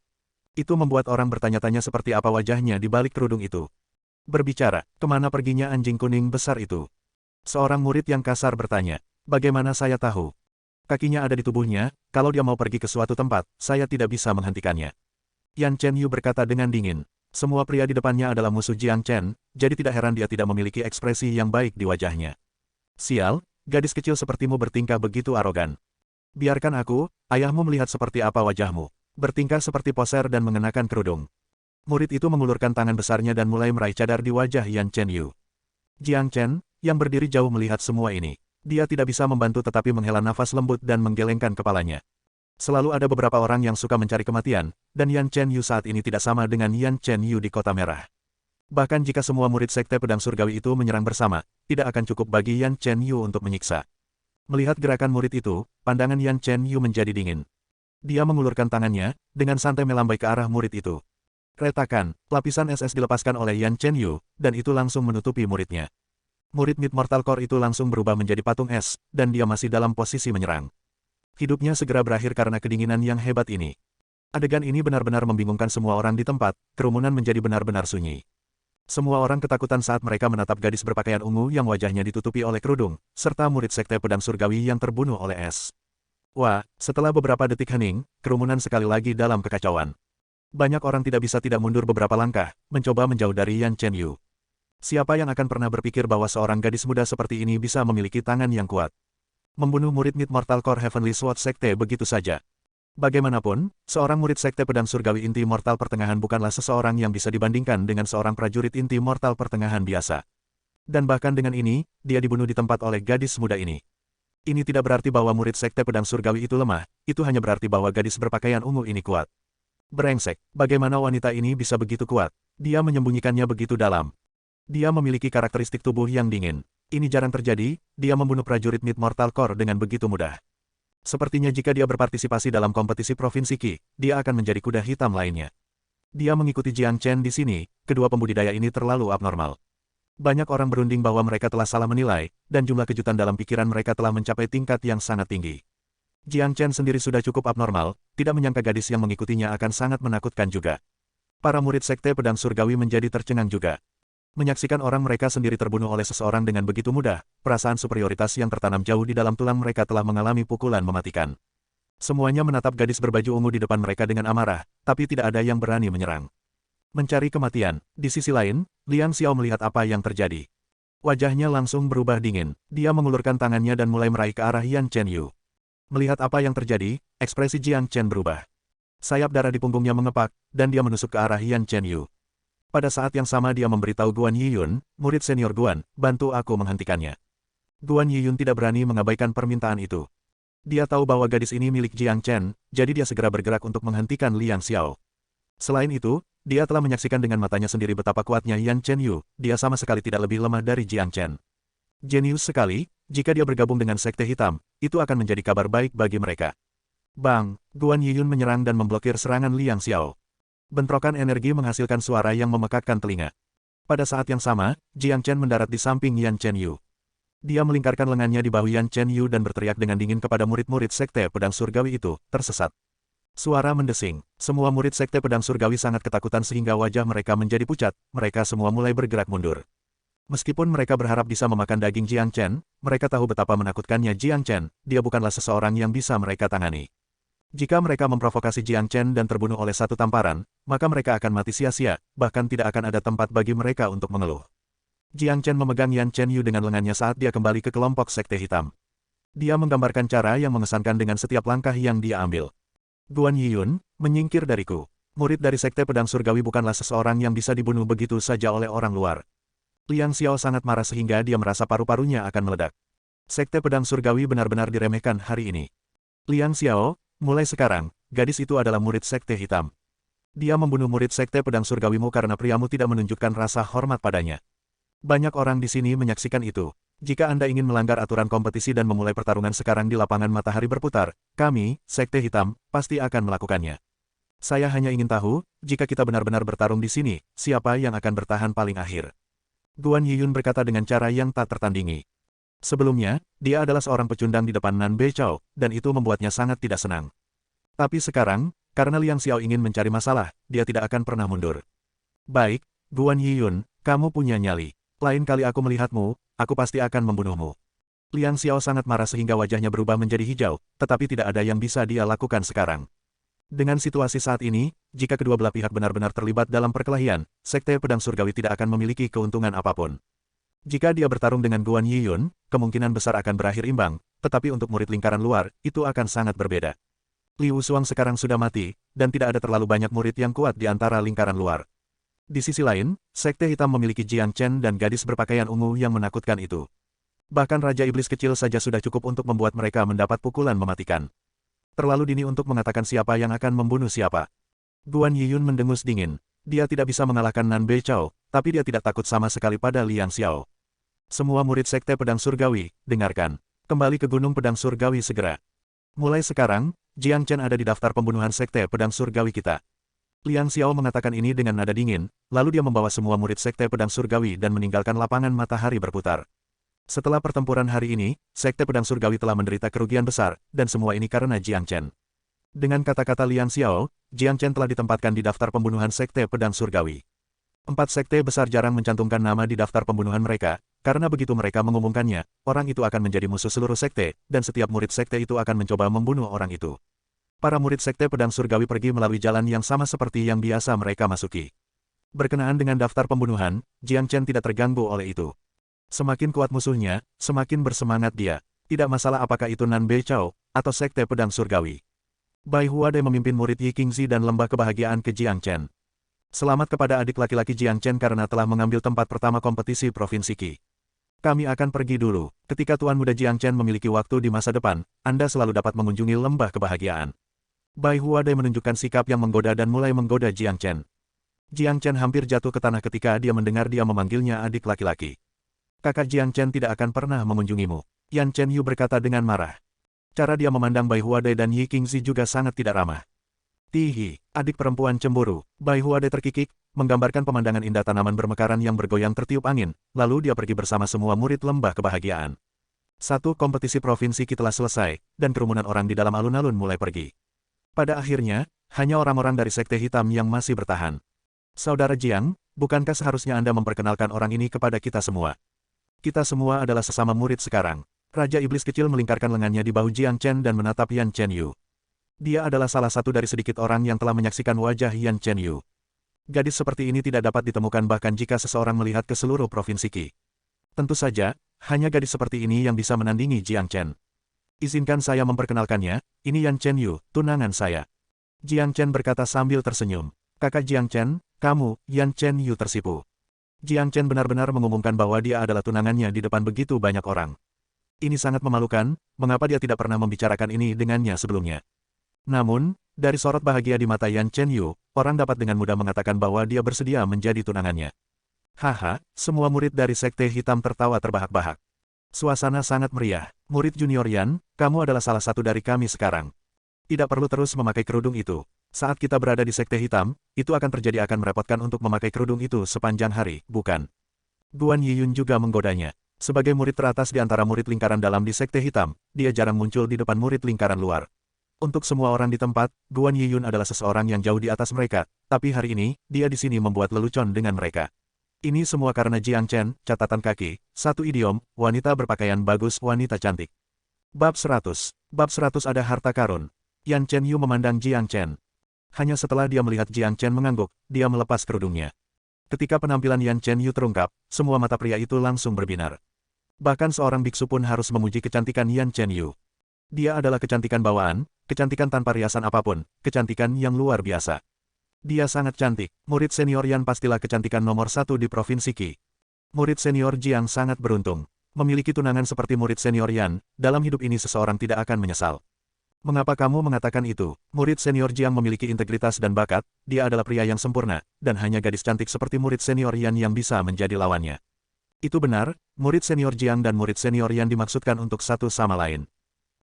Itu membuat orang bertanya-tanya seperti apa wajahnya di balik kerudung itu. Berbicara, kemana perginya anjing kuning besar itu? Seorang murid yang kasar bertanya, "Bagaimana saya tahu? Kakinya ada di tubuhnya, kalau dia mau pergi ke suatu tempat, saya tidak bisa menghentikannya." Yan Chen Yu berkata dengan dingin. Semua pria di depannya adalah musuh Jiang Chen, jadi tidak heran dia tidak memiliki ekspresi yang baik di wajahnya. "Sial, gadis kecil sepertimu bertingkah begitu arogan. Biarkan aku, ayahmu melihat seperti apa wajahmu. Bertingkah seperti poser dan mengenakan kerudung." Murid itu mengulurkan tangan besarnya dan mulai meraih cadar di wajah Yan Chen Yu. Jiang Chen, yang berdiri jauh melihat semua ini. Dia tidak bisa membantu tetapi menghela nafas lembut dan menggelengkan kepalanya. Selalu ada beberapa orang yang suka mencari kematian, dan Yan Chen Yu saat ini tidak sama dengan Yan Chen Yu di Kota Merah. Bahkan jika semua murid Sekte Pedang Surgawi itu menyerang bersama, tidak akan cukup bagi Yan Chen Yu untuk menyiksa. Melihat gerakan murid itu, pandangan Yan Chen Yu menjadi dingin. Dia mengulurkan tangannya, dengan santai melambai ke arah murid itu. Retakan, lapisan SS dilepaskan oleh Yan Chen Yu, dan itu langsung menutupi muridnya. Murid Mid Mortal Core itu langsung berubah menjadi patung es, dan dia masih dalam posisi menyerang. Hidupnya segera berakhir karena kedinginan yang hebat ini. Adegan ini benar-benar membingungkan semua orang di tempat, kerumunan menjadi benar-benar sunyi. Semua orang ketakutan saat mereka menatap gadis berpakaian ungu yang wajahnya ditutupi oleh kerudung, serta murid Sekte Pedang Surgawi yang terbunuh oleh es. Wah, setelah beberapa detik hening, kerumunan sekali lagi dalam kekacauan. Banyak orang tidak bisa tidak mundur beberapa langkah, mencoba menjauh dari Yan Chen Yu. Siapa yang akan pernah berpikir bahwa seorang gadis muda seperti ini bisa memiliki tangan yang kuat? Membunuh murid Mid Mortal Core Heavenly Sword Sekte begitu saja. Bagaimanapun, seorang murid Sekte Pedang Surgawi Inti Mortal Pertengahan bukanlah seseorang yang bisa dibandingkan dengan seorang prajurit Inti Mortal Pertengahan biasa. Dan bahkan dengan ini, dia dibunuh di tempat oleh gadis muda ini. Ini tidak berarti bahwa murid Sekte Pedang Surgawi itu lemah, itu hanya berarti bahwa gadis berpakaian ungu ini kuat. Brengsek, bagaimana wanita ini bisa begitu kuat? Dia menyembunyikannya begitu dalam. Dia memiliki karakteristik tubuh yang dingin. Ini jarang terjadi, dia membunuh prajurit Mid Mortal Core dengan begitu mudah. Sepertinya jika dia berpartisipasi dalam kompetisi Provinsi Qi, dia akan menjadi kuda hitam lainnya. Dia mengikuti Jiang Chen di sini, kedua pembudidaya ini terlalu abnormal. Banyak orang berunding bahwa mereka telah salah menilai, dan jumlah kejutan dalam pikiran mereka telah mencapai tingkat yang sangat tinggi. Jiang Chen sendiri sudah cukup abnormal, tidak menyangka gadis yang mengikutinya akan sangat menakutkan juga. Para murid Sekte Pedang Surgawi menjadi tercengang juga. Menyaksikan orang mereka sendiri terbunuh oleh seseorang dengan begitu mudah, perasaan superioritas yang tertanam jauh di dalam tulang mereka telah mengalami pukulan mematikan. Semuanya menatap gadis berbaju ungu di depan mereka dengan amarah, tapi tidak ada yang berani menyerang. Mencari kematian. Di sisi lain, Liang Xiao melihat apa yang terjadi. Wajahnya langsung berubah dingin. Dia mengulurkan tangannya dan mulai meraih ke arah Yan Chen Yu. Melihat apa yang terjadi, ekspresi Jiang Chen berubah. Sayap darah di punggungnya mengepak, dan dia menusuk ke arah Yan Chen Yu. Pada saat yang sama dia memberitahu Guan Yiyun, murid senior Guan, bantu aku menghentikannya. Guan Yiyun tidak berani mengabaikan permintaan itu. Dia tahu bahwa gadis ini milik Jiang Chen, jadi dia segera bergerak untuk menghentikan Liang Xiao. Selain itu, dia telah menyaksikan dengan matanya sendiri betapa kuatnya Yan Chen Yu, dia sama sekali tidak lebih lemah dari Jiang Chen. Jenius sekali, jika dia bergabung dengan Sekte Hitam, itu akan menjadi kabar baik bagi mereka. Bang, Guan Yiyun menyerang dan memblokir serangan Liang Xiao. Bentrokan energi menghasilkan suara yang memekakkan telinga. Pada saat yang sama, Jiang Chen mendarat di samping Yan Chen Yu. Dia melingkarkan lengannya di bahu Yan Chen Yu dan berteriak dengan dingin kepada murid-murid Sekte Pedang Surgawi itu, tersesat. Suara mendesing. Semua murid Sekte Pedang Surgawi sangat ketakutan sehingga wajah mereka menjadi pucat, mereka semua mulai bergerak mundur. Meskipun mereka berharap bisa memakan daging Jiang Chen, mereka tahu betapa menakutkannya Jiang Chen, dia bukanlah seseorang yang bisa mereka tangani. Jika mereka memprovokasi Jiang Chen dan terbunuh oleh satu tamparan, maka mereka akan mati sia-sia, bahkan tidak akan ada tempat bagi mereka untuk mengeluh. Jiang Chen memegang Yan Chen Yu dengan lengannya saat dia kembali ke kelompok Sekte Hitam. Dia menggambarkan cara yang mengesankan dengan setiap langkah yang dia ambil. Guan Yiyun, menyingkir dariku. Murid dari Sekte Pedang Surgawi bukanlah seseorang yang bisa dibunuh begitu saja oleh orang luar. Liang Xiao sangat marah sehingga dia merasa paru-parunya akan meledak. Sekte Pedang Surgawi benar-benar diremehkan hari ini. Liang Xiao, mulai sekarang, gadis itu adalah murid Sekte Hitam. Dia membunuh murid Sekte Pedang Surgawimu karena priamu tidak menunjukkan rasa hormat padanya. Banyak orang di sini menyaksikan itu. Jika Anda ingin melanggar aturan kompetisi dan memulai pertarungan sekarang di lapangan matahari berputar, kami, Sekte Hitam, pasti akan melakukannya. Saya hanya ingin tahu, jika kita benar-benar bertarung di sini, siapa yang akan bertahan paling akhir? Guan Yiyun berkata dengan cara yang tak tertandingi. Sebelumnya, dia adalah seorang pecundang di depan Nan Beichao, dan itu membuatnya sangat tidak senang. Tapi sekarang, karena Liang Xiao ingin mencari masalah, dia tidak akan pernah mundur. Baik, Guan Yiyun, kamu punya nyali. Lain kali aku melihatmu, aku pasti akan membunuhmu. Liang Xiao sangat marah sehingga wajahnya berubah menjadi hijau, tetapi tidak ada yang bisa dia lakukan sekarang. Dengan situasi saat ini, jika kedua belah pihak benar-benar terlibat dalam perkelahian, Sekte Pedang Surgawi tidak akan memiliki keuntungan apapun. Jika dia bertarung dengan Guan Yiyun, kemungkinan besar akan berakhir imbang, tetapi untuk murid lingkaran luar, itu akan sangat berbeda. Liu Shuang sekarang sudah mati, dan tidak ada terlalu banyak murid yang kuat di antara lingkaran luar. Di sisi lain, Sekte Hitam memiliki Jiang Chen dan gadis berpakaian ungu yang menakutkan itu. Bahkan Raja Iblis kecil saja sudah cukup untuk membuat mereka mendapat pukulan mematikan. Terlalu dini untuk mengatakan siapa yang akan membunuh siapa. Guan Yiyun mendengus dingin. Dia tidak bisa mengalahkan Nan Beichao, tapi dia tidak takut sama sekali pada Liang Xiao. Semua murid Sekte Pedang Surgawi, dengarkan. Kembali ke Gunung Pedang Surgawi segera. Mulai sekarang, Jiang Chen ada di daftar pembunuhan Sekte Pedang Surgawi kita. Liang Xiao mengatakan ini dengan nada dingin, lalu dia membawa semua murid Sekte Pedang Surgawi dan meninggalkan lapangan matahari berputar. Setelah pertempuran hari ini, Sekte Pedang Surgawi telah menderita kerugian besar, dan semua ini karena Jiang Chen. Dengan kata-kata Liang Xiao, Jiang Chen telah ditempatkan di daftar pembunuhan Sekte Pedang Surgawi. 4 sekte besar jarang mencantumkan nama di daftar pembunuhan mereka, karena begitu mereka mengumumkannya, orang itu akan menjadi musuh seluruh sekte, dan setiap murid sekte itu akan mencoba membunuh orang itu. Para murid Sekte Pedang Surgawi pergi melalui jalan yang sama seperti yang biasa mereka masuki. Berkenaan dengan daftar pembunuhan, Jiang Chen tidak terganggu oleh itu. Semakin kuat musuhnya, semakin bersemangat dia. Tidak masalah apakah itu Nan Beichao, atau Sekte Pedang Surgawi. Bai Huade memimpin murid Yi Qingzi dan lembah kebahagiaan ke Jiang Chen. Selamat kepada adik laki-laki Jiang Chen karena telah mengambil tempat pertama kompetisi Provinsi Qi. Kami akan pergi dulu. Ketika Tuan Muda Jiang Chen memiliki waktu di masa depan, Anda selalu dapat mengunjungi lembah kebahagiaan. Bai Huade menunjukkan sikap yang menggoda dan mulai menggoda Jiang Chen. Jiang Chen hampir jatuh ke tanah ketika dia mendengar dia memanggilnya adik laki-laki. Kakak Jiang Chen tidak akan pernah mengunjungimu. Yan Chen Yu berkata dengan marah. Cara dia memandang Bai Huade dan Yi Qingzi juga sangat tidak ramah. Tihi, adik perempuan cemburu. Bai Huade terkikik, menggambarkan pemandangan indah tanaman bermekaran yang bergoyang tertiup angin, lalu dia pergi bersama semua murid lembah kebahagiaan. Satu kompetisi provinsi Qi telah selesai, dan kerumunan orang di dalam alun-alun mulai pergi. Pada akhirnya, hanya orang-orang dari Sekte Hitam yang masih bertahan. Saudara Jiang, bukankah seharusnya Anda memperkenalkan orang ini kepada kita semua? Kita semua adalah sesama murid sekarang. Raja Iblis kecil melingkarkan lengannya di bahu Jiang Chen dan menatap Yan Chen Yu. Dia adalah salah satu dari sedikit orang yang telah menyaksikan wajah Yan Chen Yu. Gadis seperti ini tidak dapat ditemukan bahkan jika seseorang melihat ke seluruh provinsi Qi. Tentu saja, hanya gadis seperti ini yang bisa menandingi Jiang Chen. Izinkan saya memperkenalkannya, ini Yan Chen Yu, tunangan saya. Jiang Chen berkata sambil tersenyum. Kakak Jiang Chen, kamu, Yan Chen Yu tersipu. Jiang Chen benar-benar mengumumkan bahwa dia adalah tunangannya di depan begitu banyak orang. Ini sangat memalukan, mengapa dia tidak pernah membicarakan ini dengannya sebelumnya. Namun, dari sorot bahagia di mata Yan Chen Yu, orang dapat dengan mudah mengatakan bahwa dia bersedia menjadi tunangannya. Haha, semua murid dari Sekte Hitam tertawa terbahak-bahak. Suasana sangat meriah. Murid junior Yan, kamu adalah salah satu dari kami sekarang. Tidak perlu terus memakai kerudung itu. Saat kita berada di Sekte Hitam, itu akan merepotkan untuk memakai kerudung itu sepanjang hari, bukan? Guan Yiyun juga menggodanya. Sebagai murid teratas di antara murid lingkaran dalam di Sekte Hitam, dia jarang muncul di depan murid lingkaran luar. Untuk semua orang di tempat, Guan Yiyun adalah seseorang yang jauh di atas mereka, tapi hari ini, dia di sini membuat lelucon dengan mereka. Ini semua karena Jiang Chen, catatan kaki, satu idiom, wanita berpakaian bagus, wanita cantik. Bab 100. Bab 100 ada harta karun. Yan Chen Yu memandang Jiang Chen. Hanya setelah dia melihat Jiang Chen mengangguk, dia melepas kerudungnya. Ketika penampilan Yan Chen Yu terungkap, semua mata pria itu langsung berbinar. Bahkan seorang biksu pun harus memuji kecantikan Yan Chen Yu. Dia adalah kecantikan bawaan, kecantikan tanpa riasan apapun, kecantikan yang luar biasa. Dia sangat cantik. Murid senior Yan pastilah kecantikan nomor satu di Provinsi Qi. Murid senior Jiang sangat beruntung. Memiliki tunangan seperti murid senior Yan, dalam hidup ini seseorang tidak akan menyesal. Mengapa kamu mengatakan itu? Murid senior Jiang memiliki integritas dan bakat, dia adalah pria yang sempurna, dan hanya gadis cantik seperti murid senior Yan yang bisa menjadi lawannya. Itu benar, murid senior Jiang dan murid senior Yan dimaksudkan untuk satu sama lain.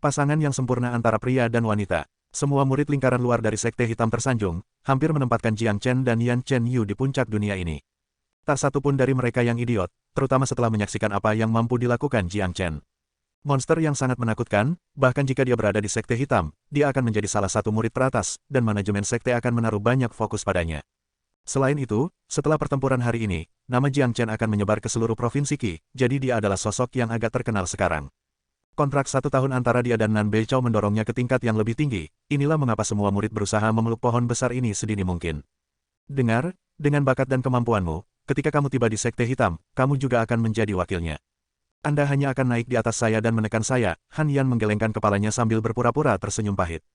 Pasangan yang sempurna antara pria dan wanita. Semua murid lingkaran luar dari Sekte Hitam Tersanjung, hampir menempatkan Jiang Chen dan Yan Chen Yu di puncak dunia ini. Tak satu pun dari mereka yang idiot, terutama setelah menyaksikan apa yang mampu dilakukan Jiang Chen. Monster yang sangat menakutkan, bahkan jika dia berada di Sekte Hitam, dia akan menjadi salah satu murid teratas, dan manajemen Sekte akan menaruh banyak fokus padanya. Selain itu, setelah pertempuran hari ini, nama Jiang Chen akan menyebar ke seluruh provinsi Qi, jadi dia adalah sosok yang agak terkenal sekarang. Kontrak 1 tahun antara dia dan Nan Beichao mendorongnya ke tingkat yang lebih tinggi, inilah mengapa semua murid berusaha memeluk pohon besar ini sedini mungkin. Dengar, dengan bakat dan kemampuanmu, ketika kamu tiba di Sekte Hitam, kamu juga akan menjadi wakilnya. Anda hanya akan naik di atas saya dan menekan saya, Han Yan menggelengkan kepalanya sambil berpura-pura tersenyum pahit.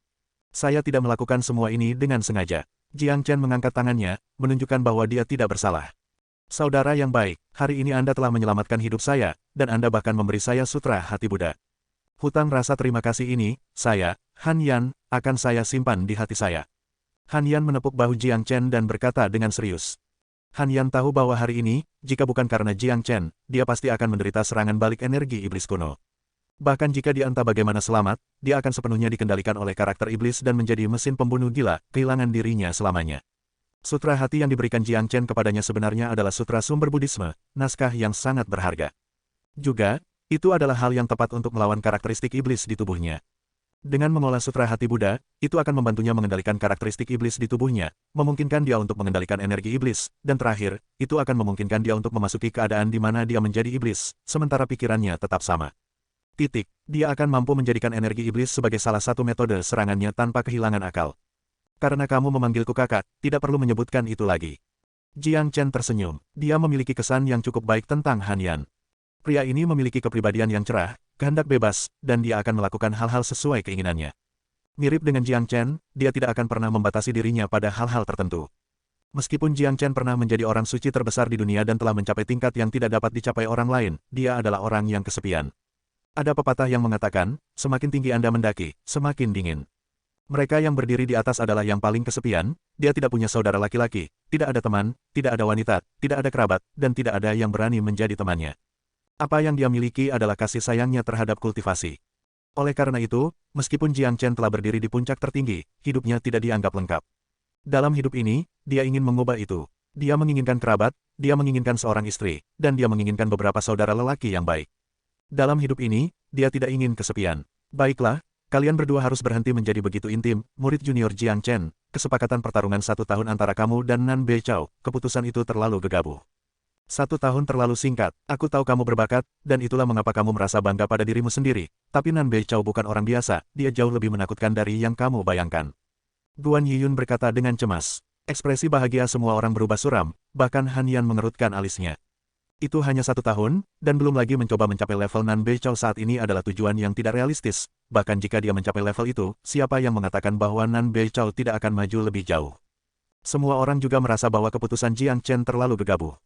Saya tidak melakukan semua ini dengan sengaja. Jiang Chen mengangkat tangannya, menunjukkan bahwa dia tidak bersalah. Saudara yang baik, hari ini Anda telah menyelamatkan hidup saya, dan Anda bahkan memberi saya sutra hati Buddha. Hutang rasa terima kasih ini, saya, Han Yan, akan saya simpan di hati saya. Han Yan menepuk bahu Jiang Chen dan berkata dengan serius. Han Yan tahu bahwa hari ini, jika bukan karena Jiang Chen, dia pasti akan menderita serangan balik energi iblis kuno. Bahkan jika dia entah bagaimana selamat, dia akan sepenuhnya dikendalikan oleh karakter iblis dan menjadi mesin pembunuh gila, kehilangan dirinya selamanya. Sutra hati yang diberikan Jiang Chen kepadanya sebenarnya adalah sutra sumber Buddhisme, naskah yang sangat berharga. Juga, itu adalah hal yang tepat untuk melawan karakteristik iblis di tubuhnya. Dengan mengolah sutra hati Buddha, itu akan membantunya mengendalikan karakteristik iblis di tubuhnya, memungkinkan dia untuk mengendalikan energi iblis, dan terakhir, itu akan memungkinkan dia untuk memasuki keadaan di mana dia menjadi iblis, sementara pikirannya tetap sama. Dia akan mampu menjadikan energi iblis sebagai salah satu metode serangannya tanpa kehilangan akal. Karena kamu memanggilku kakak, tidak perlu menyebutkan itu lagi. Jiang Chen tersenyum, dia memiliki kesan yang cukup baik tentang Han Yan. Pria ini memiliki kepribadian yang cerah, kehendak bebas, dan dia akan melakukan hal-hal sesuai keinginannya. Mirip dengan Jiang Chen, dia tidak akan pernah membatasi dirinya pada hal-hal tertentu. Meskipun Jiang Chen pernah menjadi orang suci terbesar di dunia dan telah mencapai tingkat yang tidak dapat dicapai orang lain, dia adalah orang yang kesepian. Ada pepatah yang mengatakan, semakin tinggi Anda mendaki, semakin dingin. Mereka yang berdiri di atas adalah yang paling kesepian, dia tidak punya saudara laki-laki, tidak ada teman, tidak ada wanita, tidak ada kerabat, dan tidak ada yang berani menjadi temannya. Apa yang dia miliki adalah kasih sayangnya terhadap kultivasi. Oleh karena itu, meskipun Jiang Chen telah berdiri di puncak tertinggi, hidupnya tidak dianggap lengkap. Dalam hidup ini, dia ingin mengubah itu. Dia menginginkan kerabat, dia menginginkan seorang istri, dan dia menginginkan beberapa saudara lelaki yang baik. Dalam hidup ini, dia tidak ingin kesepian. Baiklah, kalian berdua harus berhenti menjadi begitu intim, murid junior Jiang Chen. Kesepakatan pertarungan 1 tahun antara kamu dan Nan Beichao, keputusan itu terlalu gegabah. 1 tahun terlalu singkat, aku tahu kamu berbakat, dan itulah mengapa kamu merasa bangga pada dirimu sendiri. Tapi Nan Beichao bukan orang biasa, dia jauh lebih menakutkan dari yang kamu bayangkan. Guan Yiyun berkata dengan cemas. Ekspresi bahagia semua orang berubah suram, bahkan Han Yan mengerutkan alisnya. Itu hanya 1 tahun, dan belum lagi mencoba mencapai level Nan Beichao saat ini adalah tujuan yang tidak realistis. Bahkan jika dia mencapai level itu, siapa yang mengatakan bahwa Nan Beichao tidak akan maju lebih jauh? Semua orang juga merasa bahwa keputusan Jiang Chen terlalu gegabah.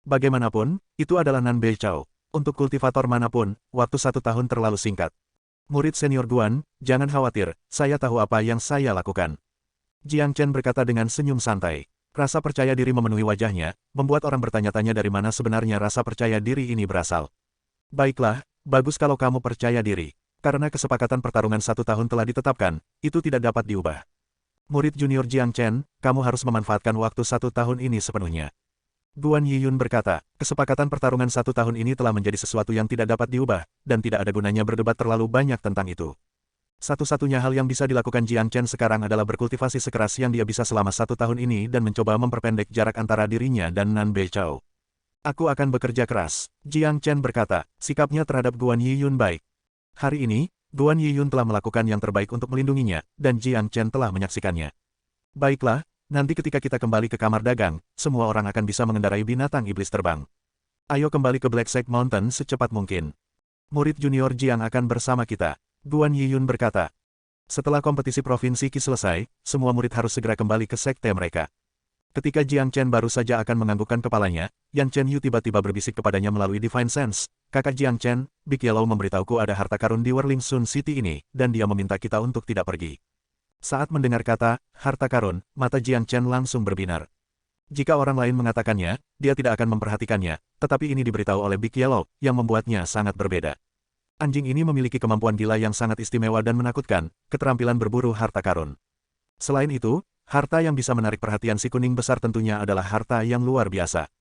Bagaimanapun, itu adalah Nan Beichao. Untuk kultivator manapun, waktu 1 tahun terlalu singkat. Murid senior Guan, jangan khawatir, saya tahu apa yang saya lakukan. Jiang Chen berkata dengan senyum santai. Rasa percaya diri memenuhi wajahnya, membuat orang bertanya-tanya dari mana sebenarnya rasa percaya diri ini berasal. Baiklah, bagus kalau kamu percaya diri. Karena kesepakatan pertarungan 1 tahun telah ditetapkan, itu tidak dapat diubah. Murid junior Jiang Chen, kamu harus memanfaatkan waktu 1 tahun ini sepenuhnya. Guan Yiyun berkata, kesepakatan pertarungan 1 tahun ini telah menjadi sesuatu yang tidak dapat diubah, dan tidak ada gunanya berdebat terlalu banyak tentang itu. Satu-satunya hal yang bisa dilakukan Jiang Chen sekarang adalah berkultivasi sekeras yang dia bisa selama 1 tahun ini dan mencoba memperpendek jarak antara dirinya dan Nan Beichao. Aku akan bekerja keras, Jiang Chen berkata, sikapnya terhadap Guan Yiyun baik. Hari ini, Guan Yiyun telah melakukan yang terbaik untuk melindunginya, dan Jiang Chen telah menyaksikannya. Baiklah, nanti ketika kita kembali ke kamar dagang, semua orang akan bisa mengendarai binatang iblis terbang. Ayo kembali ke Black Snake Mountain secepat mungkin. Murid junior Jiang akan bersama kita. Guan Yiyun berkata. Setelah kompetisi provinsi Qi selesai, semua murid harus segera kembali ke sekte mereka. Ketika Jiang Chen baru saja akan menganggukkan kepalanya, Yan Chen Yu tiba-tiba berbisik kepadanya melalui Divine Sense, "Kakak Jiang Chen, Big Yellow memberitahuku ada harta karun di Whirling Sun City ini, dan dia meminta kita untuk tidak pergi." Saat mendengar kata, harta karun, mata Jiang Chen langsung berbinar. Jika orang lain mengatakannya, dia tidak akan memperhatikannya, tetapi ini diberitahu oleh Big Yellow, yang membuatnya sangat berbeda. Anjing ini memiliki kemampuan gila yang sangat istimewa dan menakutkan, keterampilan berburu harta karun. Selain itu, harta yang bisa menarik perhatian si kuning besar tentunya adalah harta yang luar biasa.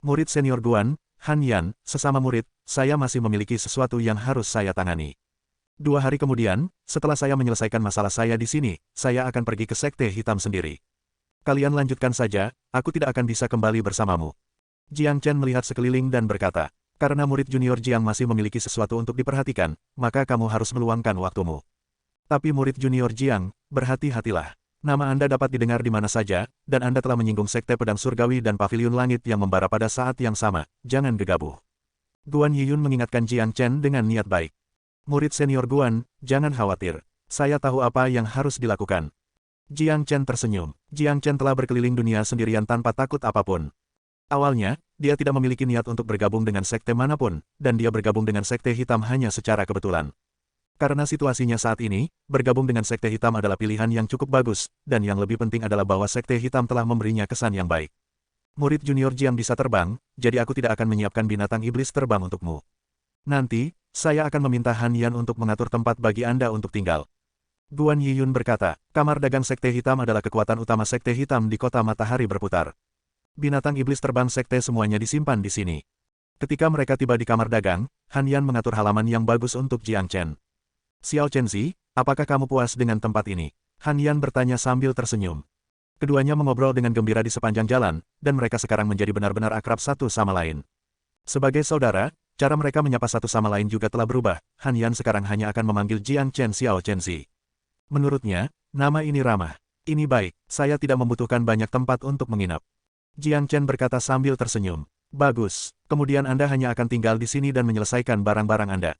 Murid senior Guan, Han Yan, sesama murid, saya masih memiliki sesuatu yang harus saya tangani. 2 hari kemudian, setelah saya menyelesaikan masalah saya di sini, saya akan pergi ke sekte hitam sendiri. Kalian lanjutkan saja, aku tidak akan bisa kembali bersamamu. Jiang Chen melihat sekeliling dan berkata, karena murid junior Jiang masih memiliki sesuatu untuk diperhatikan, maka kamu harus meluangkan waktumu. Tapi murid junior Jiang, berhati-hatilah. Nama Anda dapat didengar di mana saja, dan Anda telah menyinggung sekte pedang surgawi dan pavilion langit yang membara pada saat yang sama, jangan gegabah. Guan Yiyun mengingatkan Jiang Chen dengan niat baik. Murid senior Guan, jangan khawatir. Saya tahu apa yang harus dilakukan. Jiang Chen tersenyum. Jiang Chen telah berkeliling dunia sendirian tanpa takut apapun. Awalnya, dia tidak memiliki niat untuk bergabung dengan sekte manapun, dan dia bergabung dengan sekte hitam hanya secara kebetulan. Karena situasinya saat ini, bergabung dengan sekte hitam adalah pilihan yang cukup bagus, dan yang lebih penting adalah bahwa sekte hitam telah memberinya kesan yang baik. Murid junior Jiang bisa terbang, jadi aku tidak akan menyiapkan binatang iblis terbang untukmu. Nanti, saya akan meminta Han Yan untuk mengatur tempat bagi Anda untuk tinggal. Guan Yiyun berkata, kamar dagang sekte hitam adalah kekuatan utama sekte hitam di kota matahari berputar. Binatang iblis terbang sekte semuanya disimpan di sini. Ketika mereka tiba di kamar dagang, Han Yan mengatur halaman yang bagus untuk Jiang Chen. Xiao Chenzi, apakah kamu puas dengan tempat ini? Han Yan bertanya sambil tersenyum. Keduanya mengobrol dengan gembira di sepanjang jalan, dan mereka sekarang menjadi benar-benar akrab satu sama lain. Sebagai saudara, cara mereka menyapa satu sama lain juga telah berubah. Han Yan sekarang hanya akan memanggil Jiang Chen Xiao Chenzi. Menurutnya, nama ini ramah. Ini baik, saya tidak membutuhkan banyak tempat untuk menginap. Jiang Chen berkata sambil tersenyum. Bagus, kemudian Anda hanya akan tinggal di sini dan menyelesaikan barang-barang Anda.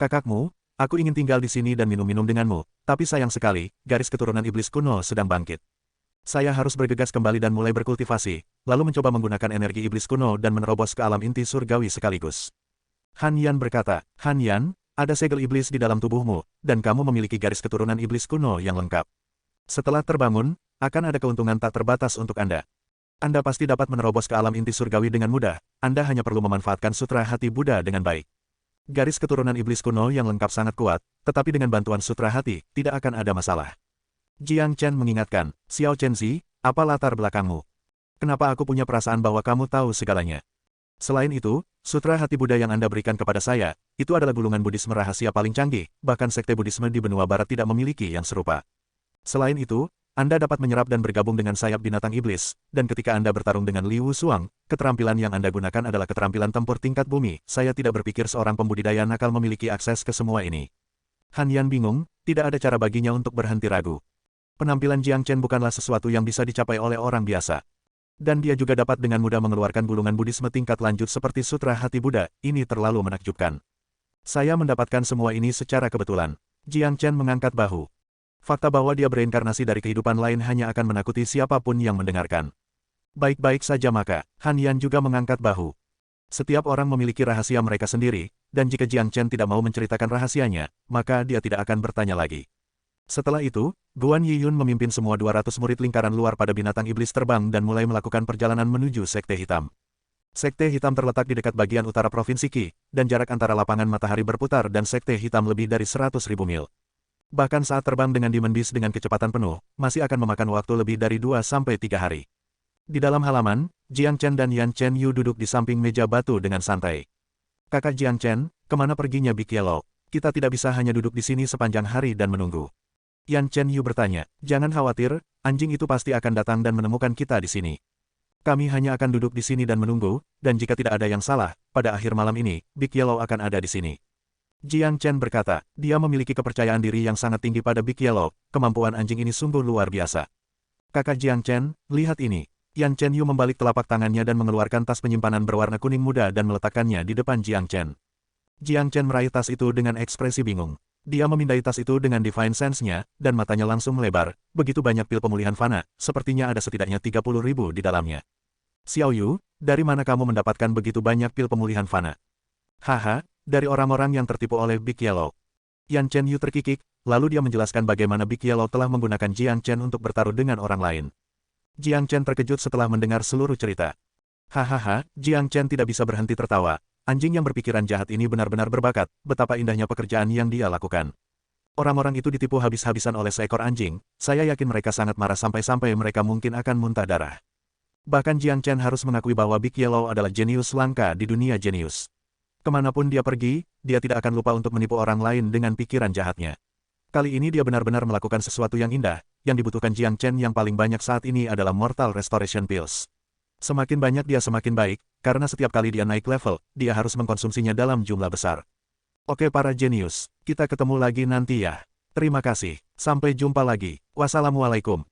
Kakakmu, aku ingin tinggal di sini dan minum-minum denganmu, tapi sayang sekali, garis keturunan iblis kuno sedang bangkit. Saya harus bergegas kembali dan mulai berkultivasi, lalu mencoba menggunakan energi iblis kuno dan menerobos ke alam inti surgawi sekaligus. Han Yan berkata, Han Yan, ada segel iblis di dalam tubuhmu, dan kamu memiliki garis keturunan iblis kuno yang lengkap. Setelah terbangun, akan ada keuntungan tak terbatas untuk Anda. Anda pasti dapat menerobos ke alam inti surgawi dengan mudah, Anda hanya perlu memanfaatkan sutra hati Buddha dengan baik. Garis keturunan iblis kuno yang lengkap sangat kuat, tetapi dengan bantuan sutra hati, tidak akan ada masalah. Jiang Chen mengingatkan, Xiao Chenzi, apa latar belakangmu? Kenapa aku punya perasaan bahwa kamu tahu segalanya? Selain itu, sutra hati Buddha yang Anda berikan kepada saya, itu adalah gulungan Buddhisme rahasia paling canggih, bahkan sekte Buddhisme di benua barat tidak memiliki yang serupa. Selain itu, Anda dapat menyerap dan bergabung dengan sayap binatang iblis, dan ketika Anda bertarung dengan Liu Suang, keterampilan yang Anda gunakan adalah keterampilan tempur tingkat bumi. Saya tidak berpikir seorang pembudidaya nakal memiliki akses ke semua ini. Han Yan bingung, tidak ada cara baginya untuk berhenti ragu. Penampilan Jiang Chen bukanlah sesuatu yang bisa dicapai oleh orang biasa. Dan dia juga dapat dengan mudah mengeluarkan gulungan Buddhisme tingkat lanjut seperti Sutra Hati Buddha, ini terlalu menakjubkan. Saya mendapatkan semua ini secara kebetulan. Jiang Chen mengangkat bahu. Fakta bahwa dia bereinkarnasi dari kehidupan lain hanya akan menakuti siapapun yang mendengarkan. Baik-baik saja maka, Han Yan juga mengangkat bahu. Setiap orang memiliki rahasia mereka sendiri, dan jika Jiang Chen tidak mau menceritakan rahasianya, maka dia tidak akan bertanya lagi. Setelah itu, Guan Yiyun memimpin semua 200 murid lingkaran luar pada binatang iblis terbang dan mulai melakukan perjalanan menuju Sekte Hitam. Sekte Hitam terletak di dekat bagian utara Provinsi Qi, dan jarak antara lapangan matahari berputar dan Sekte Hitam lebih dari 100.000 mil. Bahkan saat terbang dengan Demon Beast dengan kecepatan penuh, masih akan memakan waktu lebih dari 2-3 hari. Di dalam halaman, Jiang Chen dan Yan Chen Yu duduk di samping meja batu dengan santai. Kakak Jiang Chen, kemana perginya Big Yellow? Kita tidak bisa hanya duduk di sini sepanjang hari dan menunggu. Yan Chen Yu bertanya, jangan khawatir, anjing itu pasti akan datang dan menemukan kita di sini. Kami hanya akan duduk di sini dan menunggu, dan jika tidak ada yang salah, pada akhir malam ini, Big Yellow akan ada di sini. Jiang Chen berkata, dia memiliki kepercayaan diri yang sangat tinggi pada Big Yellow, kemampuan anjing ini sungguh luar biasa. Kakak Jiang Chen, lihat ini. Yan Chen Yu membalik telapak tangannya dan mengeluarkan tas penyimpanan berwarna kuning muda dan meletakkannya di depan Jiang Chen. Jiang Chen meraih tas itu dengan ekspresi bingung. Dia memindai tas itu dengan Divine Sense-nya, dan matanya langsung melebar. Begitu banyak pil pemulihan fana, sepertinya ada setidaknya 30.000 di dalamnya. Xiao Yu, dari mana kamu mendapatkan begitu banyak pil pemulihan fana? Haha, dari orang-orang yang tertipu oleh Big Yellow. Yan Chen Yu terkikik, lalu dia menjelaskan bagaimana Big Yellow telah menggunakan Jiang Chen untuk bertaruh dengan orang lain. Jiang Chen terkejut setelah mendengar seluruh cerita. Hahaha, Jiang Chen tidak bisa berhenti tertawa. Anjing yang berpikiran jahat ini benar-benar berbakat, betapa indahnya pekerjaan yang dia lakukan. Orang-orang itu ditipu habis-habisan oleh seekor anjing, saya yakin mereka sangat marah sampai-sampai mereka mungkin akan muntah darah. Bahkan Jiang Chen harus mengakui bahwa Big Yellow adalah jenius langka di dunia jenius. Kemanapun dia pergi, dia tidak akan lupa untuk menipu orang lain dengan pikiran jahatnya. Kali ini dia benar-benar melakukan sesuatu yang indah, yang dibutuhkan Jiang Chen yang paling banyak saat ini adalah Mortal Restoration Pills. Semakin banyak dia semakin baik, karena setiap kali dia naik level, dia harus mengkonsumsinya dalam jumlah besar. Oke para jenius, kita ketemu lagi nanti ya. Terima kasih, sampai jumpa lagi. Wassalamualaikum.